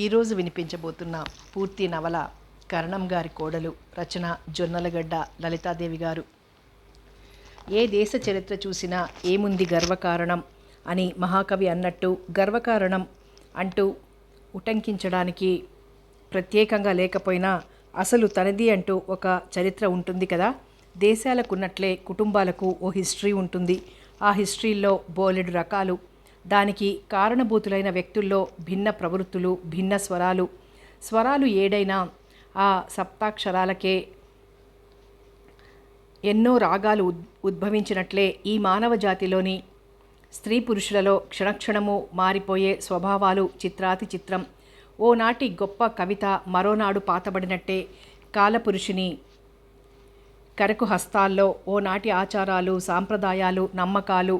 ఈరోజు వినిపించబోతున్న పూర్తి నవల కరణం గారి కోడలు. రచన జొన్నలగడ్డ లలితాదేవి గారు. ఏ దేశ చరిత్ర చూసినా ఏముంది గర్వకారణం అని మహాకవి అన్నట్టు, గర్వకారణం అంటూ ఉటంకించడానికి ప్రత్యేకంగా లేకపోయినా అసలు తనది అంటూ ఒక చరిత్ర ఉంటుంది కదా. దేశాలకున్నట్లే కుటుంబాలకు ఓ హిస్టరీ ఉంటుంది. ఆ హిస్టరీలో బోలెడు రకాలు, దానికి కారణభూతులైన వ్యక్తుల్లో భిన్న ప్రవృత్తులు, భిన్న స్వరాలు ఏడైనా ఆ సప్తాక్షరాలకే ఎన్నో రాగాలు ఉద్భవించినట్లే ఈ మానవ జాతిలోని స్త్రీ పురుషులలో క్షణక్షణము మారిపోయే స్వభావాలు చిత్రాతి చిత్రం. ఓనాటి గొప్ప కవిత మరోనాడు పాతబడినట్టే కాలపురుషుని కరకు హస్తాల్లో ఓనాటి ఆచారాలు, సాంప్రదాయాలు, నమ్మకాలు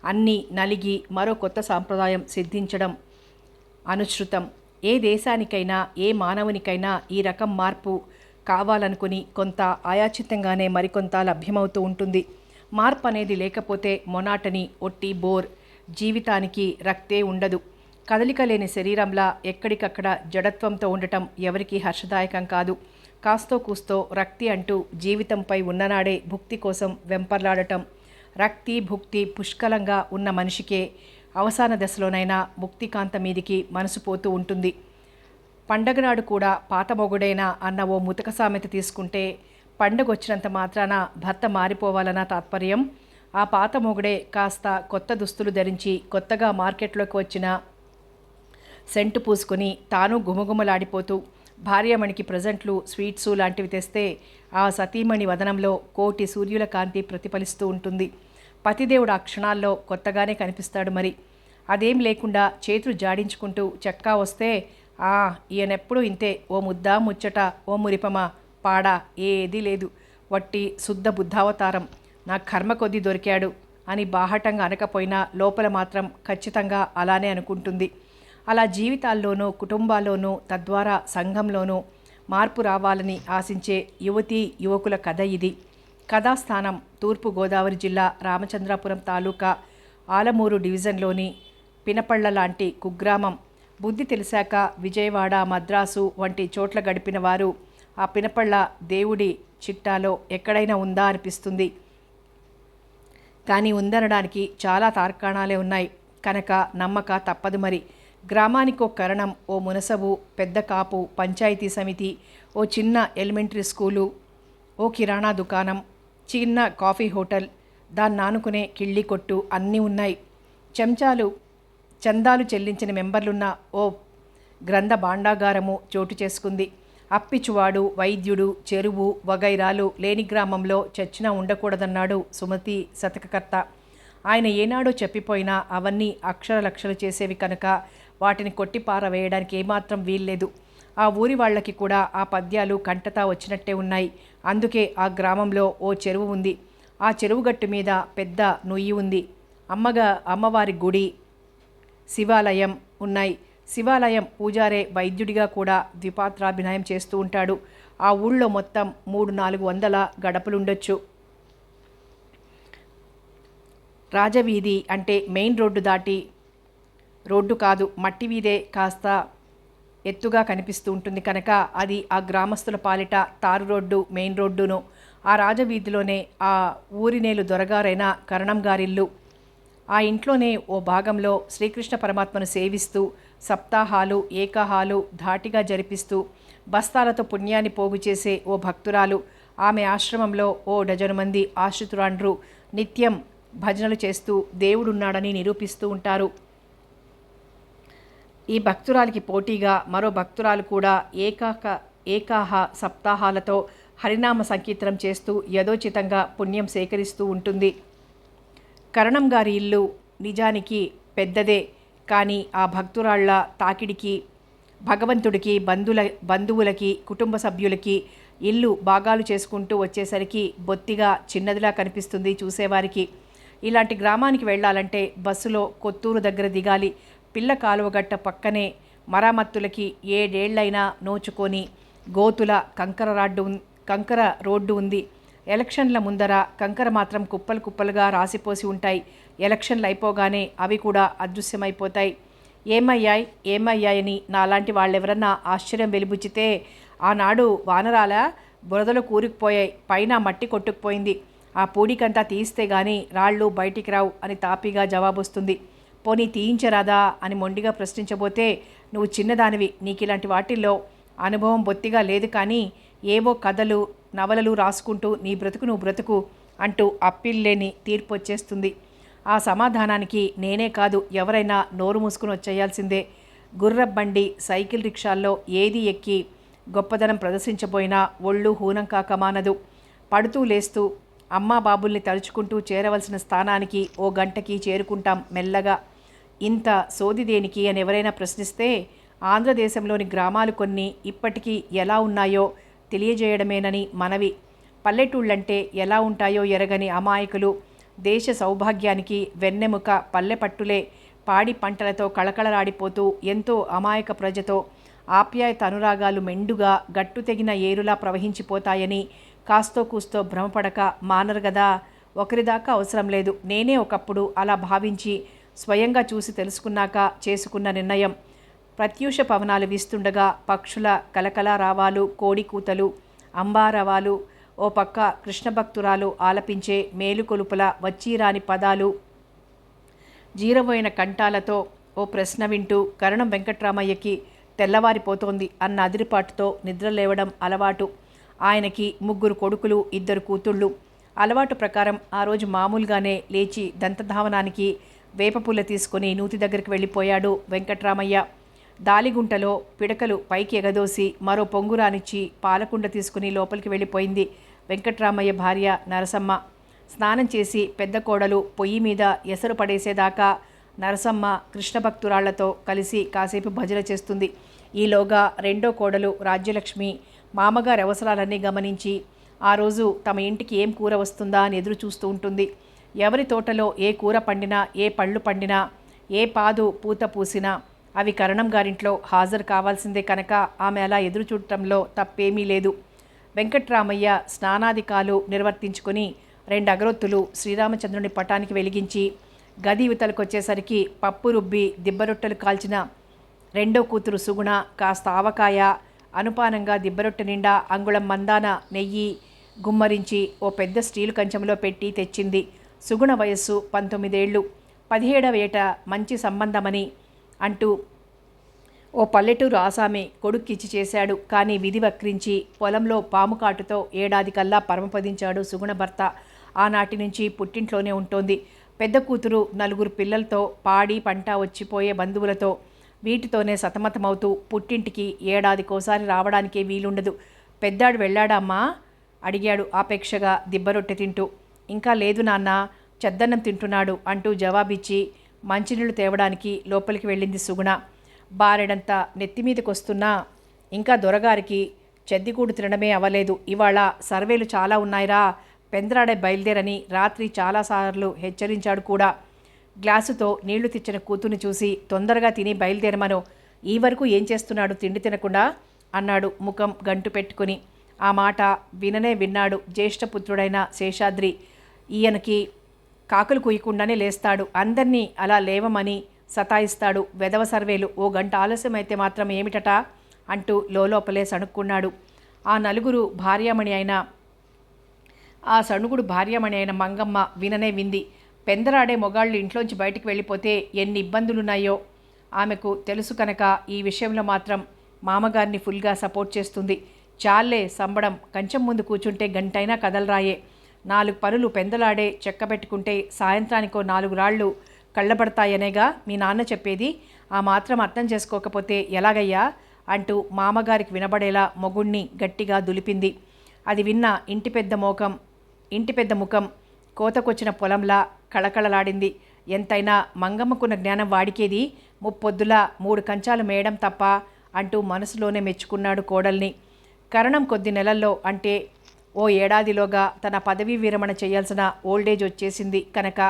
అన్నీ నలిగి మరో కొత్త సాంప్రదాయం సిద్ధించడం అనుశ్రుతం. ఏ దేశానికైనా ఏ మానవునికైనా ఈ రకం మార్పు కావాలనుకుని కొంత ఆయాచితంగానే మరికొంత లభ్యమవుతూ ఉంటుంది. మార్పు అనేది లేకపోతే మొనాటని, ఒట్టి బోర్, జీవితానికి రక్తే ఉండదు. కదలిక లేని శరీరంలా ఎక్కడికక్కడ జడత్వంతో ఉండటం ఎవరికీ హర్షదాయకం కాదు. కాస్తో కూస్తో రక్తి అంటూ జీవితంపై ఉన్ననాడే భుక్తి కోసం వెంపర్లాడటం. రక్తి భుక్తి పుష్కలంగా ఉన్న మనిషికే అవసాన దశలోనైనా ముక్తికాంత మీదికి మనసు పోతూ ఉంటుంది. పండగనాడు కూడా పాత మొగుడైనా అన్న ఓ ముతక సామెత తీసుకుంటే, పండగ వచ్చినంత మాత్రాన భర్త మారిపోవాలన్న తాత్పర్యం. ఆ పాత మొగుడే కాస్త కొత్త దుస్తులు ధరించి కొత్తగా మార్కెట్లోకి వచ్చిన సెంటు పూసుకొని తాను గుమగుమలాడిపోతూ భార్యమణికి ప్రజెంట్లు, స్వీట్సు లాంటివి తెస్తే ఆ సతీమణి వదనంలో కోటి సూర్యుల కాంతి ప్రతిఫలిస్తూ ఉంటుంది. పతిదేవుడు ఆ క్షణాల్లో కొత్తగానే కనిపిస్తాడు. మరి అదేం లేకుండా చేతులు జాడించుకుంటూ చెక్కా వస్తే, ఈయనెప్పుడు ఇంతే, ఓ ముద్ద ముచ్చట, ఓ మురిపమా పాడా, ఏదీ లేదు, వట్టి శుద్ధ బుద్ధావతారం, నా కర్మ కొద్దీ దొరికాడు అని బాహటంగా అనకపోయినా లోపల మాత్రం ఖచ్చితంగా అలానే అనుకుంటుంది. అలా జీవితాల్లోనూ, కుటుంబాల్లోనూ, తద్వారా సంఘంలోనూ మార్పు రావాలని ఆశించే యువతీ యువకుల కథ ఇది. కథాస్థానం తూర్పు గోదావరి జిల్లా రామచంద్రాపురం తాలూకా ఆలమూరు డివిజన్లోని పినపళ్ళ లాంటి కుగ్రామం. బుద్ధి తెలిసాక విజయవాడ, మద్రాసు వంటి చోట్ల గడిపిన వారు ఆ పినపళ్ళ దేవుడి చిట్టాలో ఎక్కడైనా ఉందా అనిపిస్తుంది. కానీ ఉందనడానికి చాలా తార్కాణాలే ఉన్నాయి కనుక నమ్మక తప్పదు. మరి గ్రామానికో కరణం, ఓ మునసబు, పెద్ద కాపు, పంచాయతీ సమితి, ఓ చిన్న ఎలిమెంటరీ స్కూలు, ఓ కిరాణా దుకాణం, చిన్న కాఫీ హోటల్, దాన్నానుకునే కిళ్ళి కొట్టు అన్నీ ఉన్నాయి. చందాలు చెల్లించిన మెంబర్లున్న ఓ గ్రంథ భాండాగారము చోటు చేసుకుంది. అప్పిచువాడు, వైద్యుడు, చెరువు వగైరాలు లేని గ్రామంలో చచ్చినా ఉండకూడదన్నాడు సుమతి శతకకర్త. ఆయన ఏనాడో చెప్పిపోయినా అవన్నీ అక్షరలక్షలు చేసేవి కనుక వాటిని కొట్టి పారవేయడానికి ఏమాత్రం వీల్లేదు. ఆ ఊరి వాళ్ళకి కూడా ఆ పద్యాలు కంటతా వచ్చినట్టే ఉన్నాయి. అందుకే ఆ గ్రామంలో ఓ చెరువు ఉంది. ఆ చెరువు గట్టు మీద పెద్ద నుయ్యి ఉంది. అమ్మవారి గుడి, శివాలయం ఉన్నాయి. శివాలయం పూజారే వైద్యుడిగా కూడా ద్విపాత్రాభినయం చేస్తూ ఉంటాడు. ఆ ఊళ్ళో మొత్తం 300-400 గడపలుండొచ్చు. రాజవీధి అంటే మెయిన్ రోడ్డు దాటి, రోడ్డు కాదు మట్టి వీధే కాస్త ఎత్తుగా కనిపిస్తూ ఉంటుంది కనుక అది ఆ గ్రామస్తుల పాలిట తారు రోడ్డు, మెయిన్ రోడ్డును. ఆ రాజవీధిలోనే ఆ ఊరినేలు దొరగారైన కరణం గారిల్లు. ఆ ఇంట్లోనే ఓ భాగంలో శ్రీకృష్ణ పరమాత్మను సేవిస్తూ సప్తాహాలు, ఏకాహాలు ధాటిగా జరిపిస్తూ బస్తాలతో పుణ్యాన్ని పోగు చేసే ఓ భక్తురాలు. ఆమె ఆశ్రమంలో ఓ డజను మంది ఆశ్రితురాండ్రు నిత్యం భజనలు చేస్తూ దేవుడున్నాడని నిరూపిస్తూ ఉంటారు. ఈ భక్తురాలికి పోటీగా మరో భక్తురాలు కూడా ఏకాహ సప్తాహాలతో హరినామ సంకీర్తనం చేస్తూ యథోచితంగా పుణ్యం సేకరిస్తూ ఉంటుంది. కరణం గారి ఇల్లు నిజానికి పెద్దదే, కానీ ఆ భక్తురాళ్ల తాకిడికి భగవంతుడికి, బంధువులకి, కుటుంబ సభ్యులకి ఇల్లు భాగాలు చేసుకుంటూ వచ్చేసరికి బొత్తిగా చిన్నదిలా కనిపిస్తుంది చూసేవారికి. ఇలాంటి గ్రామానికి వెళ్ళాలంటే బస్సులో కొత్తూరు దగ్గర దిగాలి. పిల్ల కాలువగట్ట పక్కనే మరామత్తులకి 7 ఏళ్లైనా నోచుకొని గోతుల కంకర రోడ్డు ఉంది. ఎలక్షన్ల ముందర కంకర మాత్రం కుప్పలు కుప్పలుగా రాసిపోసి ఉంటాయి. ఎలక్షన్లు అయిపోగానే అవి కూడా అదృశ్యమైపోతాయి. ఏమయ్యాయి ఏమయ్యాయని నాలాంటి వాళ్ళెవరన్నా ఆశ్చర్యం వెలిబుచ్చితే, ఆనాడు వానరాల బురదలో కూరుకుపోయాయి, పైన మట్టి కొట్టుకుపోయింది, ఆ పూడికంతా తీస్తే గాని రాళ్ళు బయటికి రావు అని తాపీగా జవాబొస్తుంది. పోనీ తీయించరాదా అని మొండిగా ప్రశ్నించబోతే, నువ్వు చిన్నదానివి, నీకిలాంటి వాటిల్లో అనుభవం బొత్తిగా లేదు, కానీ ఏవో కథలు నవలలు రాసుకుంటూ నీ బ్రతుకు నువ్వు బ్రతుకు అంటూ అప్పిల్లేని తీర్పు వచ్చేస్తుంది. ఆ సమాధానానికి నేనే కాదు, ఎవరైనా నోరు మూసుకుని వచ్చేయాల్సిందే. గుర్రబండి సైకిల్ రిక్షాల్లో ఏది ఎక్కి గొప్పదనం ప్రదర్శించబోయినా ఒళ్ళు హూనం కాక మానదు. పడుతూ లేస్తూ అమ్మా బాబుల్ని తలుచుకుంటూ చేరవలసిన స్థానానికి ఓ గంటకి చేరుకుంటాం మెల్లగా. ఇంత సోది దేనికి అని ఎవరైనా ప్రశ్నిస్తే, ఆంధ్రదేశంలోని గ్రామాలు కొన్ని ఇప్పటికీ ఎలా ఉన్నాయో తెలియజేయడమేనని మనవి. పల్లెటూళ్ళంటే ఎలా ఉంటాయో ఎరగని అమాయకులు, దేశ సౌభాగ్యానికి వెన్నెముక పల్లె పట్టులే, పాడి పంటలతో కళకళలాడిపోతూ ఎంతో అమాయక ప్రజతో ఆప్యాయత అనురాగాలు మెండుగా గట్టు తెగిన ఏరులా ప్రవహించిపోతాయని కాస్తో కూస్తో భ్రమపడక మానరు గదా. ఒకరిదాకా అవసరం లేదు. నేనే ఒకప్పుడు అలా భావించి స్వయంగా చూసి తెలుసుకున్నాక చేసుకున్న నిర్ణయం. ప్రత్యూష పవనాలు వీస్తుండగా పక్షుల కలకలారావాలు, కోడి కూతలు, అంబారవాలు, ఓ పక్క కృష్ణభక్తురాలు ఆలపించే మేలుకొలుపుల వచ్చీరాని పదాలు, జీరబోయిన కంఠాలతో ఓ ప్రశ్న వింటూ కరణం వెంకట్రామయ్యకి తెల్లవారిపోతోంది అన్న అదిరిపాటుతో నిద్రలేవడం అలవాటు. ఆయనకి 3 కొడుకులు, 2 కూతుళ్ళు. అలవాటు ప్రకారం ఆ రోజు మామూలుగానే లేచి దంతధావనానికి వేపపుల్ల తీసుకుని నూతి దగ్గరికి వెళ్ళిపోయాడు వెంకట్రామయ్య. దాలిగుంటలో పిడకలు పైకి ఎగదోసి మరో పొంగురానిచ్చి పాలకుండ తీసుకుని లోపలికి వెళ్ళిపోయింది వెంకట్రామయ్య భార్య నరసమ్మ. స్నానం చేసి పెద్ద కోడలు పొయ్యి మీద ఎసరు పడేసేదాకా నరసమ్మ కృష్ణభక్తురాళ్లతో కలిసి కాసేపు భజన చేస్తుంది. ఈలోగా రెండో కోడలు రాజ్యలక్ష్మి మామగారి అవసరాలన్నీ గమనించి ఆ రోజు తమ ఇంటికి ఏం కూర వస్తుందా అని ఎదురు చూస్తూ ఉంటుంది. ఎవరి తోటలో ఏ కూర పండినా, ఏ పళ్ళు పండినా, ఏ పాదు పూత పూసినా అవి కరణం గారింట్లో హాజరు కావాల్సిందే కనుక ఆమె అలా ఎదురు చూడటంలో తప్పేమీ లేదు. వెంకట్రామయ్య స్నానాధికాలు నిర్వర్తించుకొని 2 అగరొత్తులు శ్రీరామచంద్రుని పటానికి వెలిగించి గది యువతలకొచ్చేసరికి పప్పు రుబ్బి దిబ్బరొట్టెలు కాల్చిన రెండో కూతురు సుగుణ కాస్త ఆవకాయ అనుపానంగా దిబ్బరొట్టె నిండా అంగుళం మందాన నెయ్యి గుమ్మరించి ఓ పెద్ద స్టీలు కంచంలో పెట్టి తెచ్చింది. సుగుణ వయస్సు 19 ఏళ్ళు. 17వ ఏట మంచి సంబంధమని అంటూ ఓ పల్లెటూరు ఆసామి కొడుక్కిచ్చి చేశాడు. కానీ విధి వక్రించి పొలంలో పాము కాటుతో ఏడాది కల్లా పరమపదించాడు సుగుణ భర్త. ఆనాటి నుంచి పుట్టింట్లోనే ఉంటోంది. పెద్ద కూతురు 4 పిల్లలతో, పాడి పంట వచ్చిపోయే బంధువులతో, వీటితోనే సతమతమవుతూ పుట్టింటికి ఏడాదికోసారి రావడానికే వీలుండదు. పెద్దాడు వెళ్ళాడా అమ్మా అడిగాడు ఆపేక్షగా దిబ్బరొట్టె తింటూ. ఇంకా లేదు నాన్న, చెద్దన్నం తింటున్నాడు అంటూ జవాబిచ్చి మంచినీళ్లు తేవడానికి లోపలికి వెళ్ళింది సుగుణ. బారెడంత నెత్తిమీదకొస్తున్నా ఇంకా దొరగారికి చెద్దికూడు తినడమే అవ్వలేదు. ఇవాళ సర్వేలు చాలా ఉన్నాయిరా, పెందరాడే బయలుదేరని రాత్రి చాలాసార్లు హెచ్చరించాడు కూడా. గ్లాసుతో నీళ్లు తెచ్చిన కూతుర్ని చూసి తొందరగా తిని బయలుదేరమను. ఈ వరకు ఏం చేస్తున్నాడు తిండి తినకుండా అన్నాడు ముఖం గంటు పెట్టుకుని. ఆ మాట విననే విన్నాడు జ్యేష్ఠపుత్రుడైన శేషాద్రి. ఈయనకి కాకులు కుయ్యకుండానే లేస్తాడు, అందరినీ అలా లేవమని సతాయిస్తాడు. వెధవ సర్వేలు, ఓ గంట ఆలస్యమైతే మాత్రం ఏమిటట అంటూ లోపలే సణుక్కున్నాడు. ఆ సణుగుడు భార్యామణి అయిన మంగమ్మ విననే వింది. పెందరాడే మొగాళ్ళు ఇంట్లోంచి బయటికి వెళ్ళిపోతే ఎన్ని ఇబ్బందులున్నాయో ఆమెకు తెలుసు కనుక ఈ విషయంలో మాత్రం మామగారిని ఫుల్గా సపోర్ట్ చేస్తుంది. చాలే సంబడం, కంచెం ముందు కూర్చుంటే గంటైనా కదలరాయే. 4 పనులు పెందలాడే చెక్కబెట్టుకుంటే సాయంత్రానికో 4 రాళ్ళు కళ్ళబడతాయనేగా మీ నాన్న చెప్పేది. ఆ మాత్రం అర్థం చేసుకోకపోతే ఎలాగయ్యా అంటూ మామగారికి వినబడేలా మొగుణ్ణి గట్టిగా దులిపింది. అది విన్న ఇంటి పెద్ద ముఖం కోతకొచ్చిన పొలంలా కళకళలాడింది. ఎంతైనా మంగమ్మకున్న జ్ఞానం వాడికేది, ముప్పొద్దులా 3 కంచాలు మేయడం తప్ప అంటూ మనసులోనే మెచ్చుకున్నాడు కోడల్ని. కరణం కొద్ది నెలల్లో అంటే ఓ ఏడాదిలోగా తన పదవీ విరమణ చేయాల్సిన ఓల్డేజ్ వచ్చేసింది కనుక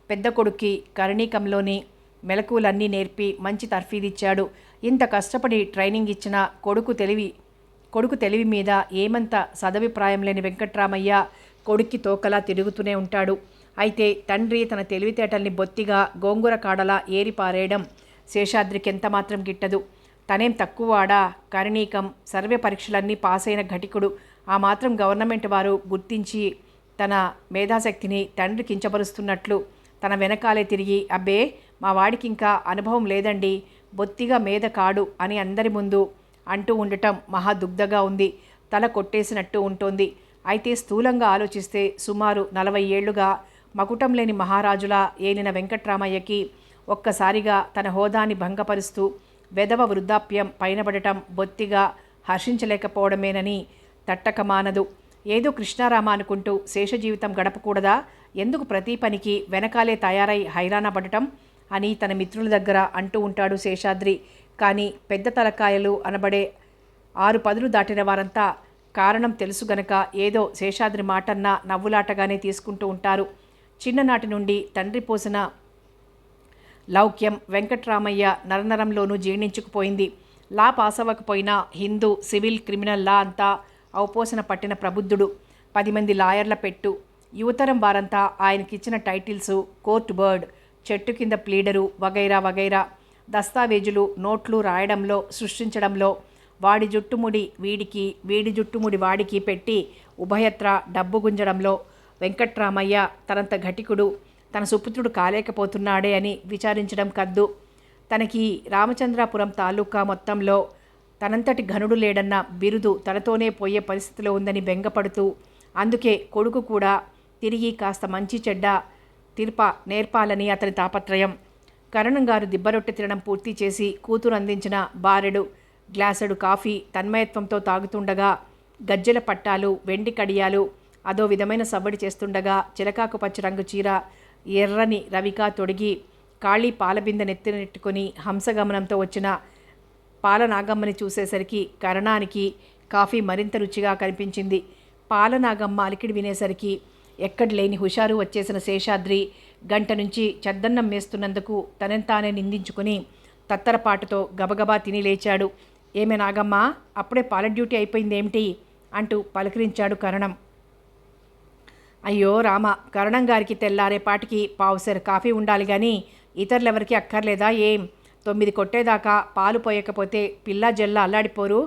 పెద్ద కొడుక్కి కరణీకంలోని మెలకువలన్నీ నేర్పి మంచి తర్ఫీదిచ్చాడు. ఇంత కష్టపడి ట్రైనింగ్ ఇచ్చిన కొడుకు తెలివి మీద ఏమంత సదభిప్రాయం లేని వెంకట్రామయ్య కొడుక్కి తోకలా తిరుగుతూనే ఉంటాడు. అయితే తండ్రి తన తెలివితేటల్ని బొత్తిగా గోంగూర కాడలా ఏరి పారేయడం శేషాద్రికి ఎంతమాత్రం గిట్టదు. తనేం తక్కువవాడా? కరణీకం, సర్వే పరీక్షలన్నీ పాస్ అయిన ఘటికుడు. ఆ మాత్రం గవర్నమెంట్ వారు గుర్తించి తన మేధాశక్తిని తండ్రి కించపరుస్తున్నట్లు తన వెనకాలే తిరిగి, అబ్బే మా వాడికి ఇంకా అనుభవం లేదండి, బొత్తిగా మేధ కాడు అని అందరి ముందు అంటూ ఉండటం మహా దుగ్ధగా ఉంది. తల కొట్టేసినట్టు ఉంటోంది. అయితే స్థూలంగా ఆలోచిస్తే సుమారు 40 ఏళ్లుగా మకుటం లేని మహారాజులా ఏలిన వెంకట్రామయ్యకి ఒక్కసారిగా తన హోదాని భంగపరుస్తూ వెధవ వృద్ధాప్యం పైనబడటం బొత్తిగా హర్షించలేకపోవడమేనని తట్టకమానదు. ఏదో కృష్ణారామ అనుకుంటూ శేష జీవితం గడపకూడదా? ఎందుకు ప్రతి పనికి వెనకాలే తయారై హైరాణపడటం అని తన మిత్రుల దగ్గర అంటూ ఉంటాడు శేషాద్రి. కానీ పెద్ద తలకాయలు అనబడే 6 పదులు దాటిన వారంతా కారణం తెలుసు గనక ఏదో శేషాద్రి మాటన్నా నవ్వులాటగానే తీసుకుంటూ ఉంటారు. చిన్ననాటి నుండి తండ్రి పోసిన లౌక్యం వెంకట్రామయ్య నరనరంలోనూ జీర్ణించుకుపోయింది. లా పాసవ్వకపోయినా హిందూ, సివిల్, క్రిమినల్ లా అంతా అవపోసన పట్టిన ప్రబుద్ధుడు. 10 మంది లాయర్ల పెట్టు. యువతరం వారంతా ఆయనకిచ్చిన టైటిల్సు కోర్టు బర్డ్, చెట్టు కింద ప్లీడరు వగైరా వగైరా. దస్తావేజులు, నోట్లు రాయడంలో, సృష్టించడంలో వాడి జుట్టుముడి వీడికి, వీడి జుట్టుముడి వాడికి పెట్టి ఉభయత్ర డబ్బు గుంజడంలో వెంకట్రామయ్య తనంత ఘటికుడు తన సుపుత్రుడు కాలేకపోతున్నాడే అని విచారించడం కద్దు. తనకి రామచంద్రాపురం తాలూకా మొత్తంలో తనంతటి ఘనుడు లేడన్న బిరుదు తనతోనే పోయే పరిస్థితిలో ఉందని బెంగపడుతూ, అందుకే కొడుకు కూడా తిరిగి కాస్త మంచి చెడ్డ నేర్పాలని అతని తాపత్రయం. కరణం గారు దిబ్బరొట్టె తినడం పూర్తి చేసి కూతురు అందించిన బారెడు గ్లాసెడు కాఫీ తన్మయత్వంతో తాగుతుండగా, గజ్జెల పట్టాలు, వెండి కడియాలు అదో విధమైన సవ్వడి చేస్తుండగా, చిలకాకు పచ్చ రంగు చీర ఎర్రని రవికా తొడిగి ఖాళీ పాలబిందె నెత్తినెట్టుకొని హంసగమనంతో వచ్చిన పాలనాగమ్మని చూసేసరికి కరణానికి కాఫీ మరింత రుచిగా కనిపించింది. పాలనాగమ్మ అలికిడి వినేసరికి ఎక్కడి లేని హుషారు వచ్చేసిన శేషాద్రి గంట నుంచి చద్దన్నం మేస్తున్నందుకు తనని నిందించుకుని తత్తరపాటుతో గబగబా తిని లేచాడు. ఏమే నాగమ్మ, అప్పుడే పాల డ్యూటీ అయిపోయిందేమిటి అంటూ పలకరించాడు కరణం. అయ్యో రామ, కరణం గారికి తెల్లారేపాటికి పావుసెర కాఫీ ఉండాలి కానీ ఇతరులెవరికి అక్కర్లేదా ఏం? 9 కొట్టేదాకా పాలు పోయకపోతే పిల్ల జల్ల అల్లాడిపోరు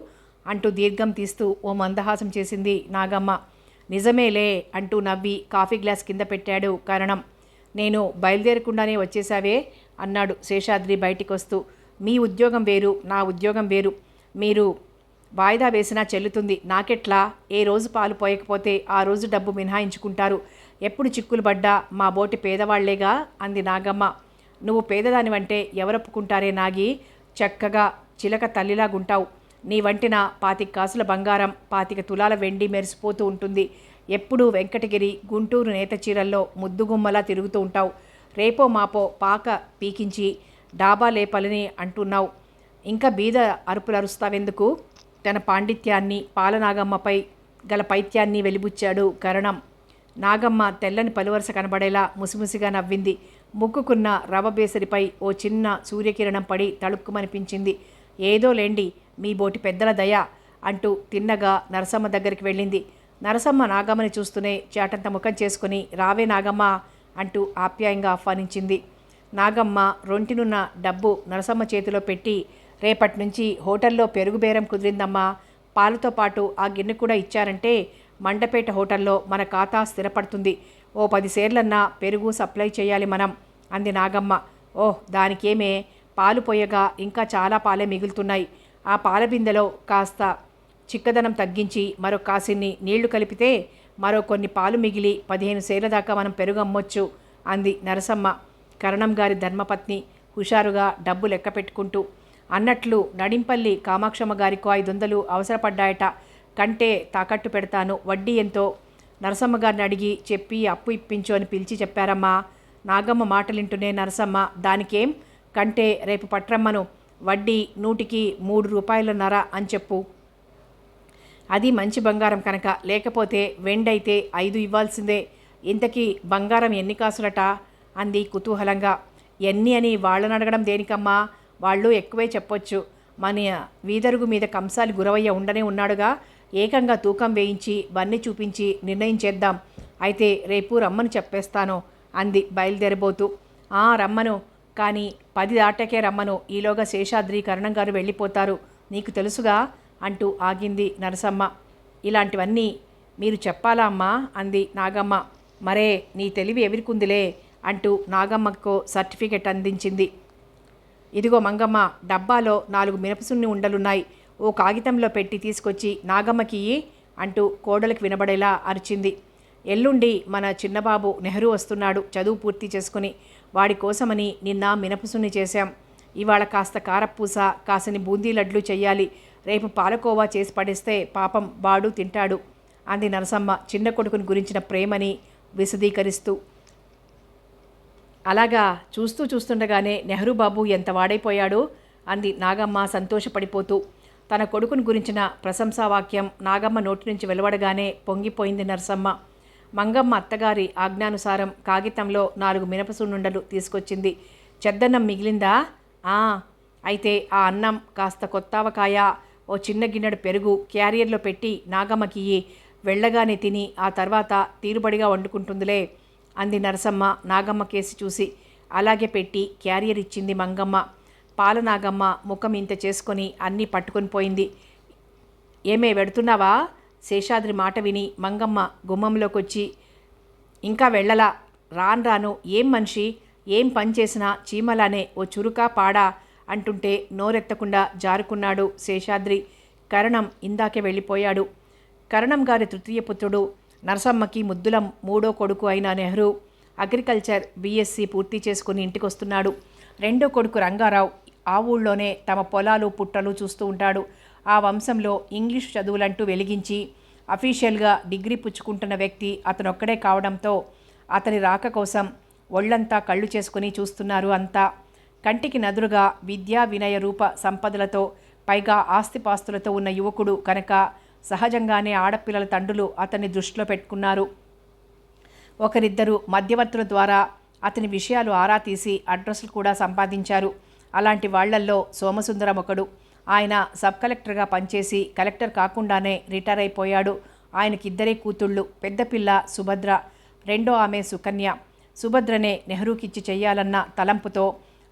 అంటూ దీర్ఘం తీస్తూ ఓ మందహాసం చేసింది నాగమ్మ. నిజమేలే అంటూ నవ్వి కాఫీ గ్లాస్ కింద పెట్టాడు కరణం. నేను బయలుదేరకుండానే వచ్చేసావే అన్నాడు శేషాద్రి బయటికొస్తూ. మీ ఉద్యోగం వేరు, నా ఉద్యోగం వేరు. మీరు వాయిదా వేసినా చెల్లుతుంది. నాకెట్లా? ఏ రోజు పాలు పోయకపోతే ఆ రోజు డబ్బు మినహాయించుకుంటారు. ఎప్పుడు చిక్కులు పడ్డా మా బోటి పేదవాళ్లేగా అంది నాగమ్మ. నువ్వు పేదదానివంటే ఎవరొప్పుకుంటారే నాగి? చక్కగా చిలక తల్లిలాగుంటావు. నీ వంటిన 25 కాసుల బంగారం, 25 తులాల వెండి మెరిసిపోతూ ఉంటుంది. ఎప్పుడూ వెంకటగిరి, గుంటూరు నేత చీరల్లో ముద్దుగుమ్మలా తిరుగుతూ ఉంటావు. రేపో మాపో పాక పీకించి డాబా లేపలని అంటున్నావు. ఇంకా బీద అరుపులు అరుస్తావెందుకు? తన పాండిత్యాన్ని, పాలనాగమ్మపై గల పైత్యాన్ని వెలిబుచ్చాడు కరణం. నాగమ్మ తెల్లని పలువరస కనబడేలా ముసిముసిగా నవ్వింది. ముక్కుకున్న రవ బేసరిపై ఓ చిన్న సూర్యకిరణం పడి తళుక్కుమనిపించింది. ఏదో లేండి మీ బోటి పెద్దల దయ అంటూ తిన్నగా నరసమ్మ దగ్గరికి వెళ్ళింది. నరసమ్మ నాగమ్మని చూస్తూనే చాటంత ముఖం చేసుకుని రావే నాగమ్మ అంటూ ఆప్యాయంగా ఆహ్వానించింది. నాగమ్మ రొంటినున్న డబ్బు నరసమ్మ చేతిలో పెట్టి, రేపటి నుంచి హోటల్లో పెరుగు బేరం కుదిరిందమ్మా, పాలతో పాటు ఆ గిన్నె కూడా ఇచ్చారంటే మండపేట హోటల్లో మన ఖాతా స్థిరపడుతుంది. ఓ 10 సేర్లన్నా పెరుగు సప్లై చేయాలి మనం అంది నాగమ్మ. ఓహ్, దానికేమే, పాలు పోయగా ఇంకా చాలా పాలే మిగులుతున్నాయి. ఆ పాల బిందెలో కాస్త చిక్కదనం తగ్గించి మరో కాసిన్ని నీళ్లు కలిపితే మరో కొన్ని పాలు మిగిలి 15 సేర్ల దాకా మనం పెరుగు అమ్మొచ్చు అంది నరసమ్మ, కరణం గారి ధర్మపత్ని హుషారుగా డబ్బు లెక్క పెట్టుకుంటూ. అన్నట్లు నడింపల్లి కామాక్షమ్మ గారికో 500 అవసరపడ్డాయట. కంటే తాకట్టు పెడతాను, వడ్డీ ఎంతో నరసమ్మ గారిని అడిగి చెప్పి అప్పు ఇప్పించు అని పిలిచి చెప్పారమ్మా. నాగమ్మ మాటలింటూనే నరసమ్మ, దానికేం, కంటే రేపు పట్రమ్మను, వడ్డీ 100కి 3 రూపాయలన్నర అని చెప్పు. అది మంచి బంగారం కనుక, లేకపోతే వెండైతే 5 ఇవ్వాల్సిందే. ఇంతకీ బంగారం ఎన్ని కాసులట అంది కుతూహలంగా. ఎన్ని అని వాళ్ళని అడగడం దేనికమ్మా, వాళ్ళు ఎక్కువే చెప్పొచ్చు. మన వీధరుగు మీద కంసాలి గురవయ్య ఉండనే ఉన్నాడుగా, ఏకంగా తూకం వేయించి వన్నీ చూపించి నిర్ణయం చేద్దాం. అయితే రేపు రమ్మని చెప్పేస్తాను అంది బయలుదేరబోతూ. రమ్మను, కానీ 10 దాటాకే రమ్మను, ఈలోగా శేషాద్రి కరణం గారు వెళ్ళిపోతారు, నీకు తెలుసుగా అంటూ ఆగింది నరసమ్మ. ఇలాంటివన్నీ మీరు చెప్పాలా అమ్మా అంది నాగమ్మ. మరే నీ తెలివి ఎవరికుందిలే అంటూ నాగమ్మకు సర్టిఫికెట్ అందించింది. ఇదిగో మంగమ్మ, డబ్బాలో 4 మినపసున్ని ఉండలున్నాయి, ఓ కాగితంలో పెట్టి తీసుకొచ్చి నాగమ్మకి అంటూ కోడలికి వినబడేలా అరిచింది. ఎల్లుండి మన చిన్నబాబు నెహ్రూ వస్తున్నాడు చదువు పూర్తి చేసుకుని, వాడి కోసమని నిన్న మినపసున్ని చేశాం. ఇవాళ కాస్త కారపూస, కాసిని బూందీ లడ్లు చెయ్యాలి, రేపు పాలకోవా చేసి పడేస్తే పాపం వాడు తింటాడు అంది నరసమ్మ చిన్న కొడుకుని గురించిన ప్రేమని విశదీకరిస్తూ. అలాగా, చూస్తూ చూస్తుండగానే నెహ్రూ బాబు ఎంత వాడైపోయాడు అంది నాగమ్మ సంతోషపడిపోతూ. తన కొడుకుని గురించిన ప్రశంసావాక్యం నాగమ్మ నోటి నుంచి వెలువడగానే పొంగిపోయింది నరసమ్మ. మంగమ్మ అత్తగారి ఆజ్ఞానుసారం కాగితంలో 4 మినపసున్నుండలు తీసుకొచ్చింది. చెద్దన్నం మిగిలిందా? అయితే ఆ అన్నం కాస్త కొత్తావకాయ, ఓ చిన్న గిన్నెడు పెరుగు క్యారియర్లో పెట్టి నాగమ్మకి వెళ్ళగానే తిని ఆ తర్వాత తీరుబడిగా వండుకుంటుందిలే అంది నరసమ్మ నాగమ్మ కేసి చూసి. అలాగే పెట్టి క్యారియర్ ఇచ్చింది మంగమ్మ. పాల నాగమ్మ ముఖం ఇంత చేసుకొని అన్నీ పట్టుకొని పోయింది. ఏమే వెడుతున్నావా? శేషాద్రి మాట విని మంగమ్మ గుమ్మంలోకొచ్చి, ఇంకా వెళ్ళలా, రాను ఏం మనిషి, ఏం పని చేసినా చీమలానే ఓ చురుకా పాడా అంటుంటే నోరెత్తకుండా జారుకున్నాడు శేషాద్రి. కరణం ఇందాకే వెళ్ళిపోయాడు. కరణం గారి తృతీయ పుత్రుడు, నరసమ్మకి ముద్దుల 3వ కొడుకు అయిన నెహ్రూ అగ్రికల్చర్ బీఎస్సీ పూర్తి చేసుకుని ఇంటికొస్తున్నాడు. 2వ కొడుకు రంగారావు ఆ ఊళ్ళోనే తమ పొలాలు పుట్టలు చూస్తూ ఉంటాడు. ఆ వంశంలో ఇంగ్లీష్ చదువులంటూ వెలిగించి అఫీషియల్గా డిగ్రీ పుచ్చుకుంటున్న వ్యక్తి అతనొక్కడే కావడంతో అతని రాక కోసం ఒళ్లంతా కళ్ళు చేసుకుని చూస్తున్నారు అంతా. కంటికి నదురుగా విద్యా వినయ రూప సంపదలతో పైగా ఆస్తిపాస్తులతో ఉన్న యువకుడు కనుక సహజంగానే ఆడపిల్లల తండ్రులు అతన్ని దృష్టిలో పెట్టుకున్నారు. ఒకరిద్దరు మధ్యవర్తుల ద్వారా అతని విషయాలు ఆరా తీసి అడ్రస్లు కూడా సంపాదించారు. అలాంటి వాళ్లల్లో సోమసుందరం ఒకడు. ఆయన సబ్ కలెక్టర్గా పనిచేసి కలెక్టర్ కాకుండానే రిటైర్ అయిపోయాడు. ఆయనకిద్దరే కూతుళ్ళు, పెద్ద పిల్ల సుభద్ర, రెండో ఆమె సుకన్య. సుభద్రనే నెహ్రూకిచ్చి చెయ్యాలన్న తలంపుతో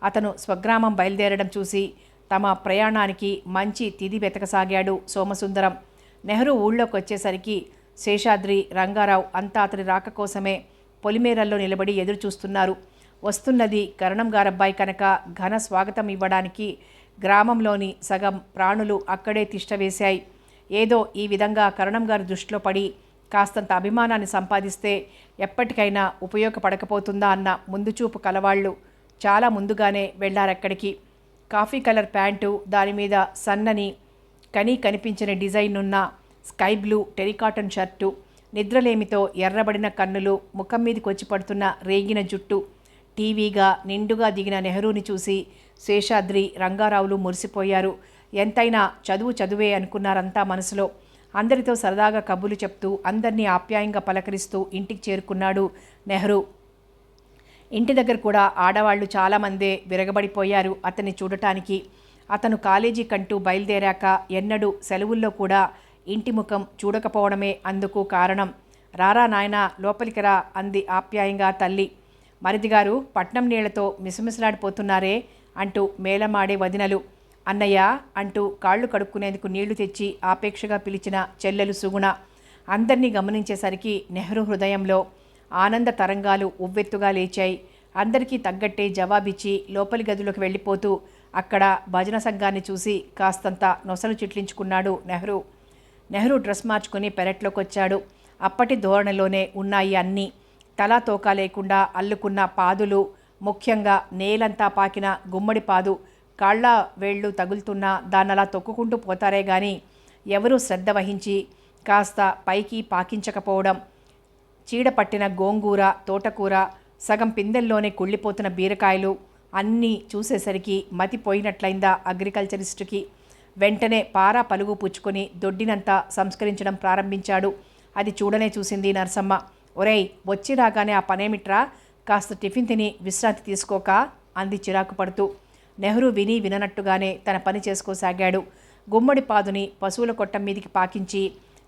అతను స్వగ్రామం బయలుదేరడం చూసి తమ ప్రయాణానికి మంచి తిది వెతకసాగాడు సోమసుందరం. నెహ్రూ ఊళ్ళోకి వచ్చేసరికి శేషాద్రి, రంగారావు అంతా అతని రాక కోసమే పొలిమేరల్లో నిలబడి ఎదురు చూస్తున్నారు. వస్తున్నది కరణం గారబ్బాయి కనుక ఘన స్వాగతం ఇవ్వడానికి గ్రామంలోని సగం ప్రాణులు అక్కడే తిష్టవేశాయి. ఏదో ఈ విధంగా కరణం గారి దృష్టిలో పడి కాస్తంత అభిమానాన్ని సంపాదిస్తే ఎప్పటికైనా ఉపయోగపడకపోతుందా అన్న ముందుచూపు కలవాళ్ళు చాలా ముందుగానే వెళ్ళారక్కడికి. కాఫీ కలర్ ప్యాంటు, దానిమీద సన్నని కనీ కనిపించిన డిజైన్ ఉన్న స్కై బ్లూ టెరికాటన్ షర్టు, నిద్రలేమితో ఎర్రబడిన కన్నులు, ముఖం మీదకి వచ్చి పడుతున్న రేగిన జుట్టు, టీవీగా నిండుగా దిగిన నెహ్రూని చూసి శేషాద్రి, రంగారావులు మురిసిపోయారు. ఎంతైనా చదువే అనుకున్నారంతా మనసులో. అందరితో సరదాగా కబుర్లు చెప్తూ అందరినీ ఆప్యాయంగా పలకరిస్తూ ఇంటికి చేరుకున్నాడు నెహ్రూ. ఇంటి దగ్గర కూడా ఆడవాళ్లు చాలామందే విరగబడిపోయారు అతన్ని చూడటానికి. అతను కాలేజీ కంటూ బయలుదేరాక ఎన్నడూ సెలవుల్లో కూడా ఇంటి ముఖం చూడకపోవడమే అందుకు కారణం. రారా నాయనా, లోపలికి రా అంది ఆప్యాయంగా తల్లి. మరిదిగారు పట్నం నీళ్లతో మిసమిసలాడిపోతున్నారే అంటూ మేళమాడే వదినలు. అన్నయ్య అంటూ కాళ్ళు కడుక్కునేందుకు నీళ్లు తెచ్చి ఆపేక్షగా పిలిచిన చెల్లెలు సుగుణ. అందరినీ గమనించేసరికి నెహ్రూ హృదయంలో ఆనంద తరంగాలు ఉవ్వెత్తుగా లేచాయి. అందరికీ తగ్గట్టే జవాబిచ్చి లోపలి గదిలోకి వెళ్ళిపోతూ అక్కడ భజన సంఘాన్ని చూసి కాస్తంత నొసలు చిట్లించుకున్నాడు నెహ్రూ. నెహ్రూ డ్రెస్ మార్చుకుని పెరట్లోకి వచ్చాడు. అప్పటి ధోరణిలోనే ఉన్నాయి అన్నీ. తలా తోకా లేకుండా అల్లుకున్న పాదులు, ముఖ్యంగా నేలంతా పాకిన గుమ్మడి పాదు, కాళ్ళ వేళ్ళు తగులుతున్నా దాన్నలా తొక్కుకుంటూ పోతారే గాని ఎవరూ శ్రద్ధ వహించి కాస్త పైకి పాకించకపోవడం, చీడపట్టిన గోంగూర, తోటకూర, సగం పిందెల్లోనే కుళ్ళిపోతున్న బీరకాయలు అన్నీ చూసేసరికి మతిపోయినట్లయిందా అగ్రికల్చరిస్టుకి. వెంటనే పారా పలుగు పుచ్చుకొని దొడ్డినంతా సంస్కరించడం ప్రారంభించాడు. అది చూడనే చూసింది నరసమ్మ. ఒరేయ్, వచ్చి రాగానే ఆ పనేమిట్రా, కాస్త టిఫిన్ తిని విశ్రాంతి తీసుకోక అంది చిరాకు పడుతూ. నెహ్రూ విని విననట్టుగానే తన పని చేసుకోసాగాడు. గుమ్మడి పాదుని పశువుల కొట్టం మీదికి పాకించి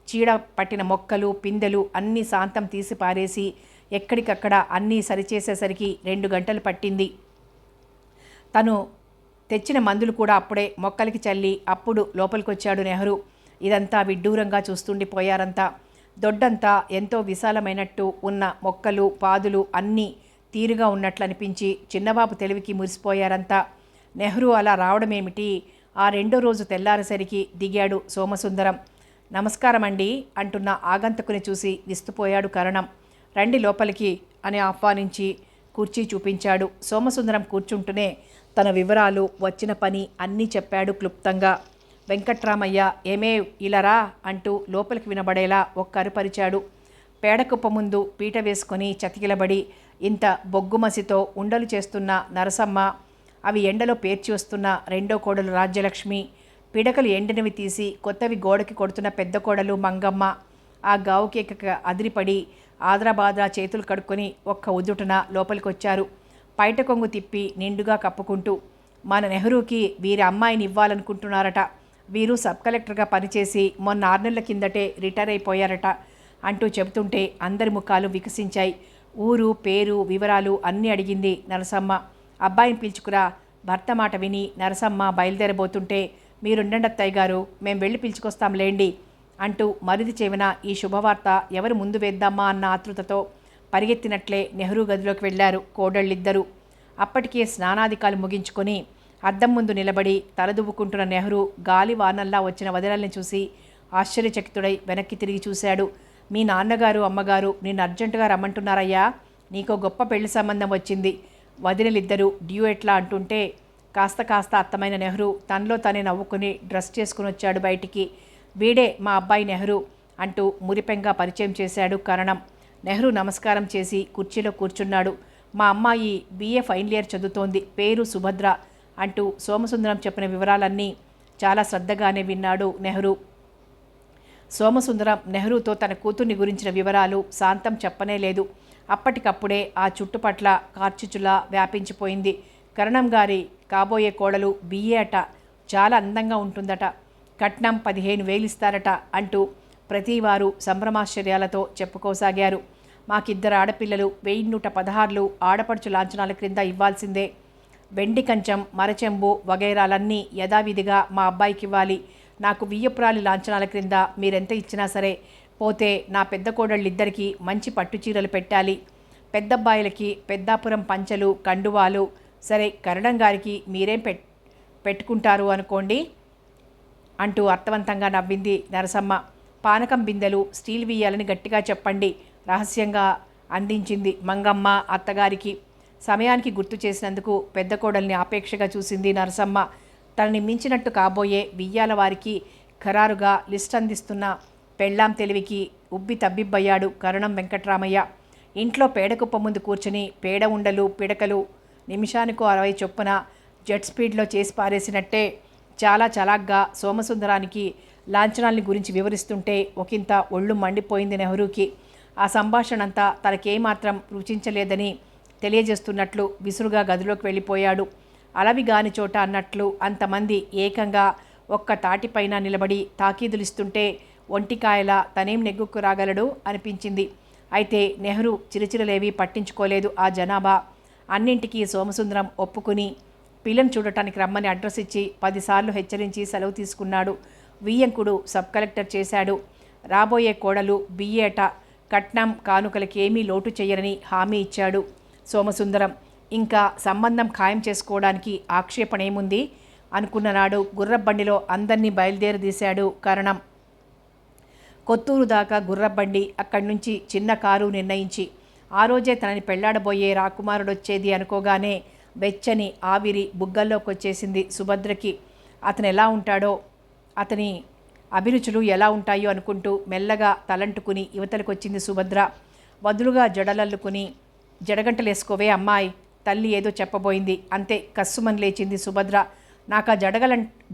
చీడ పట్టిన మొక్కలు, పిందెలు అన్నీ శాంతం తీసి పారేసి ఎక్కడికక్కడ అన్నీ సరిచేసేసరికి 2 గంటలు పట్టింది. తను తెచ్చిన మందులు కూడా అప్పుడే మొక్కలకి చల్లి అప్పుడు లోపలికొచ్చాడు నెహ్రూ. ఇదంతా విడ్డూరంగా చూస్తుండిపోయారంతా. దొడ్డంతా ఎంతో విశాలమైనట్టు ఉన్న మొక్కలు పాదులు అన్నీ తీరుగా ఉన్నట్లు అనిపించి చిన్నబాబు తెలివికి మురిసిపోయారంతా. నెహ్రూ అలా రావడమేమిటి? ఆ రెండో రోజు తెల్లారేసరికి దిగాడు సోమసుందరం. నమస్కారం అండి అంటున్న ఆగంతకుని చూసి విస్తుపోయాడు కరణం. రండి లోపలికి అని ఆహ్వానించి కుర్చీ చూపించాడు. సోమసుందరం కూర్చుంటూనే తన వివరాలు వచ్చిన పని అన్నీ చెప్పాడు క్లుప్తంగా. వెంకట్రామయ్య ఏమే ఇలారా అంటూ లోపలికి వినబడేలా ఒక్కరుపరిచాడు. పేడకుప్ప ముందు పీట వేసుకొని చతికిలబడి ఇంత బొగ్గుమసితో ఉండలు చేస్తున్న నరసమ్మ, అవి ఎండలో పేర్చి వస్తున్న రెండో కోడలు రాజ్యలక్ష్మి, పిడకలు ఎండినవి తీసి కొత్తవి గోడకి కొడుతున్న పెద్ద కోడలు మంగమ్మ ఆ గావుకేక అదిరిపడి ఆద్రాబాద్రా చేతులు కడుక్కొని ఒక్క ఉదుటున లోపలికొచ్చారు. పైట కొంగు తిప్పి నిండుగా కప్పుకుంటూ. మన నెహ్రూకి వీరి అమ్మాయిని ఇవ్వాలనుకుంటున్నారట. వీరు సబ్ కలెక్టర్గా పనిచేసి మొన్న 6 నెలల కిందటే రిటైర్ అయిపోయారట అంటూ చెబుతుంటే అందరి ముఖాలు వికసించాయి. ఊరు పేరు వివరాలు అన్నీ అడిగింది నరసమ్మ. అబ్బాయిని పిలుచుకురా. భర్త మాట విని నరసమ్మ బయలుదేరబోతుంటే మీరుండండి అత్తయ్య గారు, మేం వెళ్ళి పిలుచుకొస్తాంలేండి అంటూ మరిది చెవిన ఈ శుభవార్త ఎవరు ముందు వేద్దామా అన్న ఆతృతతో పరిగెత్తినట్లే నెహ్రూ గదిలోకి వెళ్లారు కోడళ్ళిద్దరూ. అప్పటికే స్నానాధికాలు ముగించుకొని అద్దం ముందు నిలబడి తలదువ్వుకుంటున్న నెహ్రూ గాలి వానల్లా వచ్చిన వదినల్ని చూసి ఆశ్చర్యచకితుడై వెనక్కి తిరిగి చూశాడు. మీ నాన్నగారు అమ్మగారు నిన్ను అర్జెంటుగా రమ్మంటున్నారయ్యా, నీకో గొప్ప పెళ్లి సంబంధం వచ్చింది. వదినలిద్దరూ డ్యూయెట్లా అంటుంటే కాస్త అత్తమైన నెహ్రూ తనలో తనే నవ్వుకుని డ్రెస్ చేసుకుని వచ్చాడు బయటికి. వీడే మా అబ్బాయి నెహ్రూ అంటూ మురిపెంగా పరిచయం చేశాడు కరణం. నెహ్రూ నమస్కారం చేసి కుర్చీలో కూర్చున్నాడు. మా అమ్మాయి BA ఫైనల్ ఇయర్ చదువుతోంది, పేరు సుభద్ర అంటూ సోమసుందరం చెప్పిన వివరాలన్నీ చాలా శ్రద్ధగానే విన్నాడు నెహ్రూ. సోమసుందరం నెహ్రూతో తన కూతుర్ని గురించిన వివరాలు శాంతం చెప్పనే లేదు. అప్పటికప్పుడే ఆ చుట్టుపట్ల కార్చిచులా వ్యాపించిపోయింది. కరణం గారి కాబోయే కోడలు BA అట, చాలా అందంగా ఉంటుందట, కట్నం 15,000 ఇస్తారట అంటూ ప్రతివారు సంభ్రమాశ్చర్యాలతో చెప్పుకోసాగారు. మాకిద్దరు ఆడపిల్లలు, 1116 ఆడపడుచు లాంఛనాల క్రింద ఇవ్వాల్సిందే. వెండి కంచం మరచెంబు వగైరాలన్నీ యథావిధిగా మా అబ్బాయికి ఇవ్వాలి. నాకు వియ్యపురాలి లాంఛనాల క్రింద మీరెంత ఇచ్చినా సరే. పోతే నా పెద్ద కోడళ్ళిద్దరికీ మంచి పట్టుచీరలు పెట్టాలి. పెద్దబ్బాయిలకి పెద్దాపురం పంచలు కండువాలు. సరే కరణం గారికి మీరేం పెట్టుకుంటారు అనుకోండి అంటూ అర్థవంతంగా నవ్వింది నరసమ్మ. పానకం బిందెలు స్టీల్ వియ్యాలని గట్టిగా చెప్పండి రహస్యంగా అందించింది మంగమ్మ అత్తగారికి. సమయానికి గుర్తు చేసినందుకు పెద్ద కోడల్ని ఆపేక్షగా చూసింది నరసమ్మ. తనని మించినట్టు కాబోయే వియ్యాల వారికి ఖరారుగా లిస్ట్ అందిస్తున్న పెళ్ళాం తెలివికి ఉబ్బి తబ్బిబ్బయ్యాడు కరణం వెంకట్రామయ్య. ఇంట్లో పేడకుప్ప ముందు కూర్చుని పేడ ఉండలు పిడకలు నిమిషానికో 60 చొప్పున జెట్ స్పీడ్లో చేసి పారేసినట్టే చాలా చలాగ్గా సోమసుందరానికి లాంఛనాల్ని గురించి వివరిస్తుంటే ఒకంత ఒళ్ళు మండిపోయింది నెహ్రూకి. ఆ సంభాషణ అంతా తనకేమాత్రం రుచించలేదని తెలియజేస్తున్నట్లు విసురుగా గదిలోకి వెళ్ళిపోయాడు. అలవిగాని చోట అన్నట్లు అంతమంది ఏకంగా ఒక్క తాటిపైన నిలబడి తాకీదులిస్తుంటే ఒంటికాయల తనేం నెగ్గుకు రాగలడు అనిపించింది. అయితే నెహ్రూ చిరుచిరలేవి పట్టించుకోలేదు. ఆ జనాభా అన్నింటికీ సోమసుందరం ఒప్పుకుని పిల్లని చూడటానికి రమ్మని అడ్రస్ ఇచ్చి 10 సార్లు హెచ్చరించి సెలవు తీసుకున్నాడు. వియ్యంకుడు సబ్ కలెక్టర్ చేశాడు. రాబోయే కోడలు BA అట, కట్నం కానుకలకి ఏమీ లోటు చెయ్యరని హామీ ఇచ్చాడు సోమసుందరం. ఇంకా సంబంధం ఖాయం చేసుకోవడానికి ఆక్షేపణేముంది అనుకున్న నాడు గుర్రబండిలో అందరినీ బయలుదేరదీశాడు కరణం. కొత్తూరు దాకా గుర్రబండి, అక్కడి నుంచి చిన్న కారు నిర్ణయించి ఆ రోజే తనని పెళ్లాడబోయే రాకుమారుడొచ్చేది అనుకోగానే వెచ్చని ఆవిరి బుగ్గల్లోకి వచ్చేసింది సుభద్రకి. అతను ఎలా ఉంటాడో, అతని అభిరుచులు ఎలా ఉంటాయో అనుకుంటూ మెల్లగా తలంటుకుని యువతలకొచ్చింది సుభద్ర. వదులుగా జడలల్లుకుని జడగంటలేసుకోవే అమ్మాయి, తల్లి ఏదో చెప్పబోయింది. అంతే కస్సుమని లేచింది సుభద్ర. నాకు ఆ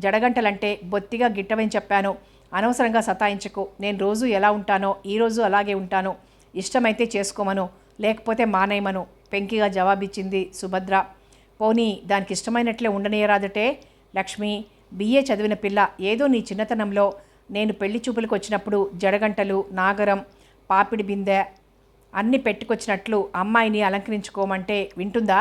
జడగంటలంటే బొత్తిగా గిట్టవని చెప్పాను. అనవసరంగా సతాయించకు. నేను రోజు ఎలా ఉంటానో ఈరోజు అలాగే ఉంటాను. ఇష్టమైతే చేసుకోమను, లేకపోతే మానేయమను పెంకిగా జవాబిచ్చింది సుభద్ర. పోనీ దానికి ఇష్టమైనట్లే ఉండనీయరాదటే. లక్ష్మి BA చదివిన పిల్ల. ఏదో నీ చిన్నతనంలో నేను పెళ్లి చూపులకు వచ్చినప్పుడు జడగంటలు, నాగరం, పాపిడి బిందె అన్నీ పెట్టుకొచ్చినట్లు అమ్మాయిని అలంకరించుకోమంటే వింటుందా?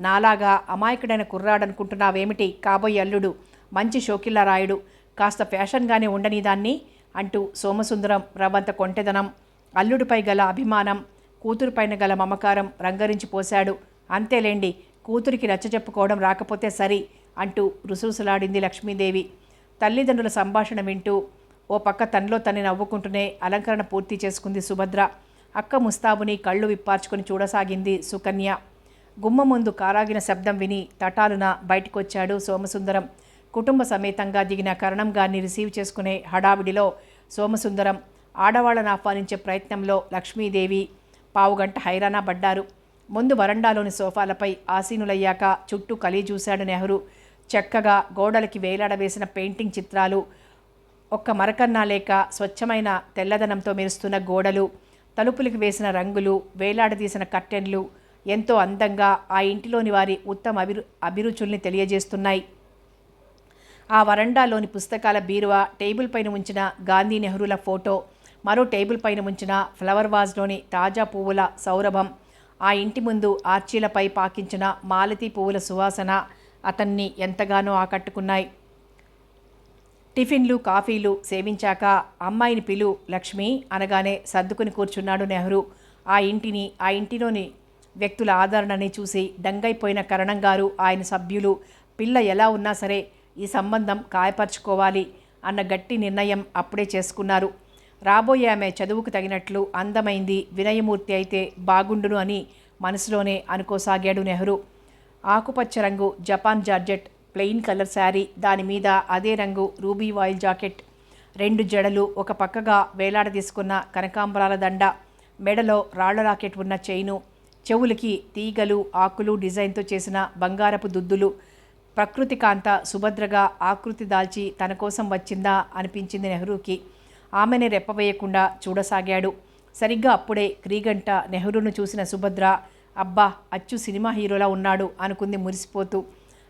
నాలాగా అమాయకుడైన కుర్రాడనుకుంటున్నావేమిటి కాబోయే అల్లుడు, మంచి షోకిల్లా రాయుడు, కాస్త ఫ్యాషన్గానే ఉండని దాన్ని అంటూ సోమసుందరం రవంత కొంటెదనం, అల్లుడిపై గల అభిమానం, కూతురుపైన గల మమకారం రంగరించిపోశాడు. అంతేలేండి, కూతురికి నచ్చజెప్పుకోవడం రాకపోతే సరి అంటూ రుసరుసలాడింది లక్ష్మీదేవి. తల్లిదండ్రుల సంభాషణ వింటూ ఓ పక్క తనలో తన్ని నవ్వుకుంటూనే అలంకరణ పూర్తి చేసుకుంది సుభద్ర. అక్క ముస్తాబుని కళ్ళు విప్పార్చుకొని చూడసాగింది సుకన్య. గుమ్మ ముందు కారాగిన శబ్దం విని తటాలున బయటకొచ్చాడు సోమసుందరం. కుటుంబ సమేతంగా దిగిన కరణం గారిని రిసీవ్ చేసుకునే హడావిడిలో సోమసుందరం ఆడవాళ్ళను ఆహ్వానించే ప్రయత్నంలో లక్ష్మీదేవి పావుగంట హైరానా పడ్డారు. ముందు వరండాలోని సోఫాలపై ఆసీనులయ్యాక చుట్టూ కలిగి చూశాడు నెహ్రూ. చక్కగా గోడలకి వేలాడవేసిన పెయింటింగ్ చిత్రాలు, ఒక్క మరకన్నా లేక స్వచ్ఛమైన తెల్లదనంతో మెరుస్తున్న గోడలు, తలుపులకు వేసిన రంగులు, వేలాడదీసిన కర్టెన్లు ఎంతో అందంగా ఆ ఇంటిలోని వారి ఉత్తమ అభిరుచుల్ని తెలియజేస్తున్నాయి. ఆ వరండాలోని పుస్తకాల బీరువా, టేబుల్ పైన ఉంచిన గాంధీ నెహ్రూల ఫోటో, మరో టేబుల్ పైన ఉంచిన ఫ్లవర్ వాజ్లోని తాజా పువ్వుల సౌరభం, ఆ ఇంటి ముందు ఆర్చీలపై పాకించిన మాలతీ పువ్వుల సువాసన అతన్ని ఎంతగానో ఆకట్టుకున్నాయి. టిఫిన్లు, కాఫీలు సేవించాక అమ్మాయిని పిలు లక్ష్మి అనగానే సర్దుకుని కూర్చున్నాడు నెహ్రూ. ఆ ఇంటిలోని వ్యక్తుల ఆదరణని చూసి డంగైపోయిన కరణం గారు, ఆయన సభ్యులు, పిల్ల ఎలా ఉన్నా సరే ఈ సంబంధం ఖాయపరచుకోవాలి అన్న గట్టి నిర్ణయం అప్పుడే చేసుకున్నారు. రాబోయే ఆమె చదువుకు తగినట్లు అందమైంది, వినయమూర్తి అయితే బాగుండును అని మనసులోనే అనుకోసాగాడు నెహ్రూ. ఆకుపచ్చ రంగు Japan georgette plain colour sari, దాని మీద అదే రంగు రూబీ వాయిల్ జాకెట్, 2 జడలు, ఒక పక్కగా వేలాడదీసుకున్న కనకాంబరాల దండ, మెడలో రాళ్ల రాకెట్ ఉన్న చైను, చెవులకి తీగలు, ఆకులు డిజైన్తో చేసిన బంగారపు దుద్దులు. ప్రకృతి కాంత సుభద్రగా ఆకృతి దాల్చి తన కోసం వచ్చిందా అనిపించింది నెహ్రూకి. ఆమెని రెప్పవేయకుండా చూడసాగాడు. సరిగ్గా అప్పుడే క్రీగంట నెహ్రూను చూసిన సుభద్ర, అబ్బా అచ్చు సినిమా హీరోలా ఉన్నాడు అనుకుంది మురిసిపోతూ.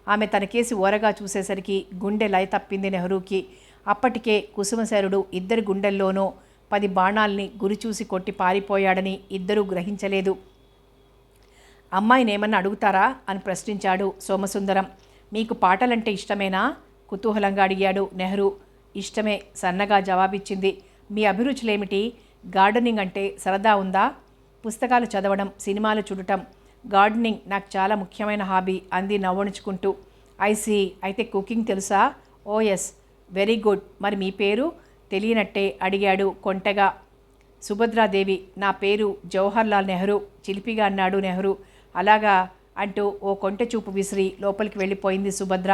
ఆమె తనకేసి ఓరగా చూసేసరికి గుండె లయ తప్పింది నెహ్రూకి. అప్పటికే కుసుమశరుడు ఇద్దరి గుండెల్లోనూ 10 బాణాల్ని గురిచూసి కొట్టి పారిపోయాడని ఇద్దరూ గ్రహించలేదు. అమ్మాయినేమన్నా అడుగుతారా అని ప్రశ్నించాడు సోమసుందరం. మీకు పాటలంటే ఇష్టమేనా కుతూహలంగా అడిగాడు నెహ్రూ. ఇష్టమే సన్నగా జవాబిచ్చింది. మీ అభిరుచులేమిటి? గార్డెనింగ్ అంటే సరదా ఉందా? పుస్తకాలు చదవడం, సినిమాలు చూడటం, గార్డెనింగ్ నాకు చాలా ముఖ్యమైన హాబీ అంది నవ్వొణుచుకుంటూ. ఐసీ, అయితే కుకింగ్ తెలుసా? ఓ ఎస్, వెరీ గుడ్. మరి మీ పేరు? తెలియనట్టే అడిగాడు కొంటెగా. సుభద్రాదేవి. నా పేరు జవహర్లాల్ నెహ్రూ చిలిపిగా అన్నాడు నెహ్రూ. అలాగా అంటూ ఓ కొంటె చూపు విసిరి లోపలికి వెళ్ళిపోయింది సుభద్ర.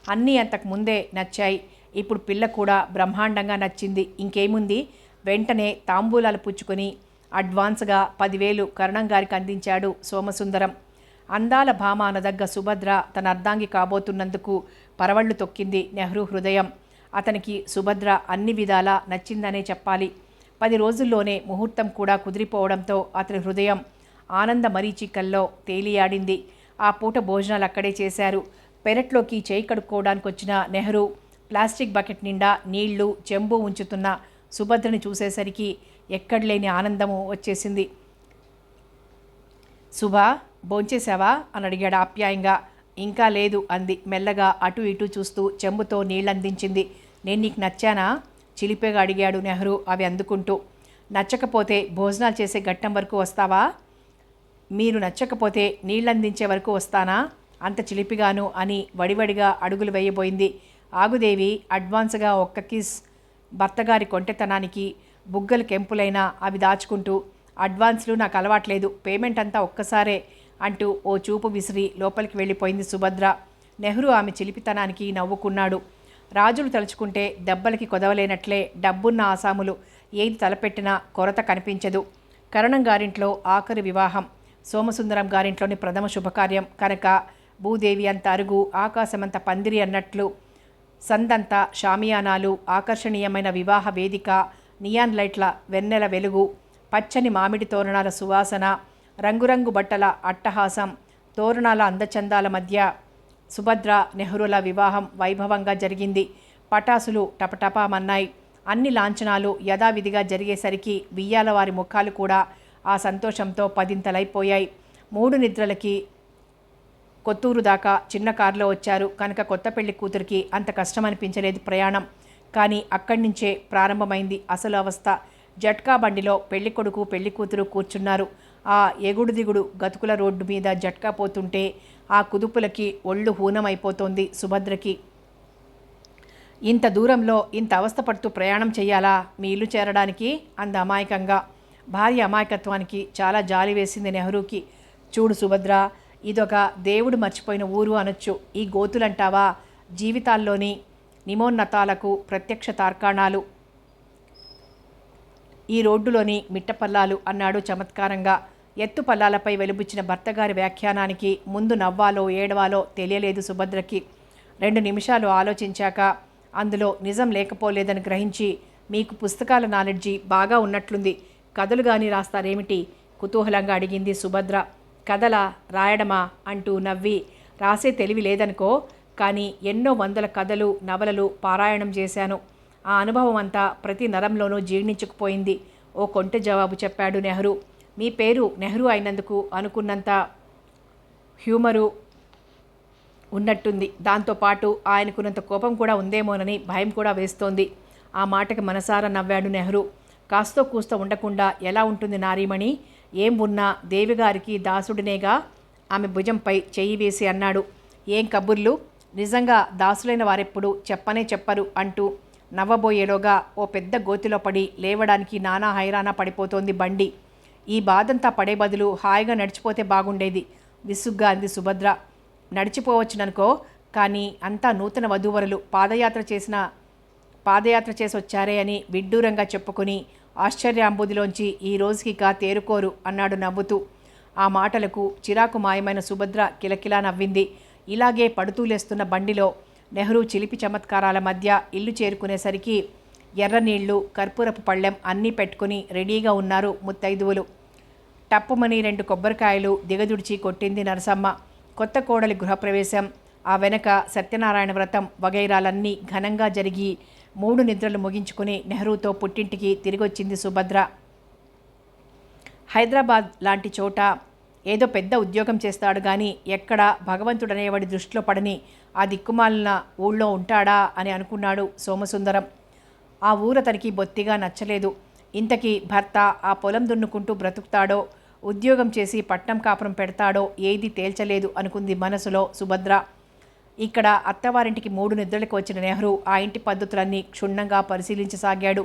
అన్నీ అంతకు ముందే నచ్చాయి, ఇప్పుడు పిల్ల కూడా బ్రహ్మాండంగా నచ్చింది. ఇంకేముంది? వెంటనే తాంబూలాలు పుచ్చుకొని అడ్వాన్స్గా 10,000 కరణం గారికి అందించాడు సోమసుందరం. అందాల భామ అనదగ్గ సుభద్ర తన అర్ధాంగి కాబోతున్నందుకు పరవళ్లు తొక్కింది నెహ్రూ హృదయం. అతనికి సుభద్ర అన్ని విధాలా నచ్చిందనే చెప్పాలి. 10 రోజుల్లోనే ముహూర్తం కూడా కుదిరిపోవడంతో అతని హృదయం ఆనంద మరీచికల్లో తేలియాడింది. ఆ పూట భోజనాలు అక్కడే చేశారు. పెరట్లోకి చేయి కడుక్కోవడానికి వచ్చిన నెహ్రూ ప్లాస్టిక్ బకెట్ నిండా నీళ్లు, చెంబు ఉంచుతున్న సుభద్రని చూసేసరికి ఎక్కడలేని ఆనందము వచ్చేసింది. శుభా, భోంచేశావా అని అడిగాడు ఆప్యాయంగా. ఇంకా లేదు అంది మెల్లగా అటు ఇటు చూస్తూ చెంబుతో నీళ్ళందించింది. నేను నీకు నచ్చానా చిలిపేగా అడిగాడు నెహ్రూ అవి అందుకుంటూ. నచ్చకపోతే భోజనాలు చేసే ఘట్టం వరకు వస్తావా? మీరు నచ్చకపోతే నీళ్ళందించే వరకు వస్తానా అంత చిలిపిగాను అని వడివడిగా అడుగులు వేయబోయింది. ఆగుదేవి, అడ్వాన్స్గా ఒక్క కిస్. భర్తగారి కొంటెతనానికి బుగ్గలు కెంపులైనా అవి దాచుకుంటూ, అడ్వాన్స్లు నాకు అలవాట్లేదు, పేమెంట్ అంతా ఒక్కసారే అంటూ ఓ చూపు విసిరి లోపలికి వెళ్ళిపోయింది సుభద్ర. నెహ్రూ ఆమె చిలిపితనానికి నవ్వుకున్నాడు. రాజులు తలుచుకుంటే దెబ్బలకి కొదవలేనట్లే డబ్బున్న ఆసాములు ఏది తలపెట్టినా కొరత కనిపించదు. కరణం గారింట్లో ఆఖరి వివాహం, సోమసుందరం గారింట్లోని ప్రథమ శుభకార్యం కనుక భూదేవి అంత అరుగు, ఆకాశమంత పందిరి అన్నట్లు సందంత షామియానాలు, ఆకర్షణీయమైన వివాహ వేదిక, నియాన్ లైట్ల వెన్నెల వెలుగు, పచ్చని మామిడి తోరణాల సువాసన, రంగురంగు బట్టల అట్టహాసం, తోరణాల అందచందాల మధ్య సుభద్ర నెహ్రూల వివాహం వైభవంగా జరిగింది. పటాసులు టపటపామన్నాయి. అన్ని లాంఛనాలు యథావిధిగా జరిగేసరికి వియ్యాల వారి ముఖాలు కూడా ఆ సంతోషంతో పదింతలైపోయాయి. 3 నిద్రలకి కొత్తూరు దాకా చిన్న కారులో వచ్చారు కనుక కొత్త పెళ్లి కూతురికి అంత కష్టం అనిపించలేదు ప్రయాణం. కానీ అక్కడి నుంచే ప్రారంభమైంది అసలు అవస్థ. జట్కా బండిలో పెళ్లి కొడుకు పెళ్లి కూతురు కూర్చున్నారు. ఆ ఎగుడు దిగుడు గతుకుల రోడ్డు మీద జట్కా పోతుంటే ఆ కుదుపులకి ఒళ్ళు హూనమైపోతోంది సుభద్రకి. ఇంత దూరంలో ఇంత అవస్థ పడుతూ ప్రయాణం చెయ్యాలా మీ ఇల్లు చేరడానికి అంద అమాయకంగా. భార్య అమాయకత్వానికి చాలా జాలి వేసింది నెహ్రూకి. చూడు సుభద్ర, ఇదొక దేవుడు మర్చిపోయిన ఊరు అనొచ్చు. ఈ గోతులంటావా జీవితాల్లోని నిమోన్నతాలకు ప్రత్యక్ష తార్కాణాలు, ఈ రోడ్డులోని మిట్టపల్లాలు అన్నాడు చమత్కారంగా. ఎత్తు పల్లాలపై వెలుబుచ్చిన భర్తగారి వ్యాఖ్యానానికి ముందు నవ్వాలో ఏడవాలో తెలియలేదు సుభద్రకి. 2 నిమిషాలు ఆలోచించాక అందులో నిజం లేకపోలేదని గ్రహించి, మీకు పుస్తకాల నాలెడ్జి బాగా ఉన్నట్లుంది, కథలు కానీ రాస్తారేమిటి కుతూహలంగా అడిగింది సుభద్ర. కథలా రాయడమా అంటూ నవ్వి, రాసే తెలివి లేదనుకో, కానీ ఎన్నో వందల కథలు నవలలు పారాయణం చేశాను. ఆ అనుభవం అంతా ప్రతి నరంలోనూ జీర్ణించుకుపోయింది. ఓ కొంటె జవాబు చెప్పాడు నెహ్రూ. మీ పేరు నెహ్రూ అయినందుకు అనుకున్నంత హ్యూమరు ఉన్నట్టుంది. దాంతోపాటు ఆయనకున్నంత కోపం కూడా ఉందేమోనని భయం కూడా వేస్తోంది. ఆ మాటకి మనసారా నవ్వాడు నెహ్రూ. కాస్తో కూస్తో ఉండకుండా ఎలా ఉంటుంది నారీమణి, ఏం ఉన్నా దేవిగారికి దాసుడినేగా ఆమె భుజంపై చెయ్యి వేసి అన్నాడు. ఏం కబుర్లు, నిజంగా దాసులైన వారెప్పుడు చెప్పనే చెప్పరు అంటూ నవ్వబోయేలోగా ఓ పెద్ద గోతిలో పడి లేవడానికి నానా హైరానా పడిపోతోంది బండి. ఈ బాధంతా పడే బదులు హాయిగా నడిచిపోతే బాగుండేది విసుగ్గా అంది సుభద్ర. నడిచిపోవచ్చుననుకో, కానీ అంతా నూతన వధూవరులు పాదయాత్ర చేసి వచ్చారే అని విడ్డూరంగా చెప్పుకుని ఆశ్చర్యాంబుదిలోంచి ఈ రోజుకిక తేరుకోరు అన్నాడు నవ్వుతూ. ఆ మాటలకు చిరాకు మాయమైన సుభద్ర కిలకిలా నవ్వింది. ఇలాగే పడుతూ లేస్తున్న బండిలో నెహ్రూ చిలిపి చమత్కారాల మధ్య ఇల్లు చేరుకునేసరికి ఎర్రనీళ్లు కర్పూరపు పళ్ళెం అన్నీ పెట్టుకుని రెడీగా ఉన్నారు ముత్తైదువులు. టప్పుమని 2 కొబ్బరికాయలు దిగదుడిచి కొట్టింది నరసమ్మ. కొత్త కోడలి గృహప్రవేశం, ఆ వెనక సత్యనారాయణ వ్రతం వగైరాలన్నీ ఘనంగా జరిగి 3 నిద్రలు ముగించుకుని నెహ్రూతో పుట్టింటికి తిరిగొచ్చింది సుభద్ర. హైదరాబాద్ లాంటి చోట ఏదో పెద్ద ఉద్యోగం చేస్తాడు కానీ ఎక్కడ భగవంతుడనేవాడి దృష్టిలో పడని ఆ దిక్కుమాలిన ఊళ్ళో ఉంటాడా అని అనుకున్నాడు సోమసుందరం. ఆ ఊరు అతనికి బొత్తిగా నచ్చలేదు. ఇంతకీ భర్త ఆ పొలం దున్నుకుంటూ బ్రతుకుతాడో, ఉద్యోగం చేసి పట్నం కాపురం పెడతాడో ఏది తేల్చలేదు అనుకుంది మనసులో సుభద్ర. ఇక్కడ అత్తవారింటికి 3 నిద్రలకు వచ్చిన నెహ్రూ ఆ ఇంటి పద్ధతులన్నీ క్షుణ్ణంగా పరిశీలించసాగాడు.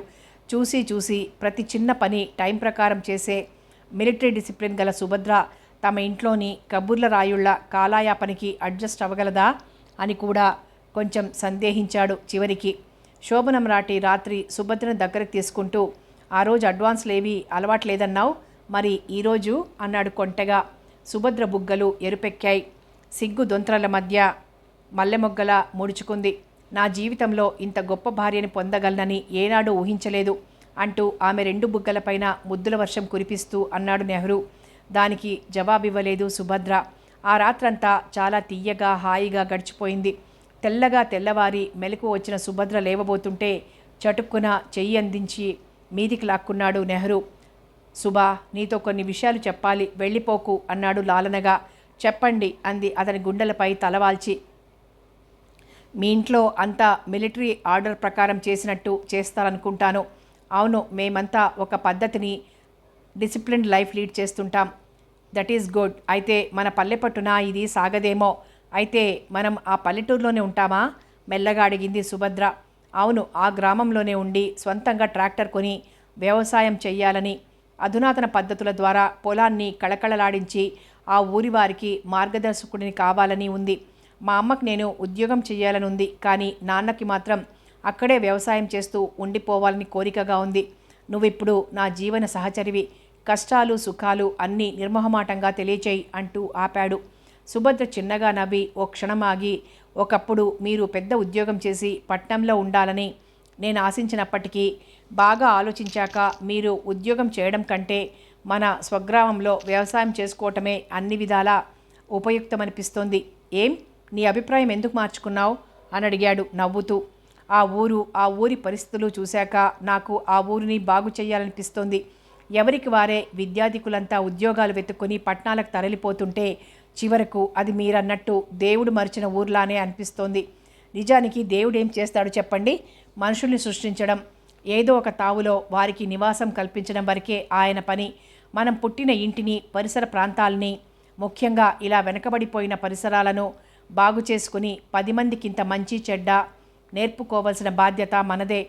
చూసి ప్రతి చిన్న పని టైం ప్రకారం చేసే మిలిటరీ డిసిప్లిన్ గల సుభద్ర తమ ఇంట్లోని కబుర్ల రాయుళ్ల కాలాయాపనికి అడ్జస్ట్ అవ్వగలదా అని కూడా కొంచెం సందేహించాడు చివరికి. శోభనం రాటి రాత్రి సుభద్రను దగ్గరకు తీసుకుంటూ, ఆ రోజు అడ్వాన్స్లేవి అలవాట్లేదన్నావు, మరి ఈరోజు అన్నాడు కొంటెగా. సుభద్ర బుగ్గలు ఎరుపెక్కాయి. సిగ్గు దొంతరల మధ్య మల్లెమొగ్గలా ముడుచుకుంది. నా జీవితంలో ఇంత గొప్ప భార్యని పొందగలనని ఏనాడూ ఊహించలేదు అంటూ ఆమె 2 బుగ్గలపైన ముద్దుల వర్షం కురిపిస్తూ అన్నాడు నెహ్రూ. దానికి జవాబివ్వలేదు సుభద్ర. ఆ రాత్రంతా చాలా తీయగా హాయిగా గడిచిపోయింది. తెల్లవారి మెలకు వచ్చిన సుభద్ర లేవబోతుంటే చటుక్కున చెయ్యి అందించి మీదికి లాక్కున్నాడు నెహ్రూ. సుభా, నీతో కొన్ని విషయాలు చెప్పాలి, వెళ్ళిపోకు అన్నాడు లాలనగా. చెప్పండి అంది అతని గుండెలపై తలవాల్చి. మీ ఇంట్లో అంతా మిలిటరీ ఆర్డర్ ప్రకారం చేసినట్టు చేస్తారనుకుంటాను. అవును, మేమంతా ఒక పద్ధతిని డిసిప్లిన్డ్ లైఫ్ లీడ్ చేస్తుంటాం. That is good. అయితే మన పల్లెపట్టున ఇది సాగదేమో. అయితే మనం ఆ పల్లెటూరులోనే ఉంటామా మెల్లగా అడిగింది సుభద్ర. అవును, ఆ గ్రామంలోనే ఉండి స్వంతంగా ట్రాక్టర్ కొని వ్యవసాయం చెయ్యాలని, అధునాతన పద్ధతుల ద్వారా పొలాన్ని కళకళలాడించి ఆ ఊరి వారికి మార్గదర్శకుడిని కావాలని ఉంది. మా అమ్మకు నేను ఉద్యోగం చేయాలని ఉంది, కానీ నాన్నకి మాత్రం అక్కడే వ్యవసాయం చేస్తూ ఉండిపోవాలని కోరికగా ఉంది. నువ్విప్పుడు నా జీవన సహచరివి, కష్టాలు సుఖాలు అన్నీ నిర్మోహమాటంగా తెలియచేయి అంటూ ఆపాడు. సుభద్ర చిన్నగా నవ్వి ఓ క్షణమాగి, ఒకప్పుడు మీరు పెద్ద ఉద్యోగం చేసి పట్నంలో ఉండాలని నేను ఆశించినప్పటికీ బాగా ఆలోచించాక మీరు ఉద్యోగం చేయడం కంటే మన స్వగ్రామంలో వ్యవసాయం చేసుకోవటమే అన్ని విధాలా ఉపయుక్తమనిపిస్తోంది. ఏం, నీ అభిప్రాయం ఎందుకు మార్చుకున్నావు అని అడిగాడు నవ్వుతూ. ఆ ఊరి పరిస్థితులు చూశాక నాకు ఆ ఊరిని బాగు చేయాలనిపిస్తోంది. ఎవరికి వారే విద్యాధికులంతా ఉద్యోగాలు వెతుక్కొని పట్టణాలకు తరలిపోతుంటే చివరకు అది మీరన్నట్టు దేవుడు మరిచిన ఊర్లానే అనిపిస్తోంది. నిజానికి దేవుడు ఏం చేస్తాడు చెప్పండి? మనుషుల్ని సృష్టించడం, ఏదో ఒక తావులో వారికి నివాసం కల్పించడం వరకే ఆయన పని. మనం పుట్టిన ఇంటిని, పరిసర ప్రాంతాలని, ముఖ్యంగా ఇలా వెనకబడిపోయిన పరిసరాలను బాగు చేసుకుని 10 మందికింత మంచి చెడ్డ నేర్పుకోవాల్సిన బాధ్యత మనదే.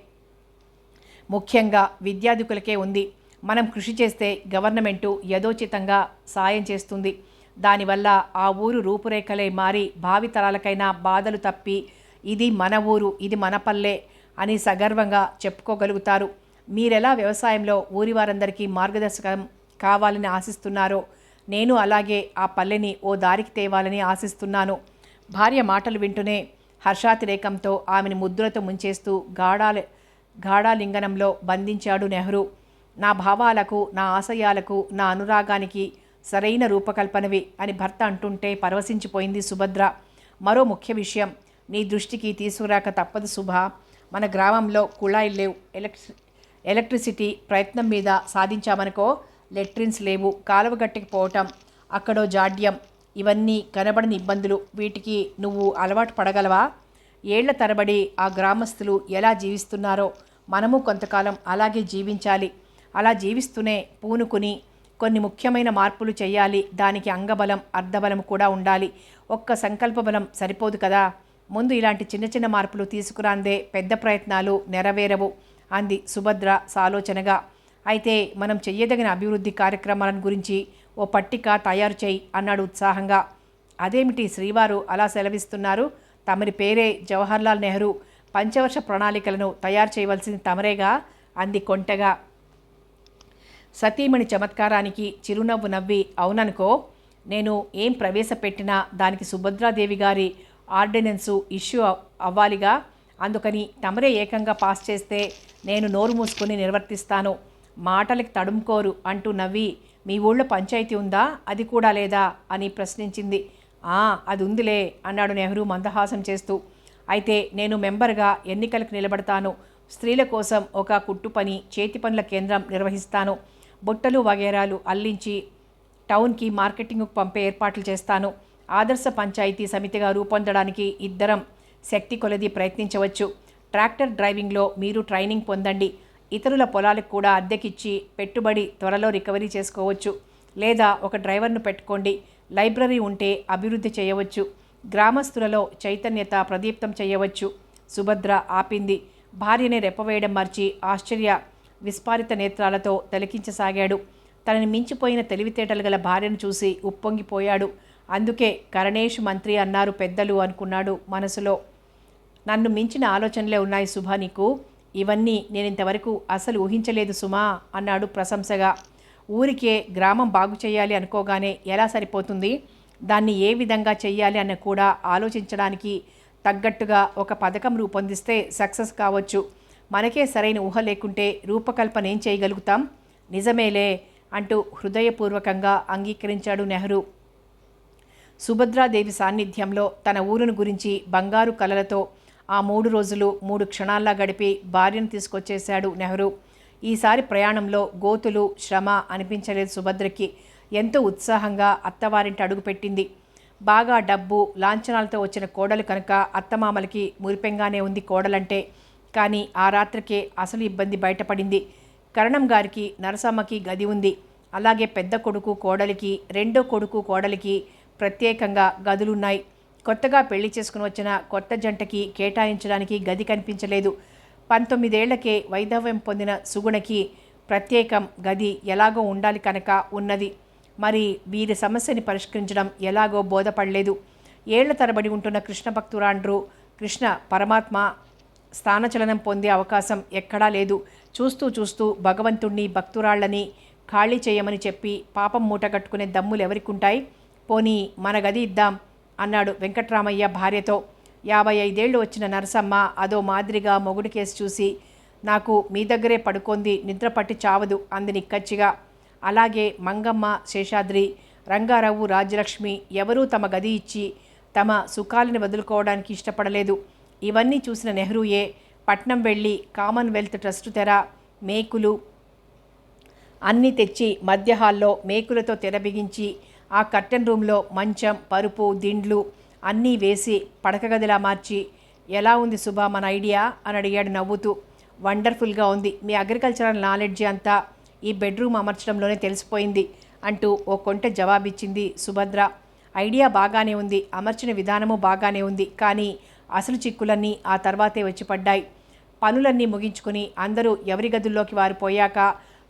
ముఖ్యంగా విద్యార్థికులకే ఉంది. మనం కృషి చేస్తే గవర్నమెంటు యథోచితంగా సాయం చేస్తుంది. దానివల్ల ఆ ఊరు రూపురేఖలే మారి భావితరాలకైనా బాధలు తప్పి ఇది మన ఊరు, ఇది మన పల్లె అని సగర్వంగా చెప్పుకోగలుగుతారు. మీరెలా వ్యవసాయంలో ఊరి వారందరికీ మార్గదర్శకం కావాలని ఆశిస్తున్నారో నేను అలాగే ఆ పల్లెని ఓ దారికి తేవాలని ఆశిస్తున్నాను. భార్య మాటలు వింటూనే హర్షాతిరేకంతో ఆమెను ముద్దులతో ముంచేస్తూ గాఢాలింగనంలో బంధించాడు నెహ్రూ. నా భావాలకు, నా ఆశయాలకు, నా అనురాగానికి సరైన రూపకల్పనవి అని భర్త అంటుంటే పరవశించిపోయింది సుభద్ర. మరో ముఖ్య విషయం నీ దృష్టికి తీసుకురాక తప్పదు సుభా. మన గ్రామంలో కుళాయిలు లేవు. ఎలక్ట్రిసిటీ ప్రయత్నం మీద సాధించామనుకో, లెట్రిన్స్ లేవు, కాలువ గట్టుకు పోవటం, అక్కడో జాడ్యం, ఇవన్నీ కనబడని ఇబ్బందులు. వీటికి నువ్వు అలవాటు పడగలవా? ఏళ్ల తరబడి ఆ గ్రామస్తులు ఎలా జీవిస్తున్నారో మనము కొంతకాలం అలాగే జీవించాలి. అలా జీవిస్తూనే పూనుకుని కొన్ని ముఖ్యమైన మార్పులు చేయాలి. దానికి అంగబలం, అర్ధబలం కూడా ఉండాలి. ఒక్క సంకల్ప బలం సరిపోదు కదా. ముందు ఇలాంటి చిన్న చిన్న మార్పులు తీసుకురాందే పెద్ద ప్రయత్నాలు నెరవేరవు అంది సుభద్ర సాలోచనగా. అయితే మనం చెయ్యదగిన అభివృద్ధి కార్యక్రమాలను గురించి ఓ పట్టిక తయారు చేయి అన్నాడు ఉత్సాహంగా. అదేమిటి శ్రీవారు అలా సెలవిస్తున్నారు? తమరి పేరే జవహర్లాల్ నెహ్రూ. పంచవర్ష ప్రణాళికలను తయారు చేయవలసింది తమరేగా అంది కొంటెగా. సతీమణి చమత్కారానికి చిరునవ్వు నవ్వి, అవుననుకో, నేను ఏం ప్రవేశపెట్టినా దానికి సుభద్రాదేవి గారి ఆర్డినెన్సు ఇష్యూ అవ్వాలిగా. అందుకని తమరే ఏకంగా పాస్ చేస్తే నేను నోరు మూసుకుని నిర్వర్తిస్తాను. మాటలకి తడుముకోరు అంటూ నవ్వి, మీ ఊళ్ళో పంచాయతీ ఉందా, అది కూడా లేదా అని ప్రశ్నించింది. అది ఉందిలే అన్నాడు నెహ్రూ మందహాసం చేస్తూ. అయితే నేను మెంబర్గా ఎన్నికలకు నిలబడతాను. స్త్రీల కోసం ఒక కుట్టు పని, చేతి పనుల కేంద్రం నిర్వహిస్తాను. బుట్టలు వగేరాలు అల్లించి టౌన్కి మార్కెటింగ్కు పంపే ఏర్పాట్లు చేస్తాను. ఆదర్శ పంచాయతీ సమితిగా రూపొందడానికి ఇద్దరం శక్తి కొలది ప్రయత్నించవచ్చు. ట్రాక్టర్ డ్రైవింగ్లో మీరు ట్రైనింగ్ పొందండి. ఇతరుల పొలాలకు కూడా అద్దెకిచ్చి పెట్టుబడి త్వరలో రికవరీ చేసుకోవచ్చు. లేదా ఒక డ్రైవర్ను పెట్టుకోండి. లైబ్రరీ ఉంటే అభివృద్ధి చేయవచ్చు. గ్రామస్తులలో చైతన్యత ప్రదీప్తం చేయవచ్చు. సుభద్ర ఆపింది. భార్యని రెప్పవేయడం మర్చి ఆశ్చర్య విస్పారిత నేత్రాలతో తిలకించసాగాడు. తనని మించిపోయిన తెలివితేటలు గల భార్యను చూసి ఉప్పొంగిపోయాడు. అందుకే కరణేష్ మంత్రి అన్నారు పెద్దలు అనుకున్నాడు మనసులో. నన్ను మించిన ఆలోచనలే ఉన్నాయి సుభా నీకు. ఇవన్నీ నేనింతవరకు అసలు ఊహించలేదు సుమా అన్నాడు ప్రశంసగా. ఊరికే గ్రామం బాగు చేయాలి అనుకోగానే ఎలా సరిపోతుంది? దాన్ని ఏ విధంగా చెయ్యాలి అన్న కూడా ఆలోచించడానికి తగ్గట్టుగా ఒక పథకం రూపొందిస్తే సక్సెస్ కావచ్చు. మనకే సరైన ఊహ లేకుంటే రూపకల్పన ఏం చేయగలుగుతాం? నిజమేలే అంటూ హృదయపూర్వకంగా అంగీకరించాడు నెహ్రూ. సుభద్రాదేవి సాన్నిధ్యంలో తన ఊరును గురించి బంగారు కలలతో ఆ 3 రోజులు 3 క్షణాల్లా గడిపి భార్యను తీసుకొచ్చేశాడు నెహ్రూ. ఈసారి ప్రయాణంలో గోతులు, శ్రమ అనిపించలేదు సుభద్రకి. ఎంతో ఉత్సాహంగా అత్తవారింటి అడుగుపెట్టింది. బాగా డబ్బు, లాంఛనాలతో వచ్చిన కోడలు కనుక అత్తమామలకి మురిపెంగానే ఉంది కోడలంటే. కానీ ఆ రాత్రికే అసలు ఇబ్బంది బయటపడింది. కరణం గారికి, నరసమ్మకి గది ఉంది. అలాగే పెద్ద కొడుకు కోడలికి, రెండో కొడుకు కోడలికి ప్రత్యేకంగా గదులున్నాయి. కొత్తగా పెళ్లి చేసుకుని వచ్చిన కొత్త జంటకి కేటాయించడానికి గది కనిపించలేదు. 19 ఏళ్లకే వైధవ్యం పొందిన సుగుణకి ప్రత్యేకం గది ఎలాగో ఉండాలి కనుక ఉన్నది. మరి వీరి సమస్యని పరిష్కరించడం ఎలాగో బోధపడలేదు. ఏళ్ల తరబడి ఉంటున్న కృష్ణ భక్తురాండ్రు కృష్ణ పరమాత్మ స్థానచలనం పొందే అవకాశం ఎక్కడా లేదు. చూస్తూ చూస్తూ భగవంతుణ్ణి, భక్తురాళ్లని ఖాళీ చేయమని చెప్పి పాపం మూట కట్టుకునే దమ్ములు ఎవరికుంటాయి? పోనీ మన గది ఇద్దాం అన్నాడు వెంకట్రామయ్య భార్యతో. 55 ఏళ్ళు వచ్చిన నరసమ్మ అదో మాదిరిగా మొగుడి కేసు చూసి, నాకు మీ దగ్గరే పడుకోంది, నిద్ర పట్టి చావదు అంది నిక్కచ్చిగా. అలాగే మంగమ్మ, శేషాద్రి, రంగారావు, రాజ్యలక్ష్మి ఎవరూ తమ గది ఇచ్చి తమ సుఖాలను వదులుకోవడానికి ఇష్టపడలేదు. ఇవన్నీ చూసిన నెహ్రూయే పట్నం వెళ్ళి కామన్వెల్త్ ట్రస్టు తెర, మేకులు అన్నీ తెచ్చి మధ్య హాల్లో మేకులతో తెర బిగించి ఆ కర్టెన్ రూమ్లో మంచం, పరుపు, దిండ్లు అన్నీ వేసి పడక గదిలా మార్చి, ఎలా ఉంది సుభా మన ఐడియా అని అడిగాడు నవ్వుతూ. వండర్ఫుల్గా ఉంది. మీ అగ్రికల్చరల్ నాలెడ్జి అంతా ఈ బెడ్రూమ్ అమర్చడంలోనే తెలిసిపోయింది అంటూ ఓ కొంటె జవాబిచ్చింది సుభద్ర. ఐడియా బాగానే ఉంది, అమర్చిన విధానము బాగానే ఉంది, కానీ అసలు చిక్కులన్నీ ఆ తర్వాతే వచ్చి పడ్డాయి. పనులన్నీ ముగించుకుని అందరూ ఎవరి గదుల్లోకి వారు పోయాక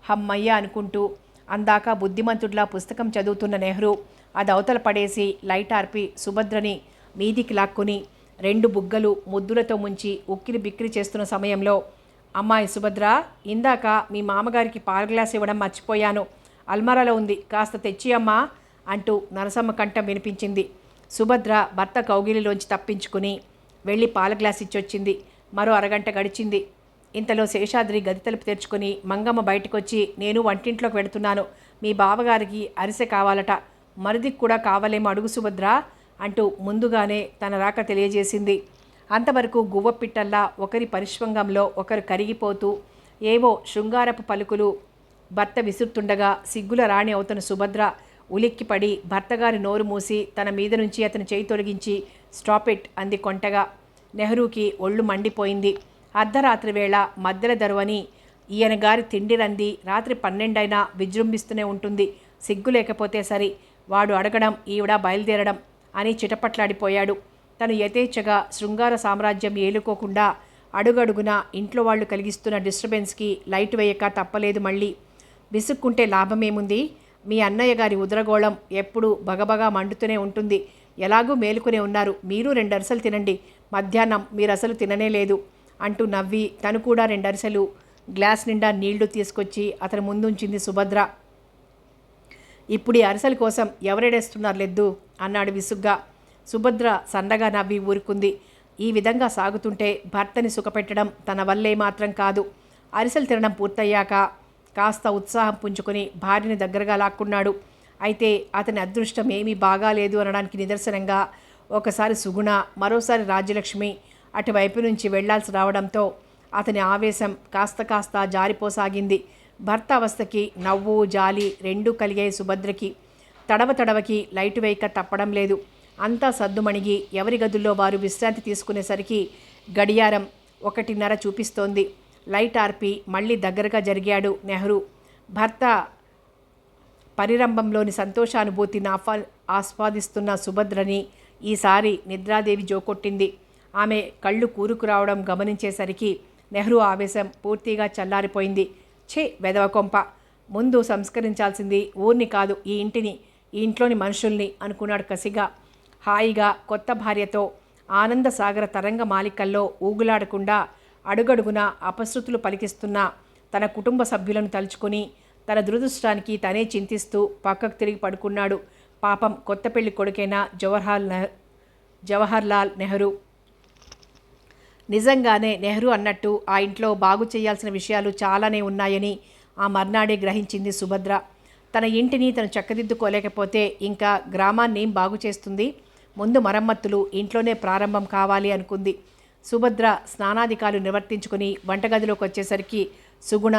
హమ్మయ్య అనుకుంటూ అందాక బుద్ధిమంతుడిలా పుస్తకం చదువుతున్న నెహ్రూ అది అవతల పడేసి లైట్ ఆర్పి సుభద్రని మీదికి లాక్కుని 2 బుగ్గలు ముద్దులతో ముంచి ఉక్కిరి బిక్కిరి చేస్తున్న సమయంలో, అమ్మాయి సుభద్ర, ఇందాక మీ మామగారికి పాల గ్లాస్ ఇవ్వడం మర్చిపోయాను, అల్మారాలో ఉంది, కాస్త తెచ్చి అమ్మా అంటూ నరసమ్మ కంఠం వినిపించింది. సుభద్ర భర్త కౌగిలిలోంచి తప్పించుకుని వెళ్ళి పాల గ్లాస్ ఇచ్చొచ్చింది. మరో అరగంట గడిచింది. ఇంతలో శేషాద్రి గది తలుపు తెరుచుకుని మంగమ్మ బయటకొచ్చి, నేను వంటింట్లోకి వెడుతున్నాను, మీ బావగారికి అరిసె కావాలట, మరిదికి కూడా కావాలేమో అడుగు సుభద్ర అంటూ ముందుగానే తన రాక తెలియజేసింది. అంతవరకు గువ్వపిట్టల్లా ఒకరి పరిష్వంగంలో ఒకరు కరిగిపోతూ ఏవో శృంగారపు పలుకులు భర్త విసురుతుండగా సిగ్గుల రాణి అవుతున్న సుభద్ర ఉలిక్కిపడి భర్తగారి నోరు మూసి తన మీద నుంచి అతని చేయి తొలగించి స్టాప్ ఇట్ అంది కొంటగా. నెహ్రూకి ఒళ్ళు మండిపోయింది. అర్ధరాత్రి వేళ మధ్యల దరువని ఈయన గారి తిండి రంది రాత్రి 12 అయినా విజృంభిస్తూనే ఉంటుంది, సిగ్గు లేకపోతే సరి, వాడు అడగడం ఈవిడ బయలుదేరడం అని చిటపట్లాడిపోయాడు. తను యథేచ్ఛగా శృంగార సామ్రాజ్యం ఏలుకోకుండా అడుగడుగున ఇంట్లో వాళ్ళు కలిగిస్తున్న డిస్టర్బెన్స్కి లైట్ వేయక తప్పలేదు. మళ్ళీ విసుక్కుంటే లాభమేముంది, మీ అన్నయ్య గారి ఉదరగోళం ఎప్పుడు బగబగా మండుతూనే ఉంటుంది, ఎలాగూ మేలుకునే ఉన్నారు, మీరు 2 అరిసెలు తినండి, మధ్యాహ్నం మీరు అసలు తిననే లేదు అంటూ నవ్వి తను కూడా 2 అరిసెలు గ్లాస్ నిండా నీళ్లు తీసుకొచ్చి అతని ముందుంచింది సుభద్ర. ఇప్పుడు ఈ అరిసెల కోసం ఎవరెడేస్తున్నారు లెద్దు అన్నాడు విసుగ్గా. సుభద్ర సన్నగా నవ్వి ఊరుకుంది. ఈ విధంగా సాగుతుంటే భర్తని సుఖపెట్టడం తన వల్లే మాత్రం కాదు. అరిసెలు తినడం పూర్తయ్యాక కాస్త ఉత్సాహం పుంజుకొని భార్యని దగ్గరగా లాక్కున్నాడు. అయితే అతని అదృష్టం ఏమీ బాగాలేదు అనడానికి నిదర్శనంగా ఒకసారి సుగుణ, మరోసారి రాజ్యలక్ష్మి అటువైపు నుంచి వెళ్లాల్సి రావడంతో అతని ఆవేశం కాస్త జారిపోసాగింది. భర్త అవస్థకి నవ్వు జాలి రెండూ కలిగాయి సుభద్రకి. తడవకి లైటు వేయక తప్పడం లేదు. అంతా సద్దుమణిగి ఎవరి గదుల్లో వారు విశ్రాంతి తీసుకునేసరికి గడియారం 1:30 చూపిస్తోంది. లైట్ ఆర్పి మళ్ళీ దగ్గరగా జరిగాడు నెహ్రూ. భర్త పరిరంభంలోని సంతోషానుభూతిని ఆస్వాదిస్తున్న సుభద్రని ఈసారి నిద్రాదేవి జోకొట్టింది. ఆమె కళ్ళు కూరుకు రావడం గమనించేసరికి నెహ్రూ ఆవేశం పూర్తిగా చల్లారిపోయింది. ఛే వెదవ కొంప, ముందు సంస్కరించాల్సింది ఊరిని కాదు ఈ ఇంటిని, ఈ ఇంట్లోని మనుషుల్ని అనుకున్నాడు కసిగా. హాయిగా కొత్త భార్యతో ఆనంద సాగర తరంగ మాలికల్లో ఊగులాడకుండా అడుగడుగున అపశృతులు పలికిస్తున్న తన కుటుంబ సభ్యులను తలుచుకుని తన దురదృష్టానికి తనే చింతిస్తూ పక్కకు తిరిగి పడుకున్నాడు. పాపం కొత్త పెళ్లి కొడుకైన జవహర్లాల్ నెహ్రూ. నిజంగానే నెహ్రూ అన్నట్టు ఆ ఇంట్లో బాగు చేయాల్సిన విషయాలు చాలానే ఉన్నాయని ఆ మర్నాడే గ్రహించింది సుభద్ర. తన ఇంటిని తను చక్కదిద్దుకోలేకపోతే ఇంకా గ్రామాన్నేం బాగు చేస్తుంది? ముందు మరమ్మతులు ఇంట్లోనే ప్రారంభం కావాలి అనుకుంది. సుభద్ర స్నానాధికాలు నిర్వర్తించుకుని వంటగదిలోకి వచ్చేసరికి సుగుణ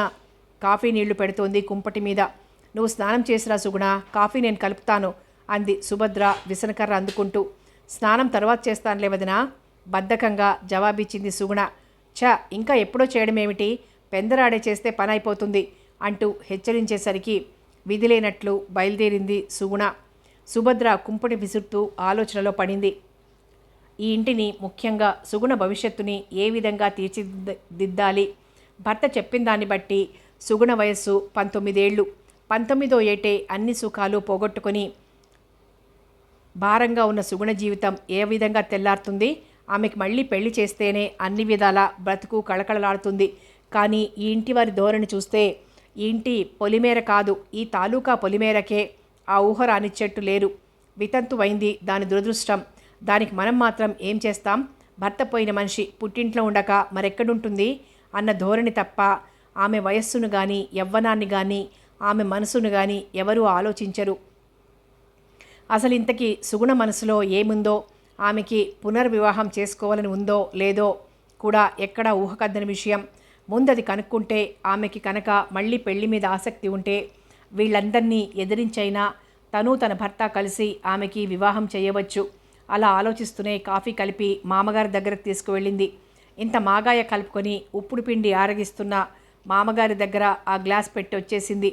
కాఫీ నీళ్లు పెడుతోంది కుంపటి మీద. నువ్వు స్నానం చేసిరా సుగుణ, కాఫీ నేను కలుపుతాను అంది సుభద్ర విసనకర్ర అందుకుంటూ. స్నానం తర్వాత చేస్తానులే వదినా బద్ధకంగా జవాబిచ్చింది సుగుణ. ఇంకా ఎప్పుడో చేయడమేమిటి, పెందరాడే చేస్తే పని అయిపోతుంది అంటూ హెచ్చరించేసరికి విధిలేనట్లు బయలుదేరింది సుగుణ. సుభద్ర కుంపటి విసురుతూ ఆలోచనలో పడింది. ఈ ఇంటిని, ముఖ్యంగా సుగుణ భవిష్యత్తుని ఏ విధంగా తీర్చిదిద్దాలి? భర్త చెప్పిన దాన్ని బట్టి సుగుణ వయస్సు 19 ఏళ్ళు. 19వ ఏటే అన్ని సుఖాలు పోగొట్టుకొని భారంగా ఉన్న సుగుణ జీవితం ఏ విధంగా తెల్లారుతుంది? ఆమెకు మళ్ళీ పెళ్లి చేస్తేనే అన్ని విధాల బ్రతుకు కళకళలాడుతుంది. కానీ ఈ ఇంటి వారి ధోరణి చూస్తే ఈ ఇంటి పొలిమేర కాదు, ఈ తాలూకా పొలిమేరకే ఆ ఊహ రానిచ్చేట్టు లేరు. వితంతువైంది దాని దురదృష్టం. దానికి మనం మాత్రం ఏం చేస్తాం? భర్త పోయిన మనిషి పుట్టింట్లో ఉండక మరెక్కడుంటుంది అన్న ధోరణి తప్ప ఆమె వయస్సును కానీ యవ్వనాన్ని కానీ ఆమె మనసును కానీ ఎవరూ ఆలోచించరు. అసలు ఇంతకీ సుగుణ మనసులో ఏముందో, ఆమెకి పునర్వివాహం చేసుకోవాలని ఉందో లేదో కూడా ఎక్కడా ఊహకద్దని విషయం. ముందది కనుక్కుంటే ఆమెకి కనుక మళ్ళీ పెళ్లి మీద ఆసక్తి ఉంటే వీళ్ళందరినీ ఎదిరించైనా తను తన భర్త కలిసి ఆమెకి వివాహం చేయవచ్చు. అలా ఆలోచిస్తూనే కాఫీ కలిపి మామగారి దగ్గరకు తీసుకువెళ్ళింది. ఇంత మాగాయ కలుపుకొని ఉప్పుడు పిండి ఆరగిస్తున్న మామగారి దగ్గర ఆ గ్లాస్ పెట్టి వచ్చేసింది.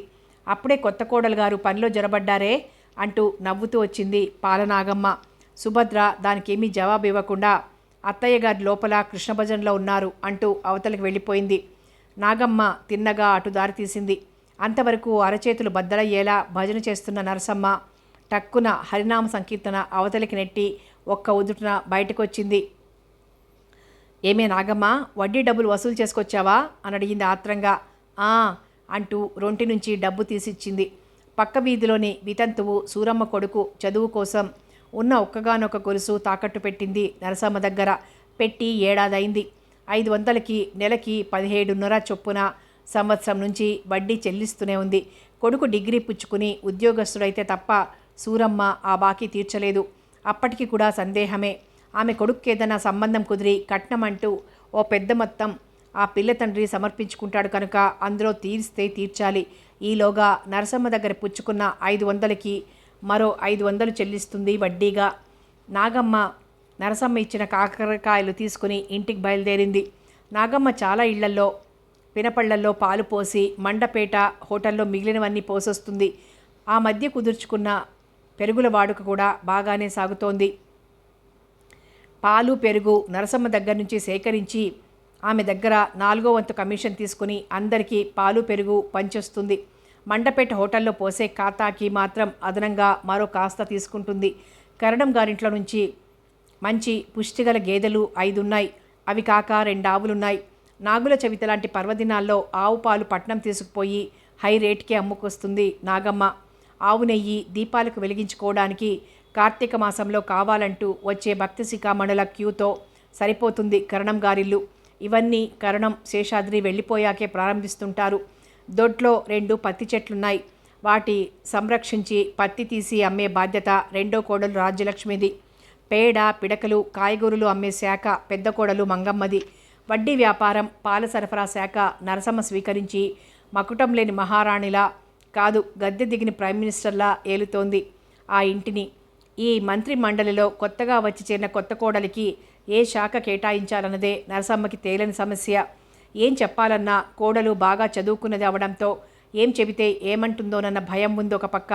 అప్పుడే కొత్త కోడలు గారు పనిలో జొరబడ్డారే అంటూ నవ్వుతూ వచ్చింది పాలనాగమ్మ. సుభద్ర దానికేమీ జవాబు ఇవ్వకుండా అత్తయ్య గారి లోపల కృష్ణభజన్లో ఉన్నారు అంటూ అవతలికి వెళ్ళిపోయింది. నాగమ్మ తిన్నగా అటు దారి తీసింది. అంతవరకు అరచేతులు బద్దలయ్యేలా భజన చేస్తున్న నరసమ్మ టక్కున హరినామ సంకీర్తన అవతలికి నెట్టి ఒక్క ఉదుటున బయటకొచ్చింది. ఏమే నాగమ్మ, వడ్డీ డబ్బులు వసూలు చేసుకొచ్చావా అని అడిగింది ఆత్రంగా. ఆ అంటూ రొంటి నుంచి డబ్బు తీసిచ్చింది. పక్క వీధిలోని వితంతువు సూరమ్మ కొడుకు చదువు కోసం ఉన్న ఒక్కగానొక్క గొలుసు తాకట్టు పెట్టింది నరసమ్మ దగ్గర. పెట్టి ఏడాదైంది. 500కి నెలకి 17.5 చొప్పున సంవత్సరం నుంచి వడ్డీ చెల్లిస్తూనే ఉంది. కొడుకు డిగ్రీ పుచ్చుకుని ఉద్యోగస్తుడైతే తప్ప సూరమ్మ ఆ బాకీ తీర్చలేదు. అప్పటికి కూడా సందేహమే. ఆమె కొడుక్కేదైనా సంబంధం కుదిరి కట్నం అంటూ ఓ పెద్ద మొత్తం ఆ పిల్ల తండ్రి సమర్పించుకుంటాడు కనుక అందులో తీరిస్తే తీర్చాలి. ఈలోగా నరసమ్మ దగ్గర పుచ్చుకున్న 500కి మరో 500 చెల్లిస్తుంది వడ్డీగా. నాగమ్మ నరసమ్మ ఇచ్చిన కాకరకాయలు తీసుకుని ఇంటికి బయలుదేరింది. నాగమ్మ చాలా ఇళ్లల్లో పినపళ్లల్లో పాలు పోసి మండపేట హోటల్లో మిగిలినవన్నీ పోసొస్తుంది. ఆ మధ్య కుదుర్చుకున్న పెరుగుల వాడుక కూడా బాగానే సాగుతోంది. పాలు పెరుగు నరసమ్మ దగ్గర నుంచి సేకరించి ఆమె దగ్గర 4వ వంతు కమిషన్ తీసుకుని అందరికీ పాలు పెరుగు పంచొస్తుంది. మండపేట హోటల్లో పోసే ఖాతాకి మాత్రం అదనంగా మరో కాస్త తీసుకుంటుంది. కరణం గారింట్లో నుంచి మంచి పుష్టిగల గేదెలు 5 ఉన్నాయి. అవి కాక 2 ఆవులున్నాయి. నాగుల చవితి లాంటి పర్వదినాల్లో ఆవు పాలు పట్నం తీసుకుపోయి హై రేట్కే అమ్ముకొస్తుంది నాగమ్మ. ఆవు నెయ్యి దీపాలకు వెలిగించుకోవడానికి కార్తీక మాసంలో కావాలంటూ వచ్చే భక్తి శిఖామణుల క్యూతో సరిపోతుంది కరణం గారిల్లు. ఇవన్నీ కరణం శేషాద్రి వెళ్ళిపోయాకే ప్రారంభిస్తుంటారు. దొడ్లో 2 పత్తి చెట్లున్నాయి. వాటి సంరక్షించి పత్తి తీసి అమ్మే బాధ్యత రెండో కోడలు రాజ్యలక్ష్మిది. పేడ పిడకలు కాయగూరలు అమ్మే శాఖ పెద్ద కోడలు మంగమ్మది. వడ్డీ వ్యాపారం పాల సరఫరా శాఖ నరసమ్మ స్వీకరించి మకుటం లేని మహారాణిలా కాదు గద్దె దిగిన ప్రైమ్ మినిస్టర్లా ఏలుతోంది ఆ ఇంటిని. ఈ మంత్రి మండలిలో కొత్తగా వచ్చి చేరిన కొత్త కోడలికి ఏ శాఖ కేటాయించాలన్నదే నరసమ్మకి తేలని సమస్య. ఏం చెప్పాలన్నా కోడలు బాగా చదువుకున్నది అవడంతో ఏం చెబితే ఏమంటుందోనన్న భయం ఉంది ఒక పక్క.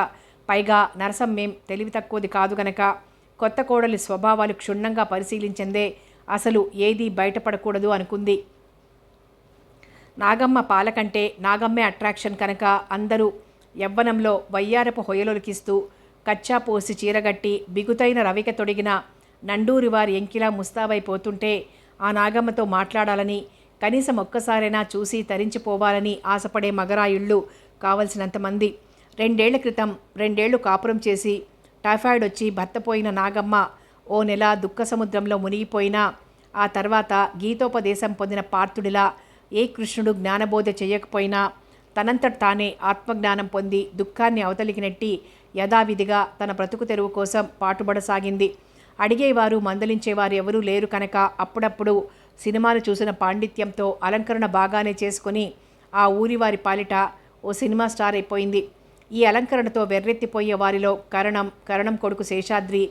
పైగా నరసమ్మేం తెలివి తక్కువది కాదు గనక కొత్త కోడలి స్వభావాలు క్షుణ్ణంగా పరిశీలించిందే అసలు ఏదీ బయటపడకూడదు అనుకుంది. నాగమ్మ పాలకంటే నాగమ్మే అట్రాక్షన్ కనుక అందరూ యవ్వనంలో వయ్యారపు హొయలొలికిస్తూ కచ్చా పోసి చీరగట్టి బిగుతైన రవిక తొడిగిన నండూరి వారి ఎంకిలా ముస్తాబైపోతుంటే ఆ నాగమ్మతో మాట్లాడాలని కనీసం ఒక్కసారైనా చూసి తరించిపోవాలని ఆశపడే మగరాయుళ్ళు కావలసినంతమంది. 2 ఏళ్ల క్రితం 2 ఏళ్లు కాపురం చేసి టైఫాయిడ్ వచ్చి భర్త పోయిన నాగమ్మ ఓ నెల దుఃఖ సముద్రంలో మునిగిపోయినా ఆ తర్వాత గీతోపదేశం పొందిన పార్థుడిలా ఏ కృష్ణుడు జ్ఞానబోధ చేయకపోయినా తనంతట తానే ఆత్మజ్ఞానం పొంది దుఃఖాన్ని అవతలికి నెట్టి యథావిధిగా తన బ్రతుకు తెరువు కోసం పాటుపడసాగింది. అడిగేవారు మందలించేవారు ఎవరూ లేరు కనుక అప్పుడప్పుడు సినిమాలు చూసిన పాండిత్యంతో అలంకరణ బాగానే చేసుకుని ఆ ఊరివారి పాలిట ఓ సినిమా స్టార్ అయిపోయింది. ఈ అలంకరణతో వెర్రెత్తిపోయే వారిలో కరణం కొడుకు శేషాద్రి,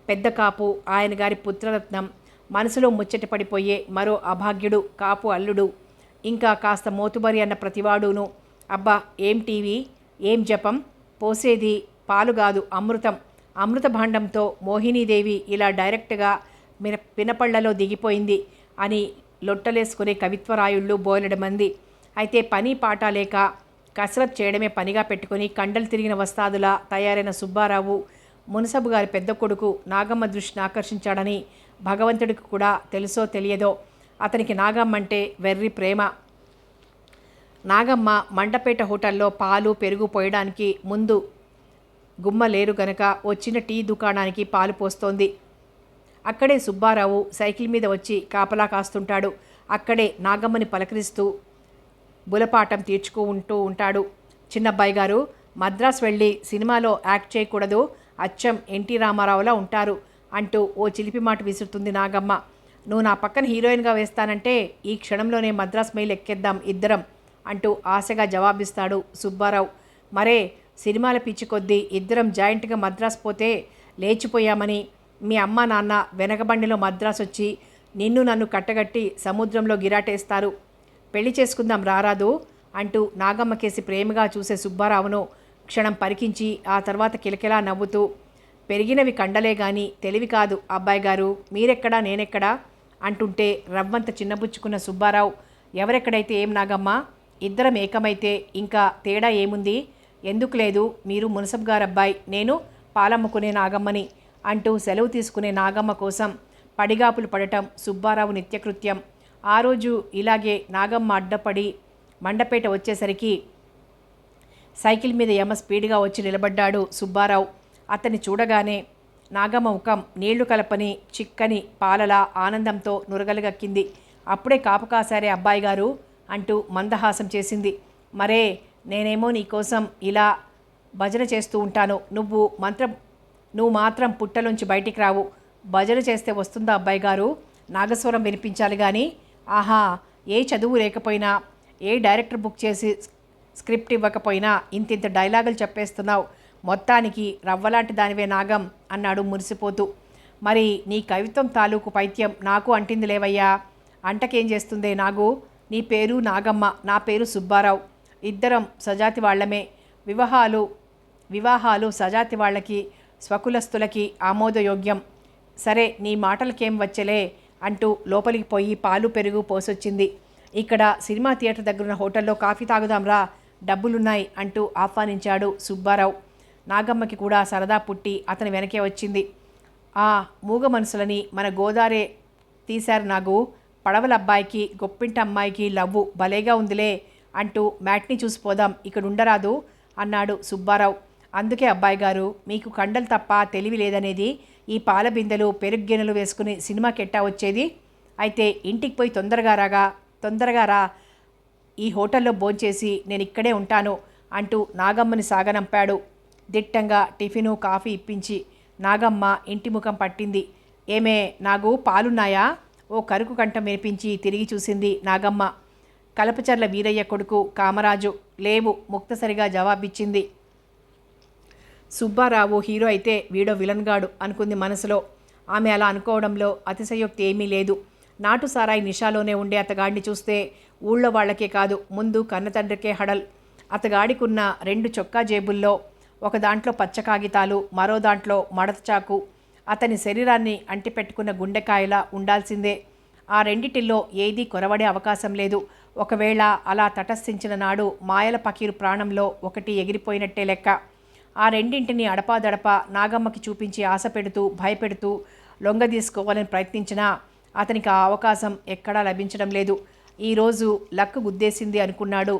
పెద్ద కాపు ఆయన గారి పుత్రరత్నం, మనసులో ముచ్చటపడిపోయే మరో అభాగ్యుడు కాపు అల్లుడు, ఇంకా కాస్త మోతుబరి అన్న ప్రతివాడును. అబ్బా ఏం టీవీ, ఏం జపం, పోసేది పాలు కాదు అమృతం, అమృత భాండంతో మోహినీదేవి ఇలా డైరెక్ట్గా పినపళ్లలో దిగిపోయింది అని లొట్టలేసుకునే కవిత్వరాయుళ్ళు బోలెడు మంది. అయితే పని పాట లేక కసరత్ చేయడమే పనిగా పెట్టుకుని కండలు తిరిగిన వస్తాదులా తయారైన సుబ్బారావు మునసబు గారి పెద్ద కొడుకు నాగమ్మ దృష్టిని ఆకర్షించాడని భగవంతుడికి కూడా తెలుసో తెలియదో అతనికి నాగమ్మ అంటే వెర్రి ప్రేమ. నాగమ్మ మండపేట హోటల్లో పాలు పెరుగు పోయడానికి ముందు గుమ్మ లేరు గనక వచ్చిన టీ దుకాణానికి పాలు పోస్తోంది. అక్కడే సుబ్బారావు సైకిల్ మీద వచ్చి కాపలా కాస్తుంటాడు. అక్కడే నాగమ్మని పలకరిస్తూ బులపాటం తీర్చుకుంటూ ఉంటాడు. చిన్నబ్బాయి గారు, మద్రాస్ వెళ్ళి సినిమాలో యాక్ట్ చేయకూడదు, అచ్చం ఎన్టీ రామారావులా ఉంటారు అంటూ ఓ చిలిపి మాట విసురుతుంది నాగమ్మ. నువ్వు నా పక్కన హీరోయిన్గా వేస్తానంటే ఈ క్షణంలోనే మద్రాస్ మెయిల్ ఎక్కేద్దాం ఇద్దరం అంటూ ఆశగా జవాబిస్తాడు సుబ్బారావు. మరే సినిమాల పిచ్చి కొద్దీ ఇద్దరం జాయింట్గా మద్రాసు పోతే లేచిపోయామని మీ అమ్మ నాన్న వెనకబండిలో మద్రాసు వచ్చి నిన్ను నన్ను కట్టగట్టి సముద్రంలో గిరాటేస్తారు. పెళ్లి చేసుకుందాం రారాదు అంటూ నాగమ్మకేసి ప్రేమగా చూసే సుబ్బారావును క్షణం పరికించి ఆ తర్వాత కిలకిలా నవ్వుతూ, పెరిగినవి కండలే గాని తెలివి కాదు అబ్బాయి గారు, మీరెక్కడా నేనెక్కడా అంటుంటే రవ్వంత చిన్నబుచ్చుకున్న సుబ్బారావు, ఎవరెక్కడైతే ఏం నాగమ్మ, ఇద్దరం ఏకమైతే ఇంకా తేడా ఏముంది, ఎందుకు లేదు, మీరు మునసబ్ గారబ్బాయి, నేను పాలమ్ముకునే నాగమ్మని అంటూ సెలవు తీసుకునే నాగమ్మ కోసం పడిగాపులు పడటం సుబ్బారావు నిత్యకృత్యం. ఆ రోజు ఇలాగే నాగమ్మ అడ్డపడి మండపేట వచ్చేసరికి సైకిల్ మీద యమ స్పీడ్గా వచ్చి నిలబడ్డాడు సుబ్బారావు. అతన్ని చూడగానే నాగమ్మ ముఖం నీళ్లు కలపని చిక్కని పాలలా ఆనందంతో నురగలగక్కింది. అప్పుడే కాపు కాసారే అబ్బాయి గారు అంటూ మందహాసం చేసింది. మరే, నేనేమో నీకోసం ఇలా భజన చేస్తూ ఉంటాను, నువ్వు మాత్రం పుట్టలోంచి బయటికి రావు. భజన చేస్తే వస్తుందా అబ్బాయి గారు, నాగస్వరం వినిపించాలి కానీ. ఆహా, ఏ చదువు లేకపోయినా, ఏ డైరెక్టర్ బుక్ చేసి స్క్రిప్ట్ ఇవ్వకపోయినా ఇంతింత డైలాగులు చెప్పేస్తున్నావు, మొత్తానికి రవ్వలాంటి దానివే నాగం అన్నాడు మురిసిపోతూ. మరి నీ కవిత్వం తాలూకు పైత్యం నాకు అంటింది లేవయ్యా. అంటకేం చేస్తుందే నాగు, నీ పేరు నాగమ్మ, నా పేరు సుబ్బారావు, ఇద్దరం సజాతి వాళ్ళమే. వివాహాలు సజాతి వాళ్ళకి స్వకులస్తులకి ఆమోదయోగ్యం. సరే, నీ మాటలకేం వచ్చలే అంటూ లోపలికి పోయి పాలు పెరుగు పోసొచ్చింది. ఇక్కడ సినిమా థియేటర్ దగ్గరున్న హోటల్లో కాఫీ తాగుదాంరా, డబ్బులున్నాయి అంటూ ఆహ్వానించాడు సుబ్బారావు. నాగమ్మకి కూడా సరదా పుట్టి అతని వెనకే వచ్చింది. ఆ మూగ మనసులని మన గోదారే తీశారు నాగు, పడవల అబ్బాయికి గొప్పింటి అమ్మాయికి లవ్వు భలేగా ఉందిలే అంటూ మ్యాట్ని చూసిపోదాం, ఇక్కడ ఉండరాదు అన్నాడు సుబ్బారావు. అందుకే అబ్బాయి గారు, మీకు కండలు తప్ప తెలివి లేదనేది ఈ పాల బిందెలు పెరుగు గిన్నెలు వేసుకుని సినిమాకెట్టా వచ్చేది. అయితే ఇంటికి పోయి తొందరగా రా, ఈ హోటల్లో భోంచేసి నేను ఇక్కడే ఉంటాను అంటూ నాగమ్మని సాగనంపాడు. దిట్టంగా టిఫిను కాఫీ ఇప్పించి నాగమ్మ ఇంటి ముఖం పట్టింది. ఏమే నాగు, పాలున్నాయా, ఓ కరుకు కంఠం వినిపించి తిరిగి చూసింది నాగమ్మ. కలపచర్ల వీరయ్య కొడుకు కామరాజు. లేవు, ముక్తసరిగా జవాబిచ్చింది. సుబ్బారావు హీరో అయితే వీడో విలన్గాడు అనుకుంది మనసులో. ఆమె అలా అనుకోవడంలో అతిశయోక్తి ఏమీ లేదు. నాటు సారాయి నిషాలోనే ఉండే అతగాడిని చూస్తే ఊళ్ళో వాళ్ళకే కాదు, ముందు కన్నతండ్రికే హడల్. అతగాడికున్న 2 చొక్కా జేబుల్లో ఒక దాంట్లో పచ్చ కాగితాలు, మరో దాంట్లో మడత చాకు, అతని శరీరాన్ని అంటిపెట్టుకున్న గుండెకాయలా ఉండాల్సిందే. ఆ రెండిటిల్లో ఏదీ కొరవడే అవకాశం లేదు. ఒకవేళ అలా తటస్థించిన నాడు మాయల పకీరు ప్రాణంలో ఒకటి ఎగిరిపోయినట్టే లెక్క. ఆ రెండింటిని అడపాదడపా నాగమ్మకి చూపించి ఆశ పెడుతూ భయపెడుతూ లొంగదీసుకోవాలని ప్రయత్నించినా అతనికి ఆ అవకాశం ఎక్కడా లభించడం లేదు. ఈరోజు లక్కు గుద్దేసింది అనుకున్నాడు.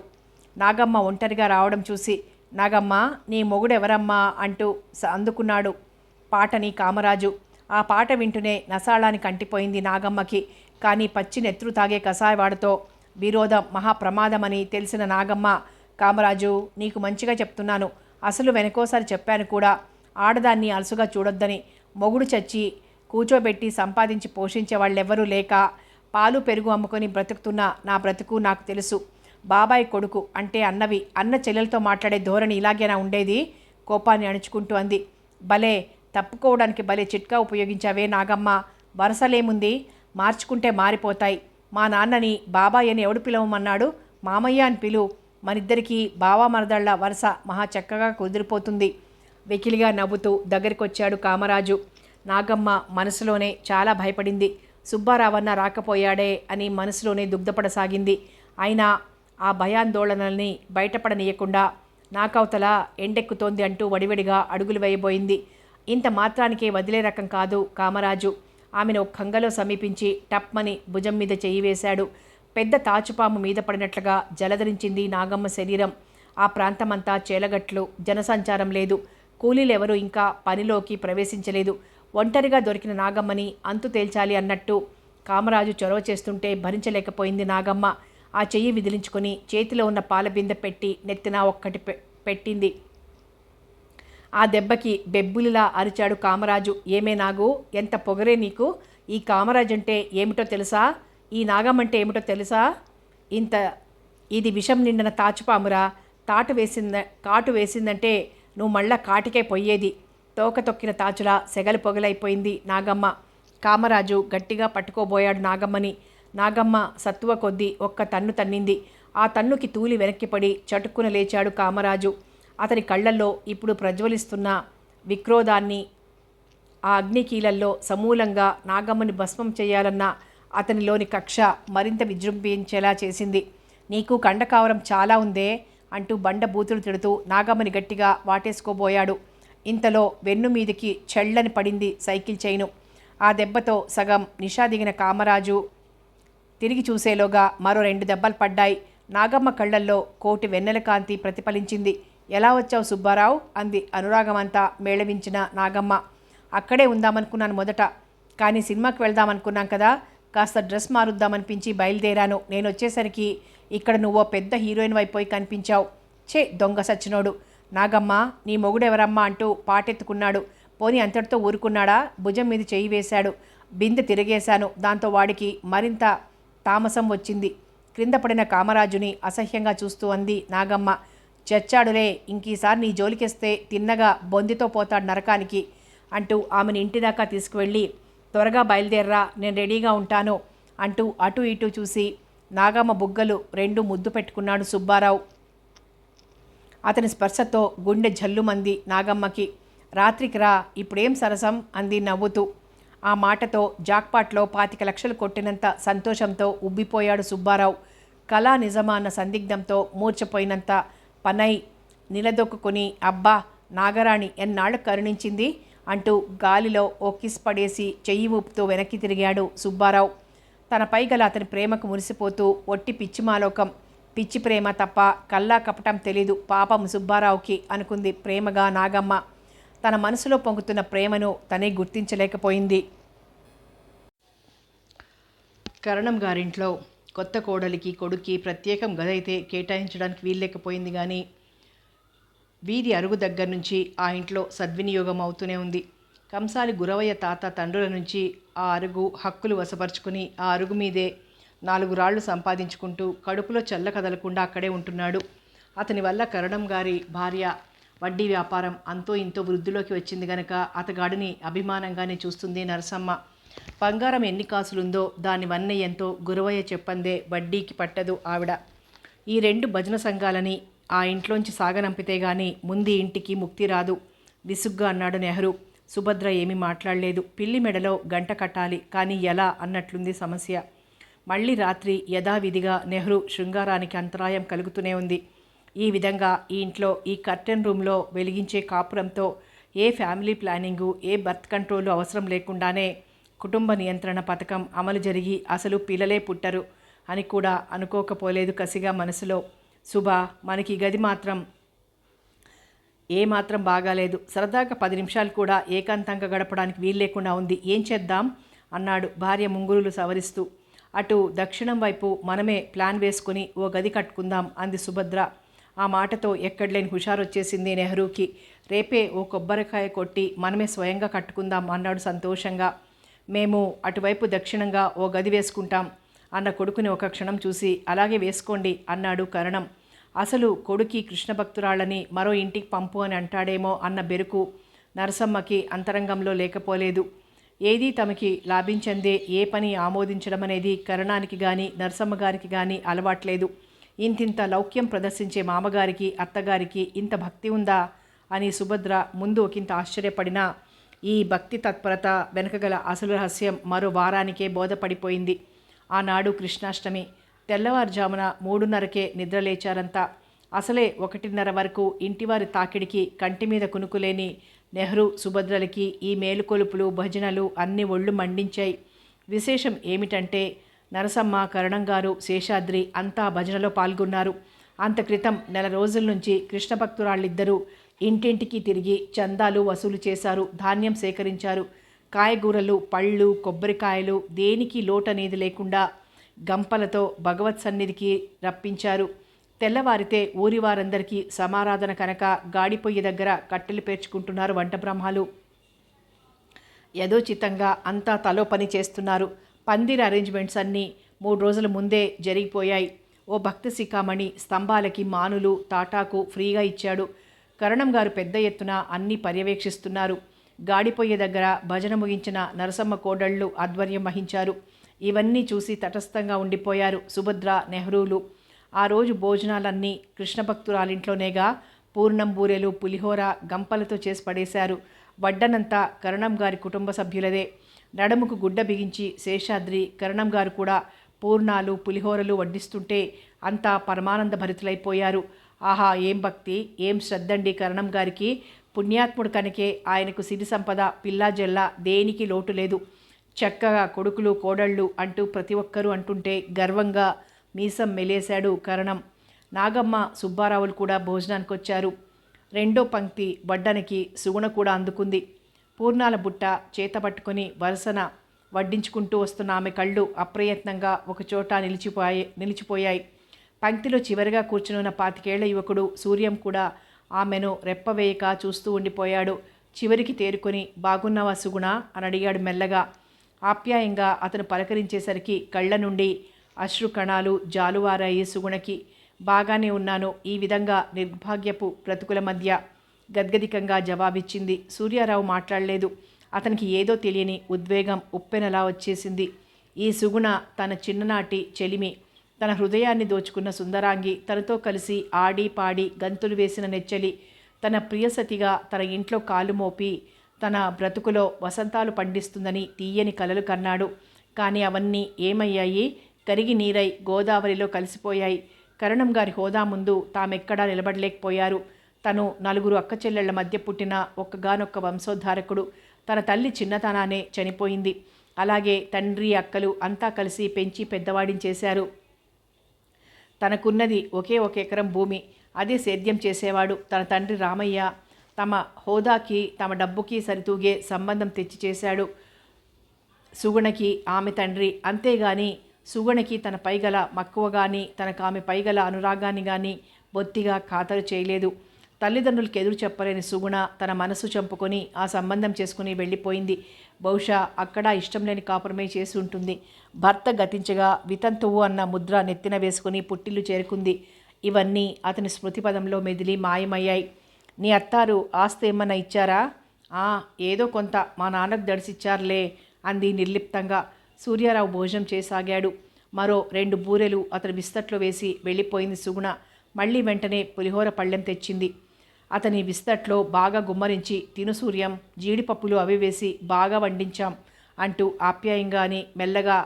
నాగమ్మ ఒంటరిగా రావడం చూసి, నాగమ్మ, నీ మొగుడెవరమ్మా అంటూ అందుకున్నాడు పాటని కామరాజు. ఆ పాట వింటూనే నసాళానికి అంటిపోయింది నాగమ్మకి. కానీ పచ్చి నెత్తురు తాగే కషాయవాడితో విరోధం మహాప్రమాదమని తెలిసిన నాగమ్మ, కామరాజు, నీకు మంచిగా చెప్తున్నాను, అసలు వెనకోసారి చెప్పాను కూడా, ఆడదాన్ని అలసుగా చూడొద్దని. మొగుడు చచ్చి కూచోబెట్టి సంపాదించి పోషించే వాళ్ళెవ్వరూ లేక పాలు పెరుగు అమ్ముకొని బ్రతుకుతున్న నా బ్రతుకు నాకు తెలుసు. బాబాయ్ కొడుకు అంటే అన్నవి, అన్న చెల్లెలతో మాట్లాడే ధోరణి ఇలాగేనా ఉండేది? కోపాన్ని అణుచుకుంటూ అంది. భలే తప్పుకోవడానికి భలే చిట్కా ఉపయోగించావే నాగమ్మ. వరసలేముంది, మార్చుకుంటే మారిపోతాయి. మా నాన్నని బాబాయ్ అని ఎవడు పిలవమన్నాడు? మామయ్య అని పిలు. మనిద్దరికీ బావా మరదళ్ళ వరుస మహా చక్కగా కుదిరిపోతుంది. వెకిలిగా నవ్వుతూ దగ్గరికొచ్చాడు కామరాజు. నాగమ్మ మనసులోనే చాలా భయపడింది. సుబ్బారావన్న రాకపోయాడే అని మనసులోనే దుగ్ధపడసాగింది. అయినా ఆ భయాందోళనల్ని బయటపడనీయకుండా నాకవతల ఎండెక్కుతోంది అంటూ వడివడిగా అడుగులు వేయబోయింది. ఇంత మాత్రానికే వదిలే రకం కాదు కామరాజు. ఆమెను ఒక కంగలో సమీపించి టప్మని భుజం మీద చెయ్యి వేశాడు. పెద్ద తాచుపాము మీద పడినట్లుగా జలధరించింది నాగమ్మ శరీరం. ఆ ప్రాంతమంతా చేలగట్లు, జనసంచారం లేదు. కూలీలెవరూ ఇంకా పనిలోకి ప్రవేశించలేదు. ఒంటరిగా దొరికిన నాగమ్మని అంతు తేల్చాలి అన్నట్టు కామరాజు చొరవ చేస్తుంటే భరించలేకపోయింది నాగమ్మ. ఆ చెయ్యి విదిలించుకొని చేతిలో ఉన్న పాల బిందె పెట్టి నెత్తిన ఒక్కటి పెట్టింది. ఆ దెబ్బకి బెబ్బులిలా అరిచాడు కామరాజు. ఏమే నాగు, ఎంత పొగరే నీకు? ఈ కామరాజు అంటే ఏమిటో తెలుసా? ఈ నాగమ్మంటే ఏమిటో తెలుసా? ఇది విషం నిండిన తాచుపామురా. కాటు వేసిందంటే నువ్వు మళ్ళా కాటికే పొయ్యేది. తోక తొక్కిన తాచులా సెగలు పొగలైపోయింది నాగమ్మ. కామరాజు గట్టిగా పట్టుకోబోయాడు నాగమ్మని. నాగమ్మ సత్తువ కొద్దీ ఒక్క తన్ను తన్నింది. ఆ తన్నుకి తూలి వెనక్కిపడి చటుక్కున లేచాడు కామరాజు. అతని కళ్ళల్లో ఇప్పుడు ప్రజ్వలిస్తున్న విక్రోధాన్ని, ఆ అగ్నికీలల్లో సమూలంగా నాగమ్మని భస్మం చేయాలన్న అతనిలోని కక్ష మరింత విజృంభించేలా చేసింది. నీకు కండకావరం చాలా ఉందే అంటూ బండ బూతులు తిడుతూ నాగమ్మని గట్టిగా వాటేసుకోబోయాడు. ఇంతలో వెన్ను మీదికి చెళ్ళని పడింది సైకిల్ చైను. ఆ దెబ్బతో సగం నిషా దిగిన కామరాజు తిరిగి చూసేలోగా మరో 2 దెబ్బలు పడ్డాయి. నాగమ్మ కళ్ళల్లో కోటి వెన్నెల కాంతి ప్రతిఫలించింది. ఎలా వచ్చావు సుబ్బారావు అంది అనురాగమంతా మేళవించిన నాగమ్మ. అక్కడే ఉందామనుకున్నాను మొదట, కానీ సినిమాకి వెళ్దామనుకున్నాం కదా, కాస్త డ్రెస్ మారుద్దామనిపించి బయలుదేరాను. నేను వచ్చేసరికి ఇక్కడ నువ్వో పెద్ద హీరోయిన్ అయిపోయి కనిపించావు. చే దొంగ సచ్చినోడు. నాగమ్మ నీ మొగుడెవరమ్మా అంటూ పాటెత్తుకున్నాడు. పోని అంతటితో ఊరుకున్నాడా? భుజం మీద చెయ్యి వేశాడు. బిందె తిరిగేశాను. దాంతో వాడికి మరింత తామసం వచ్చింది. క్రింద పడిన కామరాజుని అసహ్యంగా చూస్తూ అంది నాగమ్మ. చచ్చాడులే, ఇంకీసారి నీ జోలికేస్తే తిన్నగా బొందితో పోతాడు నరకానికి అంటూ ఆమెను ఇంటిదాకా తీసుకువెళ్ళి త్వరగా బయలుదేర్రా, నేను రెడీగా ఉంటాను అంటూ అటు ఇటు చూసి నాగమ్మ బుగ్గలు 2 ముద్దు పెట్టుకున్నాడు సుబ్బారావు. అతని స్పర్శతో గుండె జల్లుమంది నాగమ్మకి. రాత్రికి రా, ఇప్పుడేం సరసం అంది నవ్వుతూ. ఆ మాటతో జాక్పాట్లో 25 లక్షలు కొట్టినంత సంతోషంతో ఉబ్బిపోయాడు సుబ్బారావు. కళా నిజమా అన్న సందిగ్ధంతో మూర్చపోయినంత పనై నిలదొక్కుని అబ్బా నాగరాణి ఎన్నాళ్ళు కరుణించింది అంటూ గాలిలో ఓ కిస్ పడేసి చెయ్యి ఊపుతూ వెనక్కి తిరిగాడు సుబ్బారావు. తనపై గల అతని ప్రేమకు మురిసిపోతూ ఒట్టి పిచ్చిమాలోకం, పిచ్చి ప్రేమ తప్ప కల్లా కపటం తెలీదు పాపం సుబ్బారావుకి అనుకుంది ప్రేమగా నాగమ్మ. తన మనసులో పొంగుతున్న ప్రేమను తనే గుర్తించలేకపోయింది. కరణం గారింట్లో కొత్త కోడలికి కొడుక్కి ప్రత్యేకం గదైతే కేటాయించడానికి వీల్లేకపోయింది. కానీ వీధి అరుగు దగ్గర నుంచి ఆ ఇంట్లో సద్వినియోగం అవుతూనే ఉంది. కంసాలి గురవయ్య తాత తండ్రుల నుంచి ఆ అరుగు హక్కులు వశపరుచుకుని ఆ అరుగు మీదే 4 రాళ్లు సంపాదించుకుంటూ కడుపులో చల్ల కదలకుండా అక్కడే ఉంటున్నాడు. అతని వల్ల కరణం గారి భార్య వడ్డీ వ్యాపారం అంతో ఇంతో వృద్ధిలోకి వచ్చింది గనక అతగాడిని అభిమానంగానే చూస్తుంది నరసమ్మ. బంగారం ఎన్ని కాసులుందో దాని వన్నె ఎంతో గురవయ్య చెప్పందే వడ్డీకి పట్టదు ఆవిడ. ఈ 2 భజన సంఘాలని ఆ ఇంట్లోంచి సాగనంపితే గాని ముందు ఇంటికి ముక్తి రాదు విసుగ్గా అన్నాడు నెహ్రూ. సుభద్ర ఏమీ మాట్లాడలేదు. పిల్లి మెడలో గంట కట్టాలి, కానీ ఎలా అన్నట్లుంది సమస్య. మళ్ళీ రాత్రి యథావిధిగా నెహ్రూ శృంగారానికి అంతరాయం కలుగుతూనే ఉంది. ఈ విధంగా ఈ ఇంట్లో ఈ కర్టెన్ రూమ్లో వెలిగించే కాపురంతో ఏ ఫ్యామిలీ ప్లానింగు, ఏ బర్త్ కంట్రోలు అవసరం లేకుండానే కుటుంబ నియంత్రణ పథకం అమలు జరిగి అసలు పిల్లలే పుట్టరు అని కూడా అనుకోకపోలేదు కసిగా మనసులో. శుభ, మనకి గది మాత్రం ఏమాత్రం బాగాలేదు. సరదాగా 10 నిమిషాలు కూడా ఏకాంతంగా గడపడానికి వీల్లేకుండా ఉంది. ఏం చేద్దాం అన్నాడు భార్య ముంగురులు సవరిస్తూ. అటు దక్షిణం వైపు మనమే ప్లాన్ వేసుకుని ఓ గది కట్టుకుందాం అంది సుభద్ర. ఆ మాటతో ఎక్కడలేని హుషారొచ్చేసింది నెహ్రూకి. రేపే ఓ కొబ్బరికాయ కొట్టి మనమే స్వయంగా కట్టుకుందాం అన్నాడు సంతోషంగా. మేము అటువైపు దక్షిణంగా ఓ గది వేసుకుంటాం అన్న కొడుకుని ఒక క్షణం చూసి అలాగే వేసుకోండి అన్నాడు కరణం. అసలు కొడుకి కృష్ణ భక్తురాళ్ళని మరో ఇంటికి పంపు అని అంటాడేమో అన్న బెరుకు నరసమ్మకి అంతరంగంలో లేకపోలేదు. ఏదీ తమకి లాభించందే ఏ పని ఆమోదించడం అనేది కరణానికి కానీ నరసమ్మ గారికి కానీ అలవాట్లేదు. ఇంతింత లౌక్యం ప్రదర్శించే మామగారికి అత్తగారికి ఇంత భక్తి ఉందా అని సుభద్ర ముందు ఒకంత ఆశ్చర్యపడినా ఈ భక్తి తత్పరత వెనకగల అసలు రహస్యం మరో వారానికే బోధపడిపోయింది. ఆనాడు కృష్ణాష్టమి. తెల్లవారుజామున 3:30కే నిద్రలేచారంతా. అసలే 1:30 వరకు ఇంటివారి తాకిడికి కంటి మీద కునుకులేని నెహ్రూ సుభద్రలకి ఈ మేలుకొలుపులు భజనలు అన్ని ఒళ్ళు మండించాయి. విశేషం ఏమిటంటే నరసమ్మ, కరణంగారు, శేషాద్రి అంతా భజనలో పాల్గొన్నారు. అంత క్రితం 4 రోజుల నుంచి కృష్ణ భక్తురాళ్ళిద్దరూ ఇంటింటికి తిరిగి చందాలు వసూలు చేశారు, ధాన్యం సేకరించారు. కాయగూరలు, పళ్ళు, కొబ్బరికాయలు దేనికి లోటనేది లేకుండా గంపలతో భగవత్ సన్నిధికి రప్పించారు. తెల్లవారితే ఊరి వారందరికీ సమారాధన కనుక గాడిపొయ్యి దగ్గర కట్టెలు పేర్చుకుంటున్నారు వంట బ్రహ్మాలు. యథోచితంగా అంతా తలో పని చేస్తున్నారు. పందిరి అరేంజ్మెంట్స్ అన్నీ 3 రోజుల ముందే జరిగిపోయాయి. ఓ భక్త శిఖామణి స్తంభాలకి మానులు తాటాకు ఫ్రీగా ఇచ్చాడు. కరణం గారు పెద్ద ఎత్తున అన్నీ పర్యవేక్షిస్తున్నారు. గాడిపోయే దగ్గర భజన ముగించిన నరసమ్మ కోడళ్ళు ఆధ్వర్యం వహించారు. ఇవన్నీ చూసి తటస్థంగా ఉండిపోయారు సుభద్ర, నెహ్రూలు. ఆ రోజు భోజనాలన్నీ కృష్ణ భక్తురాలింట్లోనేగా. పూర్ణం బూరెలు, పులిహోర గంపలతో చేసి పడేశారు. వడ్డనంతా కరణం గారి కుటుంబ సభ్యులదే. నడుముకు గుడ్డ బిగించి శేషాద్రి, కరణం గారు కూడా పూర్ణాలు పులిహోరలు వడ్డిస్తుంటే అంతా పరమానంద భరితులైపోయారు. ఆహా, ఏం భక్తి, ఏం శ్రద్ధండి కరణం గారికి. పుణ్యాత్ముడు కనుకే ఆయనకు సిరి సంపద పిల్లా జల్లా దేనికి లోటు లేదు. చక్కగా కొడుకులు కోడళ్ళు అంటూ ప్రతి ఒక్కరూ అంటుంటే గర్వంగా మీసం మెలేశాడు కరణం. నాగమ్మ, సుబ్బారావులు కూడా భోజనానికి వచ్చారు. రెండో పంక్తి వడ్డనకి సుగుణ కూడా అందుకుంది. పూర్ణాల బుట్ట చేత పట్టుకొని వరుసన వడ్డించుకుంటూ వస్తున్న ఆమె కళ్ళు అప్రయత్నంగా ఒకచోట నిలిచిపోయాయి. పంక్తిలో చివరిగా కూర్చునున్న 25 ఏళ్ల యువకుడు సూర్యం కూడా ఆమెను రెప్పవేయక చూస్తూ ఉండిపోయాడు. చివరికి తేరుకొని బాగున్నావా సుగుణ అని అడిగాడు మెల్లగా. ఆప్యాయంగా అతను పలకరించేసరికి కళ్ళ నుండి అశ్రు కణాలు జాలువారాయి సుగుణకి. బాగానే ఉన్నాను, ఈ విధంగా నిర్భాగ్యపు బ్రతుకుల మధ్య గద్గదికంగా జవాబిచ్చింది. సూర్యారావు మాట్లాడలేదు. అతనికి ఏదో తెలియని ఉద్వేగం ఉప్పెనలా వచ్చేసింది. ఈ సుగుణ తన చిన్ననాటి చెలిమి, తన హృదయాన్ని దోచుకున్న సుందరాంగి, తనతో కలిసి ఆడి పాడి గంతులు వేసిన నెచ్చలి, తన ప్రియసతిగా తన ఇంట్లో కాలు మోపి తన బ్రతుకులో వసంతాలు పండిస్తుందని తీయని కలలు కన్నాడు. కానీ అవన్నీ ఏమయ్యాయి? కరిగి నీరై గోదావరిలో కలిసిపోయాయి. కరణం గారి హోదా ముందు తామెక్కడా నిలబడలేకపోయారు. తను 4 అక్క చెల్లెళ్ల మధ్య పుట్టిన ఒక్కగానొక్క వంశోద్ధారకుడు. తన తల్లి చిన్నతనానే చనిపోయింది. అలాగే తండ్రి, అక్కలు అంతా కలిసి పెంచి పెద్దవాడించేశారు. తనకున్నది ఒకే 1 ఎకరం భూమి. అదే సేద్యం చేసేవాడు. తన తండ్రి రామయ్య తమ హోదాకి తమ డబ్బుకి సరితూగే సంబంధం తెచ్చి చేశాడు సుగుణకి ఆమె తండ్రి. అంతేగాని సుగుణకి తన పైగల మక్కువ కానీ తనకు ఆమె పైగల అనురాగాన్ని కానీ బొత్తిగా ఖాతరు చేయలేదు. తల్లిదండ్రులకి ఎదురు చెప్పలేని సుగుణ తన మనసు చంపుకొని ఆ సంబంధం చేసుకుని వెళ్ళిపోయింది. బహుశా అక్కడ ఇష్టం లేని కాపురమే చేసి ఉంటుంది. భర్త గతించగా వితంతువు అన్న ముద్ర నెత్తిన వేసుకుని పుట్టిల్లు చేరుకుంది. ఇవన్నీ అతని స్మృతిపదంలో మెదిలి మాయమయ్యాయి. నీ అత్తారు ఆస్తి ఏమన్నా ఇచ్చారా? ఏదో కొంత మా నాన్నకు దడిసిచ్చారులే అంది నిర్లిప్తంగా. సూర్యారావు భోజనం చేసాగాడు. మరో 2 బూరెలు అతని విస్తట్లో వేసి వెళ్ళిపోయింది సుగుణ. మళ్ళీ వెంటనే పులిహోర పళ్ళెం తెచ్చింది. అతని విస్తట్లో బాగా గుమ్మరించి, తిను సూర్యం, జీడిపప్పులు అవి వేసి బాగా వండించాం అంటూ ఆప్యాయంగాని మెల్లగా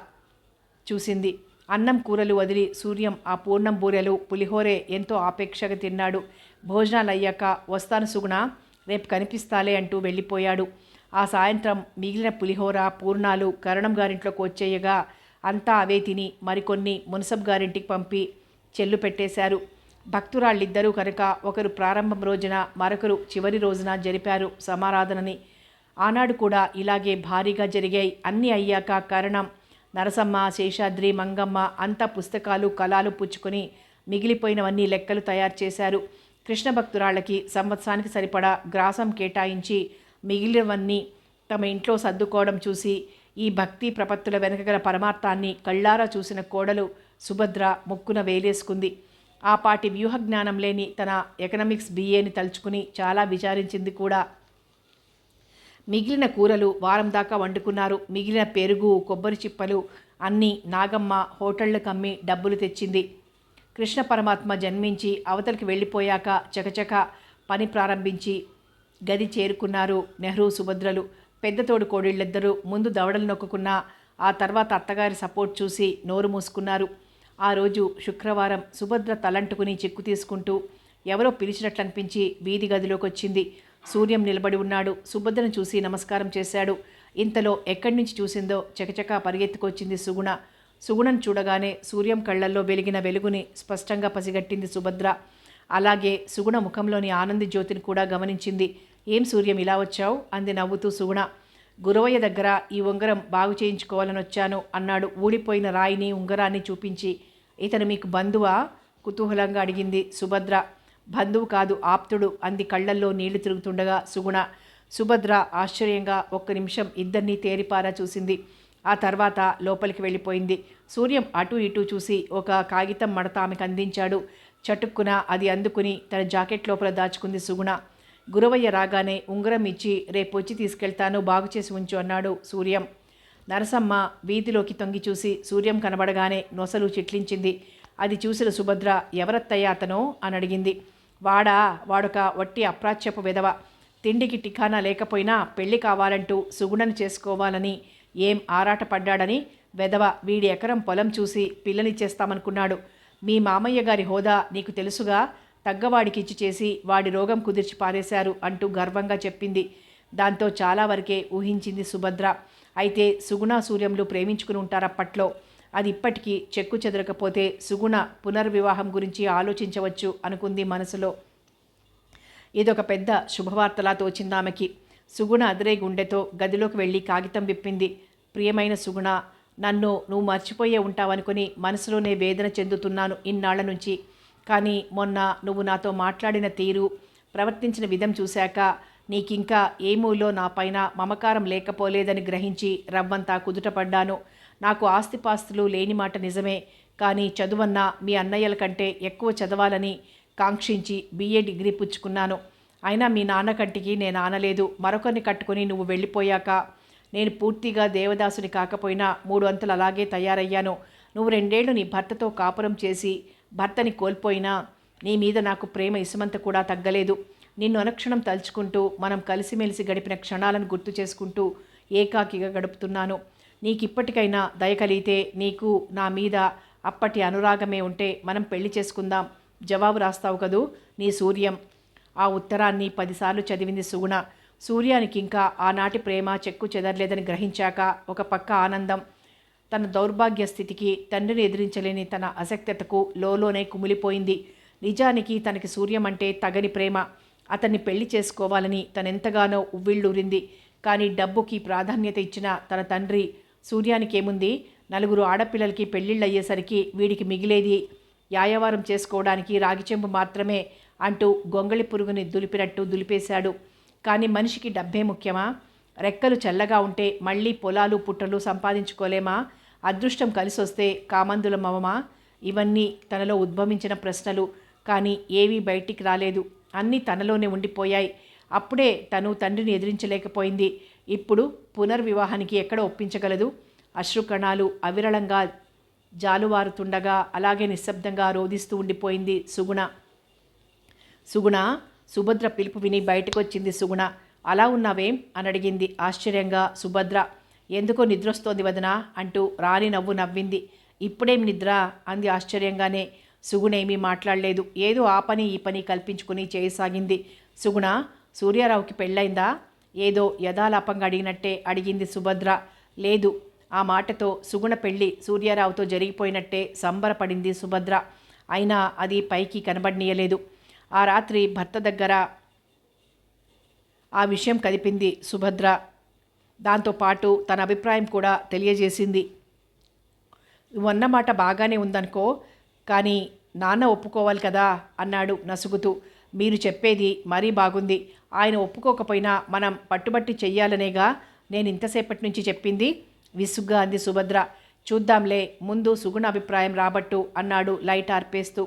చూసింది. అన్నం కూరలు వదిలి సూర్యం ఆ పూర్ణం బూరెలు పులిహోరే ఎంతో ఆపేక్షగా తిన్నాడు. భోజనాలు అయ్యాక వస్తాను సుగుణ, రేపు కనిపిస్తాలే అంటూ వెళ్ళిపోయాడు. ఆ సాయంత్రం మిగిలిన పులిహోర పూర్ణాలు కరణం గారింట్లోకి వచ్చేయగా అంతా అవే తిని మరికొన్ని మున్సబ్ గారింటికి పంపి చెల్లు పెట్టేశారు. భక్తురాళ్ళిద్దరూ కనుక ఒకరు ప్రారంభం రోజున మరొకరు చివరి రోజున జరిపారు సమారాధనని. ఆనాడు కూడా ఇలాగే భారీగా జరిగాయి. అన్నీ అయ్యాక కరణం, నరసమ్మ, శేషాద్రి, మంగమ్మ అంతా పుస్తకాలు కళాలు పుచ్చుకొని మిగిలిపోయినవన్నీ లెక్కలు తయారు చేశారు. కృష్ణ భక్తురాళ్ళకి సంవత్సరానికి సరిపడా గ్రాసం కేటాయించి మిగిలినవన్నీ తమ ఇంట్లో సర్దుకోవడం చూసి ఈ భక్తి ప్రపత్తుల వెనకగల పరమార్థాన్ని కళ్ళారా చూసిన కోడలు సుభద్ర ముక్కున వేలేసుకుంది. ఆ పాటి వ్యూహజ్ఞానం లేని తన ఎకనామిక్స్ BAని తలుచుకుని చాలా విచారించింది కూడా. మిగిలిన కూరలు వారం దాకా వండుకున్నారు. మిగిలిన పెరుగు, కొబ్బరి చిప్పలు అన్నీ నాగమ్మ హోటళ్లకు అమ్మి డబ్బులు తెచ్చింది. కృష్ణ పరమాత్మ జన్మించి అవతలికి వెళ్ళిపోయాక చకచక పని ప్రారంభించి గది చేరుకున్నారు నెహ్రూ, సుభద్రలు. పెద్ద తోడు కోడిళ్ళిద్దరూ ముందు దవడలు నొక్కుకున్నా ఆ తర్వాత అత్తగారి సపోర్ట్ చూసి నోరు మూసుకున్నారు. ఆ రోజు శుక్రవారం. సుభద్ర తలంటుకుని చిక్కు తీసుకుంటూ ఎవరో పిలిచినట్లు అనిపించి వీధి గదిలోకి వచ్చింది. సూర్యం నిలబడి ఉన్నాడు. సుభద్రను చూసి నమస్కారం చేశాడు. ఇంతలో ఎక్కడి నుంచి చూసిందో చకచకా పరిగెత్తుకొచ్చింది సుగుణ. సుగుణను చూడగానే సూర్యం కళ్ళల్లో వెలిగిన వెలుగుని స్పష్టంగా పసిగట్టింది సుభద్ర. అలాగే సుగుణ ముఖంలోని ఆనంది జ్యోతిని కూడా గమనించింది. ఏం సూర్యం ఇలా వచ్చావు అంది నవ్వుతూ సుగుణ. గురవయ్య దగ్గర ఈ ఉంగరం బాగు చేయించుకోవాలని వచ్చాను అన్నాడు ఊడిపోయిన రాయిని ఉంగరాన్ని చూపించి. ఇతను మీకు బంధువా కుతూహలంగా అడిగింది సుభద్ర. బంధువు కాదు, ఆప్తుడు అంది కళ్ళల్లో నీళ్లు తిరుగుతుండగా సుగుణ. సుభద్ర ఆశ్చర్యంగా 1 నిమిషం ఇద్దరినీ తేరిపారా చూసింది. ఆ తర్వాత లోపలికి వెళ్ళిపోయింది. సూర్యం అటూ ఇటూ చూసి ఒక కాగితం మడత ఆమెకు అందించాడు. చటుక్కున అది అందుకుని తన జాకెట్ లోపల దాచుకుంది సుగుణ. గురవయ్య రాగానే ఉంగరం ఇచ్చి రేపొచ్చి తీసుకెళ్తాను, బాగు చేసి ఉంచు అన్నాడు సూర్యం. నరసమ్మ వీధిలోకి తొంగి చూసి సూర్యం కనబడగానే నొసలు చిట్లించింది. అది చూసిన సుభద్ర ఎవరత్తయ్యా అతనో అని అడిగింది. వాడొక వట్టి అప్రాచ్యపు విధవ. తిండికి టికానా లేకపోయినా పెళ్లి కావాలంటూ సుగుణను చేసుకోవాలని ఏం ఆరాటపడ్డాడని వెధవ వీడి ఎకరం పొలం చూసి పిల్లనిచ్చేస్తామనుకున్నాడు. మీ మామయ్య గారి హోదా నీకు తెలుసుగా, తగ్గవాడికి ఇచ్చి చేసి వాడి రోగం కుదిర్చి పారేశారు అంటూ గర్వంగా చెప్పింది. దాంతో చాలా వరకే ఊహించింది సుభద్ర. అయితే సుగుణ సూర్యంలు ప్రేమించుకుని ఉంటారప్పట్లో. అది ఇప్పటికీ చెక్కు చెదరకపోతే సుగుణ పునర్వివాహం గురించి ఆలోచించవచ్చు అనుకుంది మనసులో. ఇదొక పెద్ద శుభవార్తలా తోచిందామెకి. సుగుణ అదిరే గుండెతో గదిలోకి వెళ్ళి కాగితం విప్పింది. ప్రియమైన సుగుణ, నన్ను నువ్వు మర్చిపోయే ఉంటావనుకుని మనసులోనే వేదన చెందుతున్నాను ఇన్నాళ్ల నుంచి. కానీ మొన్న నువ్వు నాతో మాట్లాడిన తీరు, ప్రవర్తించిన విధం చూశాక నీకింకా ఏమూలో నా పైన మమకారం లేకపోలేదని గ్రహించి రవ్వంతా కుదుటపడ్డాను. నాకు ఆస్తిపాస్తులు లేని మాట నిజమే, కానీ చదువన్నా మీ అన్నయ్యల కంటే ఎక్కువ చదవాలని కాంక్షించి BA డిగ్రీ పుచ్చుకున్నాను. అయినా మీ నాన్న కంటికి నేను ఆనలేదు. మరొకరిని కట్టుకుని నువ్వు వెళ్ళిపోయాక నేను పూర్తిగా దేవదాసుని కాకపోయినా 3 అంతలు అలాగే తయారయ్యాను. నువ్వు 2 ఏళ్ళు నీ భర్తతో కాపురం చేసి భర్తని కోల్పోయినా నీ మీద నాకు ప్రేమ ఇసుమంత కూడా తగ్గలేదు. నిన్ను అనుక్షణం తలుచుకుంటూ మనం కలిసిమెలిసి గడిపిన క్షణాలను గుర్తు చేసుకుంటూ ఏకాకిగా గడుపుతున్నాను. నీకిప్పటికైనా దయ కలిగితే నీకు నా మీద అప్పటి అనురాగమే ఉంటే మనం పెళ్లి చేసుకుందాం. జవాబు రాస్తావు కదూ, నీ సూర్యం. ఆ ఉత్తరాన్ని 10 సార్లు చదివింది సుగుణ. సూర్యానికి ఇంకా ఆనాటి ప్రేమ చెక్కు చెదరలేదని గ్రహించాక ఒక పక్క ఆనందం, తన దౌర్భాగ్య స్థితికి, తండ్రిని ఎదిరించలేని తన అసక్తతకు లోలోనే కుమిలిపోయింది. నిజానికి తనకి సూర్యం అంటే తగని ప్రేమ. అతన్ని పెళ్లి చేసుకోవాలని తనెంతగానో ఉవ్విళ్ళూరింది. కానీ డబ్బుకి ప్రాధాన్యత ఇచ్చిన తన తండ్రి సూర్యానికేముంది, 4 ఆడపిల్లలకి పెళ్ళిళ్ళు అయ్యేసరికి వీడికి మిగిలేది యాయవారం చేసుకోవడానికి రాగిచెంబు మాత్రమే అంటూ గొంగళి పురుగుని దులిపినట్టు దులిపేశాడు. కానీ మనిషికి డబ్బే ముఖ్యమా? రెక్కలు చల్లగా ఉంటే మళ్ళీ పొలాలు పుట్టలు సంపాదించుకోలేమా? అదృష్టం కలిసొస్తే కామందులమవమా? ఇవన్నీ తనలో ఉద్భవించిన ప్రశ్నలు. కానీ ఏవీ బయటికి రాలేదు. అన్నీ తనలోనే ఉండిపోయాయి. అప్పుడే తను తండ్రిని ఎదిరించలేకపోయింది. ఇప్పుడు పునర్వివాహానికి ఎక్కడ ఒప్పించగలదు? అశ్రుకణాలు అవిరళంగా జాలువారుతుండగా అలాగే నిశ్శబ్దంగా రోధిస్తూ ఉండిపోయింది సుగుణ. సుగుణ, సుభద్ర పిలుపు విని బయటకొచ్చింది సుగుణ. అలా ఉన్నావేం అని అడిగింది ఆశ్చర్యంగా సుభద్ర. ఎందుకో నిద్రొస్తోంది వదనా అంటూ రాణి నవ్వు నవ్వింది. ఇప్పుడేం నిద్ర అంది ఆశ్చర్యంగానే. సుగుణేమీ మాట్లాడలేదు. ఏదో ఆ పని ఈ పని కల్పించుకుని చేయసాగింది. సుగుణ, సూర్యారావుకి పెళ్ళైందా? ఏదో యథాలాపంగా అడిగినట్టే అడిగింది సుభద్ర. లేదు. ఆ మాటతో సుగుణ పెళ్ళి సూర్యారావుతో జరిగిపోయినట్టే సంబరపడింది సుభద్ర. అయినా అది పైకి కనబడనీయలేదు. ఆ రాత్రి భర్త దగ్గర ఆ విషయం కదిపింది సుభద్ర. దాంతోపాటు తన అభిప్రాయం కూడా తెలియజేసింది. నువ్వన్నమాట బాగానే ఉందనుకో, కానీ నాన్న ఒప్పుకోవాలి కదా అన్నాడు నసుగుతూ. మీరు చెప్పేది మరీ బాగుంది. ఆయన ఒప్పుకోకపోయినా మనం పట్టుబట్టి చెయ్యాలనేగా నేను ఇంతసేపటి నుంచి చెప్పింది విసుగ్గా అంది సుభద్ర. చూద్దాంలే, ముందు సుగుణ అభిప్రాయం రాబట్టు అన్నాడు లైట్ ఆర్పేస్తూ.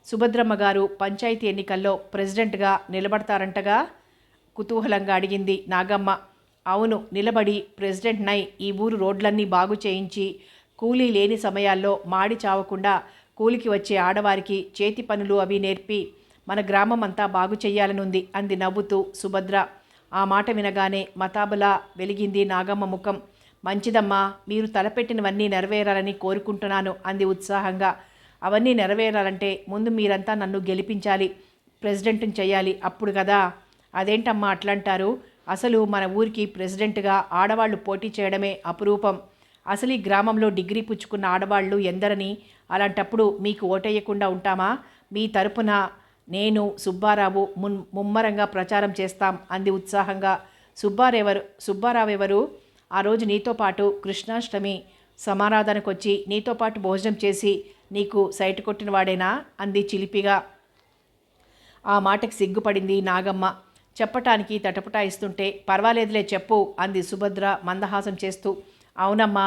సుభద్రమ్మ గారు పంచాయతీ ఎన్నికల్లో ప్రెసిడెంట్గా నిలబడతారంటగా కుతూహలంగా అడిగింది నాగమ్మ. అవును, నిలబడి ప్రెసిడెంట్నై ఈ ఊరు రోడ్లన్నీ బాగు చేయించి కూలీ లేని సమయాల్లో మాడి చావకుండా కూలికి వచ్చే ఆడవారికి చేతి పనులు అవి నేర్పి మన గ్రామం అంతా బాగు చెయ్యాలనుంది అంది నవ్వుతూ సుభద్ర. ఆ మాట వినగానే మతాబలా వెలిగింది నాగమ్మ ముఖం. మంచిదమ్మా, మీరు తలపెట్టినవన్నీ నెరవేరాలని కోరుకుంటున్నాను అంది ఉత్సాహంగా. అవన్నీ నెరవేరాలంటే ముందు మీరంతా నన్ను గెలిపించాలి, ప్రెసిడెంట్ని చేయాలి, అప్పుడు కదా. అదేంటమ్మా అట్లంటారు? అసలు మన ఊరికి ప్రెసిడెంట్గా ఆడవాళ్లు పోటీ చేయడమే అపురూపం. అసలు ఈ గ్రామంలో డిగ్రీ పుచ్చుకున్న ఆడవాళ్లు ఎందరని? అలాంటప్పుడు మీకు ఓటేయకుండా ఉంటామా? మీ తరపున నేను, సుబ్బారావు ముమ్మరంగా ప్రచారం చేస్తాం అంది ఉత్సాహంగా. సుబ్బారావెవరు? ఆ రోజు నీతో పాటు కృష్ణాష్టమి సమారాధనకొచ్చి నీతో పాటు భోజనం చేసి నీకు సైట్ కొట్టినవాడేనా అంది చిలిపిగా. ఆ మాటకి సిగ్గుపడింది నాగమ్మ. చెప్పటానికి తటపటాయిస్తుంటే పర్వాలేదులే చెప్పు అంది సుభద్ర మందహాసం చేస్తూ. అవునమ్మా,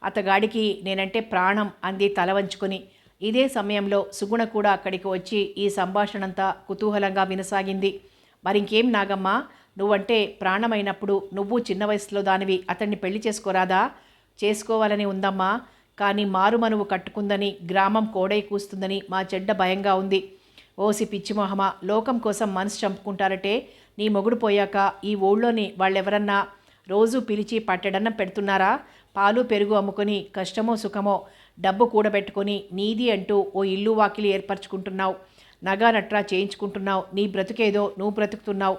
అతగాడికి నేనంటే ప్రాణం అంది తల వంచుకొని. ఇదే సమయంలో సుగుణ కూడా అక్కడికి వచ్చి ఈ సంభాషణంతా కుతూహలంగా వినసాగింది. మరింకేం నాగమ్మ, నువ్వంటే ప్రాణమైనప్పుడు నువ్వు చిన్న వయసులో దానివి అతన్ని పెళ్లి చేసుకోరాదా? చేసుకోవాలని ఉందమ్మా, కానీ మారుమనువు కట్టుకుందని గ్రామం కోడై కూస్తుందని మా చెడ్డ భయంగా ఉంది. ఓసి పిచ్చిమొహమా, లోకం కోసం మనసు చంపుకుంటారటే. నీ మొగుడు పోయాక ఈ ఊళ్ళోని వాళ్ళెవరన్నా రోజు పిలిచి పట్టెడన్నం పెడుతున్నారా? పాలు పెరుగు అమ్ముకొని కష్టమో సుఖమో డబ్బు కూడబెట్టుకొని నీది అంటూ ఓ ఇల్లు వాకిలి ఏర్పరచుకుంటున్నావు. నగా నట్రా చేయించుకుంటున్నావు. నీ బ్రతుకేదో నువ్వు బ్రతుకుతున్నావు.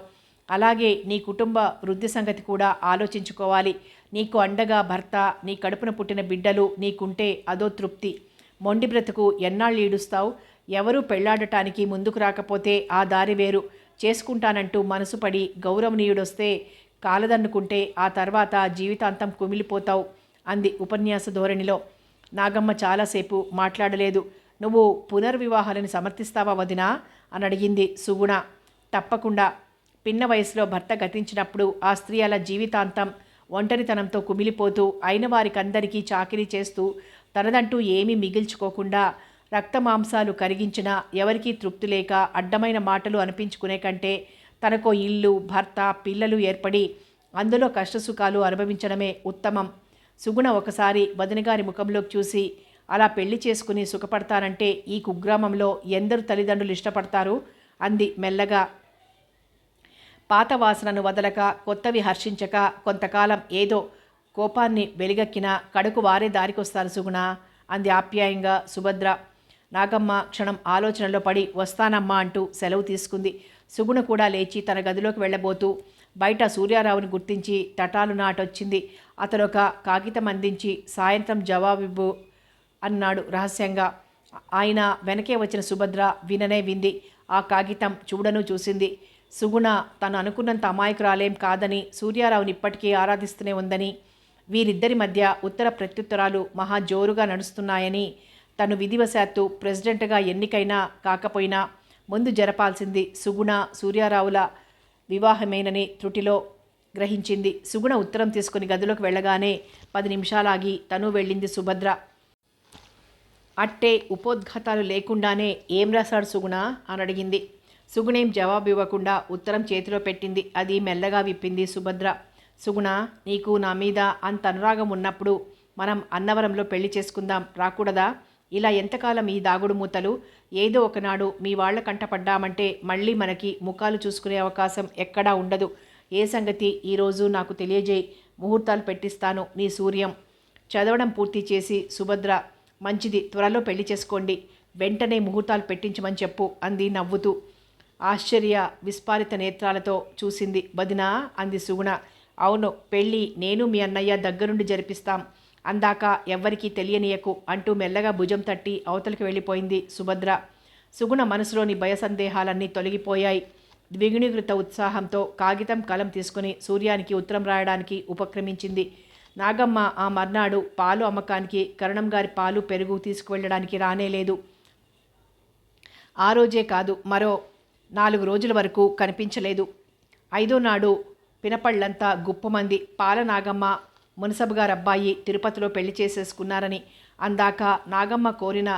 అలాగే నీ కుటుంబ వృద్ధి సంగతి కూడా ఆలోచించుకోవాలి. నీకు అండగా భర్త, నీ కడుపున పుట్టిన బిడ్డలు నీకుంటే అదో తృప్తి. మొండి బ్రతుకు ఎన్నాళ్ళు ఈడుస్తావు? ఎవరూ పెళ్లాడటానికి ముందుకు రాకపోతే ఆ దారి వేరు. చేసుకుంటానంటూ మనసు పడి గౌరవనీయుడొస్తే కాలదన్నుకుంటే ఆ తర్వాత జీవితాంతం కుమిలిపోతావు అంది ఉపన్యాస ధోరణిలో. నాగమ్మ చాలాసేపు మాట్లాడలేదు. నువ్వు పునర్వివాహాలని సమర్థిస్తావా వదినా అని అడిగింది సుగుణ. తప్పకుండా. పిన్న వయసులో భర్త గతించినప్పుడు ఆ స్త్రీ అలా జీవితాంతం ఒంటరితనంతో కుమిలిపోతూ అయిన వారికందరికీ చాకిరీ చేస్తూ తనదంటూ ఏమీ మిగిల్చుకోకుండా రక్తమాంసాలు కరిగించినా ఎవరికీ తృప్తి లేక అడ్డమైన మాటలు అనిపించుకునే కంటే తనకో ఇల్లు, భర్త, పిల్లలు ఏర్పడి అందులో కష్టసుఖాలు అనుభవించడమే ఉత్తమం. సుగుణ ఒకసారి వదినగారి ముఖంలోకి చూసి, అలా పెళ్లి చేసుకుని సుఖపడతానంటే ఈ కుగ్రామంలో ఎందరు తల్లిదండ్రులు ఇష్టపడతారు అంది మెల్లగా. పాత వాసనను వదలక కొత్తవి హర్షించక కొంతకాలం ఏదో కోపాన్ని వెలిగక్కిన కడుకు వారే దారికొస్తారు సుగుణ అంది ఆప్యాయంగా సుభద్ర. నాగమ్మ క్షణం ఆలోచనలో పడి వస్తానమ్మా అంటూ సెలవు తీసుకుంది. సుగుణ కూడా లేచి తన గదిలోకి వెళ్ళబోతూ బయట సూర్యారావుని గుర్తించి తటాలు నాటొచ్చింది. అతనొక కాగితం అందించి సాయంత్రం జవాబివ్వు అన్నాడు రహస్యంగా. ఆయన వెనకే వచ్చిన సుభద్ర విననే వింది. ఆ కాగితం చూడను చూసింది. సుగుణ తను అనుకున్నంత అమాయకురాలేం కాదని, సూర్యారావుని ఇప్పటికీ ఆరాధిస్తూనే ఉందని, వీరిద్దరి మధ్య ఉత్తర ప్రత్యుత్తరాలు మహా జోరుగా నడుస్తున్నాయని, తను విధివశాత్తు ప్రెసిడెంట్గా ఎన్నికైనా కాకపోయినా ముందు జరపాల్సింది సుగుణ సూర్యారావుల వివాహమేనని త్రుటిలో గ్రహించింది. సుగుణ ఉత్తరం తీసుకుని గదిలోకి వెళ్ళగానే 10 నిమిషాలాగి తను వెళ్ళింది సుభద్ర. అట్టే ఉపోద్ఘాతాలు లేకుండానే ఏం రాశాడు సుగుణ అని అడిగింది. సుగుణేం జవాబు ఇవ్వకుండా ఉత్తరం చేతిలో పెట్టింది. అది మెల్లగా విప్పింది సుభద్ర. సుగుణ, నీకు నా మీద అంత అనురాగం ఉన్నప్పుడు మనం అన్నవరంలో పెళ్లి చేసుకుందాం, రాకూడదా? ఇలా ఎంతకాలం ఈ దాగుడు మూతలు? ఏదో ఒకనాడు మీ వాళ్ళ కంటపడ్డామంటే మళ్ళీ మనకి ముఖాలు చూసుకునే అవకాశం ఎక్కడా ఉండదు. ఏ సంగతి ఈరోజు నాకు తెలియజేయి, ముహూర్తాలు పెట్టిస్తాను. నీ సూర్యం. చదవడం పూర్తి చేసి సుభద్ర, మంచిది, త్వరలో పెళ్లి చేసుకోండి, వెంటనే ముహూర్తాలు పెట్టించమని చెప్పు అంది నవ్వుతూ. ఆశ్చర్య విస్పారిత నేత్రాలతో చూసింది. వదినా అంది సుగుణ. అవును, పెళ్ళి నేను మీ అన్నయ్య దగ్గరుండి జరిపిస్తాం, అందాక ఎవ్వరికీ తెలియనీయకు అంటూ మెల్లగా భుజం తట్టి అవతలికి వెళ్ళిపోయింది సుభద్ర. సుగుణ మనసులోని భయ సందేహాలన్నీ తొలగిపోయాయి. ద్విగుణీకృత ఉత్సాహంతో కాగితం కలం తీసుకుని సూర్యానికి ఉత్తరం రాయడానికి ఉపక్రమించింది. నాగమ్మ ఆ మర్నాడు పాలు అమ్మకానికి కరణం గారి పాలు పెరుగు తీసుకువెళ్ళడానికి రానేలేదు. ఆ రోజే కాదు, మరో 4 రోజుల వరకు కనిపించలేదు. 5వ నాడు పినపళ్ళంతా గుప్పమంది. పాల నాగమ్మ మునసబు గారి అబ్బాయి తిరుపతిలో పెళ్లి చేసేసుకున్నారని, అందాక నాగమ్మ కోరిన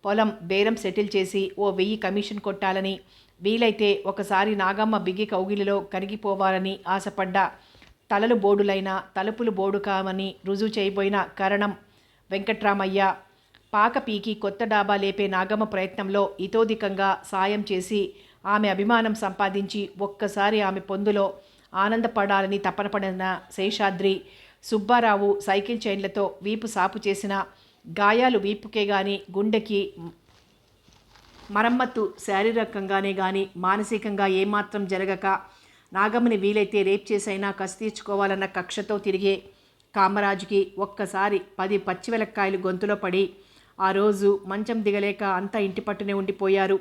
పొలం బేరం సెటిల్ చేసి ఓ 1000 కమిషన్ కొట్టాలని, వీలైతే ఒకసారి నాగమ్మ బిగి కౌగిలిలో కరిగిపోవాలని ఆశపడ్డా. తలలు బోడులైన తలుపులు బోడు కామని రుజువు చేయబోయిన కరణం వెంకట్రామయ్య పాక పీకి కొత్త డాబా లేపే నాగమ్మ ప్రయత్నంలో ఇతోధికంగా సాయం చేసి ఆమె అభిమానం సంపాదించి ఒక్కసారి ఆమె పొందులో ఆనందపడాలని తపనపడిన శేషాద్రి సుబ్బారావు సైకిల్ చైన్లతో వీపు సాపు చేసిన గాయాలు వీపుకే గాని గుండెకి మరమ్మత్తు శారీరకంగానే గాని మానసికంగా ఏమాత్రం జరగక నాగమ్మని వీలైతే రేప్ చేసైనా కసి తీర్చుకోవాలన్న కక్షతో తిరిగే కామరాజుకి ఒక్కసారి 10 పచ్చివెలక్కాయలు గొంతులో పడి ఆ రోజు మంచం దిగలేక అంతా ఇంటి పట్టునే ఉండిపోయారు.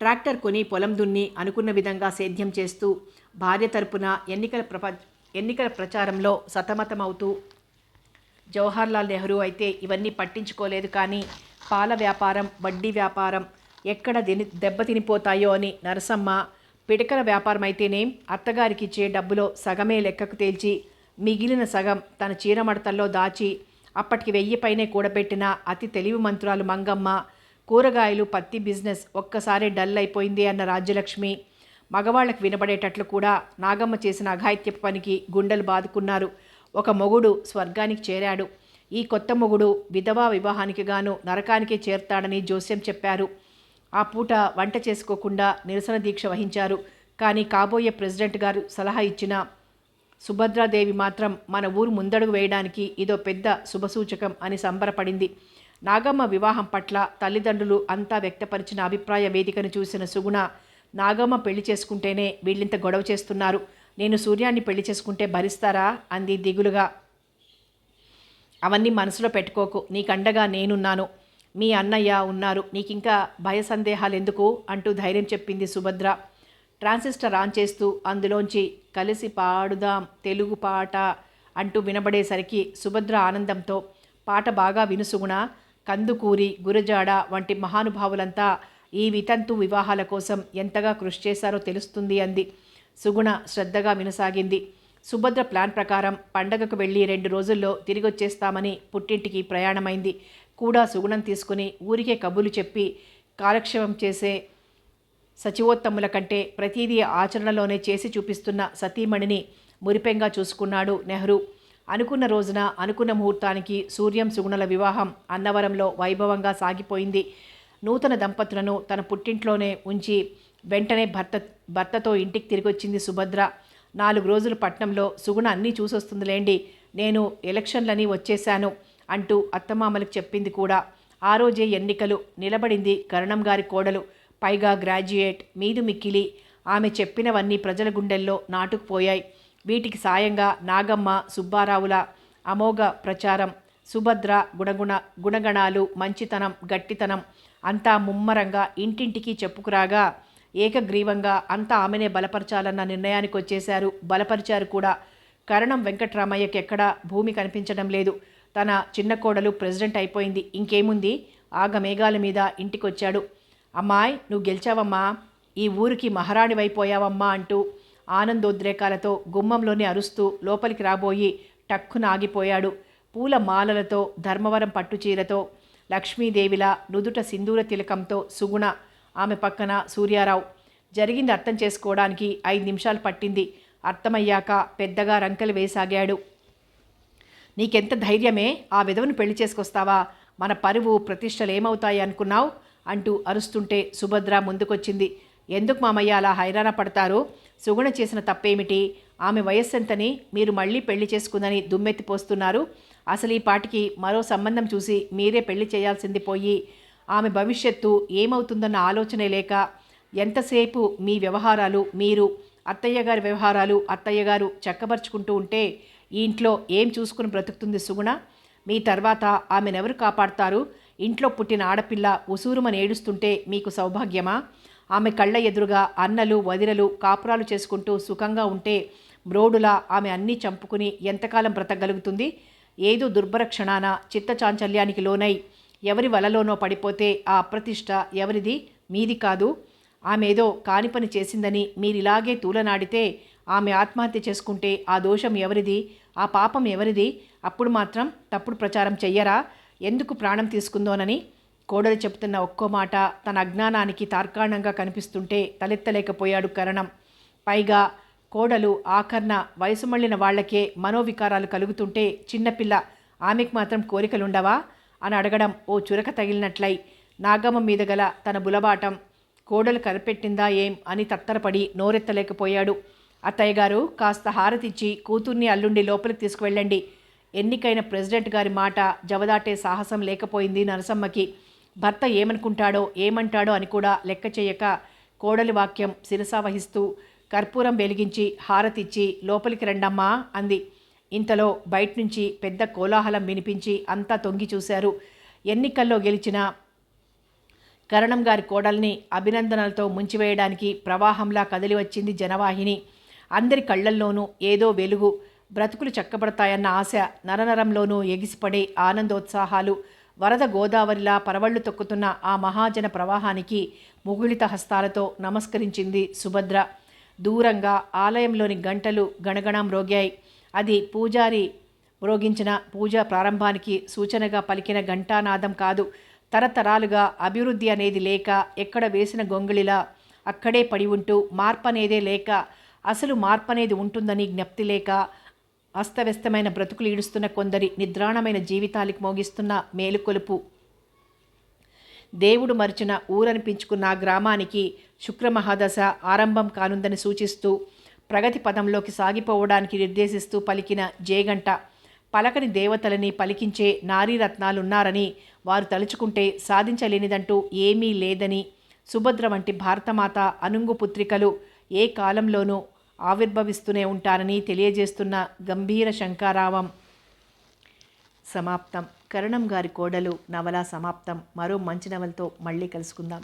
ట్రాక్టర్ కొని పొలం దున్ని అనుకున్న విధంగా సేద్యం చేస్తూ భార్య తరపున ఎన్నికల ప్రచారంలో సతమతమవుతూ జవహర్లాల్ నెహ్రూ అయితే ఇవన్నీ పట్టించుకోలేదు. కానీ పాల వ్యాపారం, వడ్డీ వ్యాపారం ఎక్కడ దెబ్బతినిపోతాయో అని నరసమ్మ, పిడకల వ్యాపారం అయితేనేం అత్తగారికిచ్చే డబ్బులో సగమే లెక్కకు తేల్చి మిగిలిన సగం తన చీరమడతల్లో దాచి అప్పటికి 1000 పైనే కూడబెట్టిన అతి తెలివి మంత్రాలు మంగమ్మ, కూరగాయలు పత్తి బిజినెస్ ఒక్కసారి డల్ అయిపోయింది అన్న రాజ్యలక్ష్మి, మగవాళ్లకు వినబడేటట్లు కూడా నాగమ్మ చేసిన అఘాయిత్యపు పనికి గుండెలు బాదుకున్నారు. ఒక మొగుడు స్వర్గానికి చేరాడు. ఈ కొత్త మొగుడు విధవా వివాహానికి గాను నరకానికే చేరతాడని జోస్యం చెప్పారు. ఆ పూట వంట చేసుకోకుండా నిరసన దీక్ష వహించారు. కానీ కాబోయే ప్రెసిడెంట్ గారు సలహా ఇచ్చిన సుభద్రాదేవి మాత్రం మన ఊరు ముందడుగు వేయడానికి ఇదో పెద్ద శుభసూచకం అని సంబరపడింది. నాగమ్మ వివాహం పట్ల తల్లిదండ్రులు అంతా వ్యక్తపరిచిన అభిప్రాయ వేదికను చూసిన సుగుణ, నాగమ్మ పెళ్లి చేసుకుంటేనే వీళ్ళింత గొడవ చేస్తున్నారు, నేను సూర్యాన్ని పెళ్లి చేసుకుంటే భరిస్తారా అంది దిగులుగా. అవన్నీ మనసులో పెట్టుకోకు, నీకండగా నేనున్నాను, మీ అన్నయ్య ఉన్నారు, నీకింకా భయ సందేహాలు ఎందుకు అంటూ ధైర్యం చెప్పింది సుభద్ర. ట్రాన్సిస్టర్ ఆన్ చేస్తూ అందులోంచి కలిసి పాడుదాం తెలుగు పాట అంటూ వినబడేసరికి సుభద్ర ఆనందంతో, పాట బాగా వినుసుగుణ, కందుకూరి, గురజాడ వంటి మహానుభావులంతా ఈ వితంతు వివాహాల కోసం ఎంతగా కృషి చేశారో తెలుస్తుంది అంది. సుగుణ శ్రద్ధగా వినసాగింది. సుభద్ర ప్లాన్ ప్రకారం పండగకు వెళ్ళి 2 రోజుల్లో తిరిగొచ్చేస్తామని పుట్టింటికి ప్రయాణమైంది. కూడా సుగుణం తీసుకుని ఊరికే కబుర్లు చెప్పి కాలక్షేపం చేసే సచివోత్తముల కంటే ప్రతిదీ ఆచరణలోనే చేసి చూపిస్తున్న సతీమణిని మురిపెంగా చూసుకున్నాడు నెహ్రూ. అనుకున్న రోజున అనుకున్న ముహూర్తానికి సూర్యం సుగుణల వివాహం అన్నవరంలో వైభవంగా సాగిపోయింది. నూతన దంపతులను తన పుట్టింట్లోనే ఉంచి వెంటనే భర్తతో ఇంటికి తిరిగొచ్చింది సుభద్ర. 4 రోజులు పట్నంలో సుగుణ అన్నీ చూసొస్తుందిలేండి, నేను ఎలక్షన్లని వచ్చేశాను అంటూ అత్తమామలకు చెప్పింది కూడా. ఆ రోజే ఎన్నికలు నిలబడింది కరణం గారి కోడలు, పైగా గ్రాడ్యుయేట్, మీదు మిక్కిలి. ఆమె చెప్పినవన్నీ ప్రజల గుండెల్లో నాటుకుపోయాయి. వీటికి సాయంగా నాగమ్మ, సుబ్బారావుల అమోఘ ప్రచారం, సుభద్ర గుణగణాలు, మంచితనం, గట్టితనం అంతా ముమ్మరంగా ఇంటింటికి చెప్పుకురాగా ఏకగ్రీవంగా అంతా ఆమెనే బలపరచాలన్న నిర్ణయానికి వచ్చేశారు. బలపరిచారు కూడా. కరణం వెంకట్రామయ్యకి ఎక్కడా భూమి కనిపించడం లేదు. తన చిన్న కోడలు ప్రెసిడెంట్ అయిపోయింది, ఇంకేముంది, ఆగమేఘాల మీద ఇంటికొచ్చాడు. అమ్మాయ్, నువ్వు గెలిచావమ్మా, ఈ ఊరికి మహారాణివైపోయావమ్మా అంటూ ఆనందోద్రేకాలతో గుమ్మంలోనే అరుస్తూ లోపలికి రాబోయి టక్కున ఆగిపోయాడు. పూల మాలలతో, ధర్మవరం పట్టుచీరతో, లక్ష్మీదేవిలా నుదుట సింధూర తిలకంతో సుగుణ, ఆమె పక్కన సూర్యారావు. జరిగింది అర్థం చేసుకోవడానికి 5 నిమిషాలు పట్టింది. అర్థమయ్యాక పెద్దగా రంకెలు వేసాగాడు. నీకెంత ధైర్యమే, ఆ విధవను పెళ్లి చేసుకొస్తావా, మన పరువు ప్రతిష్టలు ఏమవుతాయి అనుకున్నావు అంటూ అరుస్తుంటే సుభద్ర ముందుకొచ్చింది. ఎందుకు మామయ్య అలా హైరాణ పడతారు, సుగుణ చేసిన తప్పేమిటి, ఆమె వయస్సెంతని మీరు మళ్ళీ పెళ్లి చేసుకుందని దుమ్మెత్తిపోస్తున్నారు, అసలు ఈ పాటికి మరో సంబంధం చూసి మీరే పెళ్లి చేయాల్సింది పోయి ఆమె భవిష్యత్తు ఏమవుతుందన్న ఆలోచనే లేక ఎంతసేపు మీ వ్యవహారాలు మీరు, అత్తయ్య గారి వ్యవహారాలు అత్తయ్య గారు చక్కబరుచుకుంటూ ఉంటే ఈ ఇంట్లో ఏం చూసుకుని బ్రతుకుతుంది సుగుణ, మీ తర్వాత ఆమెనెవరు కాపాడతారు, ఇంట్లో పుట్టిన ఆడపిల్ల ఉసూరుమని ఏడుస్తుంటే మీకు సౌభాగ్యమా, ఆమె కళ్ళ ఎదురుగా అన్నలు వదినలు కాపురాలు చేసుకుంటూ సుఖంగా ఉంటే బ్రోడులా ఆమె అన్నీ చంపుకుని ఎంతకాలం బ్రతకగలుగుతుంది, ఏదో దుర్భర క్షణాన చిత్తచాంచల్యానికి లోనై ఎవరి వలలోనో పడిపోతే ఆ అప్రతిష్ట ఎవరిది, మీది కాదు, ఆమె ఏదో కాని పని చేసిందని మీరిలాగే తూలనాడితే ఆమె ఆత్మహత్య చేసుకుంటే ఆ దోషం ఎవరిది, ఆ పాపం ఎవరిది, అప్పుడు మాత్రం తప్పుడు ప్రచారం చెయ్యరా, ఎందుకు ప్రాణం తీసుకుందోనని. కోడలు చెబుతున్న ఒక్కో మాట తన అజ్ఞానానికి తార్కాణంగా కనిపిస్తుంటే తలెత్తలేకపోయాడు కరణం. పైగా కోడలు ఆఖర్న వయసు మళ్ళిన వాళ్లకే మనోవికారాలు కలుగుతుంటే చిన్నపిల్ల ఆమెకు మాత్రం కోరికలుండవా అని అడగడం ఓ చురక తగిలినట్లై నాగమ్మ మీద గల తన బులబాటం కోడలు కనిపెట్టిందా ఏం అని తత్తరపడి నోరెత్తలేకపోయాడు. అత్తయ్య గారు, కాస్త హారతిచ్చి కూతుర్ని అల్లుండి లోపలికి తీసుకువెళ్ళండి. ఎన్నికైన ప్రెసిడెంట్ గారి మాట జవదాటే సాహసం లేకపోయింది నరసమ్మకి. భర్త ఏమనుకుంటాడో ఏమంటాడో అని కూడా లెక్క చేయక కోడలి వాక్యం శిరసావహిస్తూ కర్పూరం వెలిగించి హారతిచ్చి లోపలికి రండమ్మా అంది. ఇంతలో బయట నుంచి పెద్ద కోలాహలం వినిపించి అంతా తొంగి చూశారు. ఎన్నికల్లో గెలిచిన కరణం గారి కోడల్ని అభినందనలతో ముంచివేయడానికి ప్రవాహంలా కదిలి వచ్చింది జనవాహిని. అందరి కళ్లల్లోనూ ఏదో వెలుగు, బ్రతుకులు చక్కబడతాయన్న ఆశ నరనరంలోనూ ఎగిసిపడే ఆనందోత్సాహాలు. వరద గోదావరిలా పరవళ్లు తొక్కుతున్న ఆ మహాజన ప్రవాహానికి ముగుళిత హస్తాలతో నమస్కరించింది సుభద్ర. దూరంగా ఆలయంలోని గంటలు గణగణం మ్రోగాయి. అది పూజారి మ్రోగించిన పూజ ప్రారంభానికి సూచనగా పలికిన ఘంటానాదం కాదు. తరతరాలుగా అభివృద్ధి అనేది లేక, ఎక్కడ వేసిన గొంగళిలా అక్కడే పడి ఉంటూ, మార్పనేదే లేక, అసలు మార్పనేది ఉంటుందని జ్ఞప్తి లేక, అస్తవ్యస్తమైన బ్రతుకులు ఈడుస్తున్న కొందరి నిద్రాణమైన జీవితాలకు మోగిస్తున్న మేలుకొలుపు. దేవుడు మరిచిన ఊరనిపించుకున్న గ్రామానికి శుక్రమహాదశ ఆరంభం కానుందని సూచిస్తూ, ప్రగతి పదంలోకి సాగిపోవడానికి నిర్దేశిస్తూ పలికిన జేగంట. పలకని దేవతలని పలికించే నారీరత్నాలున్నారని, వారు తలుచుకుంటే సాధించలేనిదంటూ ఏమీ లేదని, సుభద్ర వంటి భారతమాత అనుంగు పుత్రికలు ఏ కాలంలోనూ ఆవిర్భవిస్తూనే ఉంటారని తెలియజేస్తున్న గంభీర శంకారావం. సమాప్తం. కరణం గారి కోడలు నవల సమాప్తం. మరో మంచి నవలతో మళ్ళీ కలుసుకుందాం.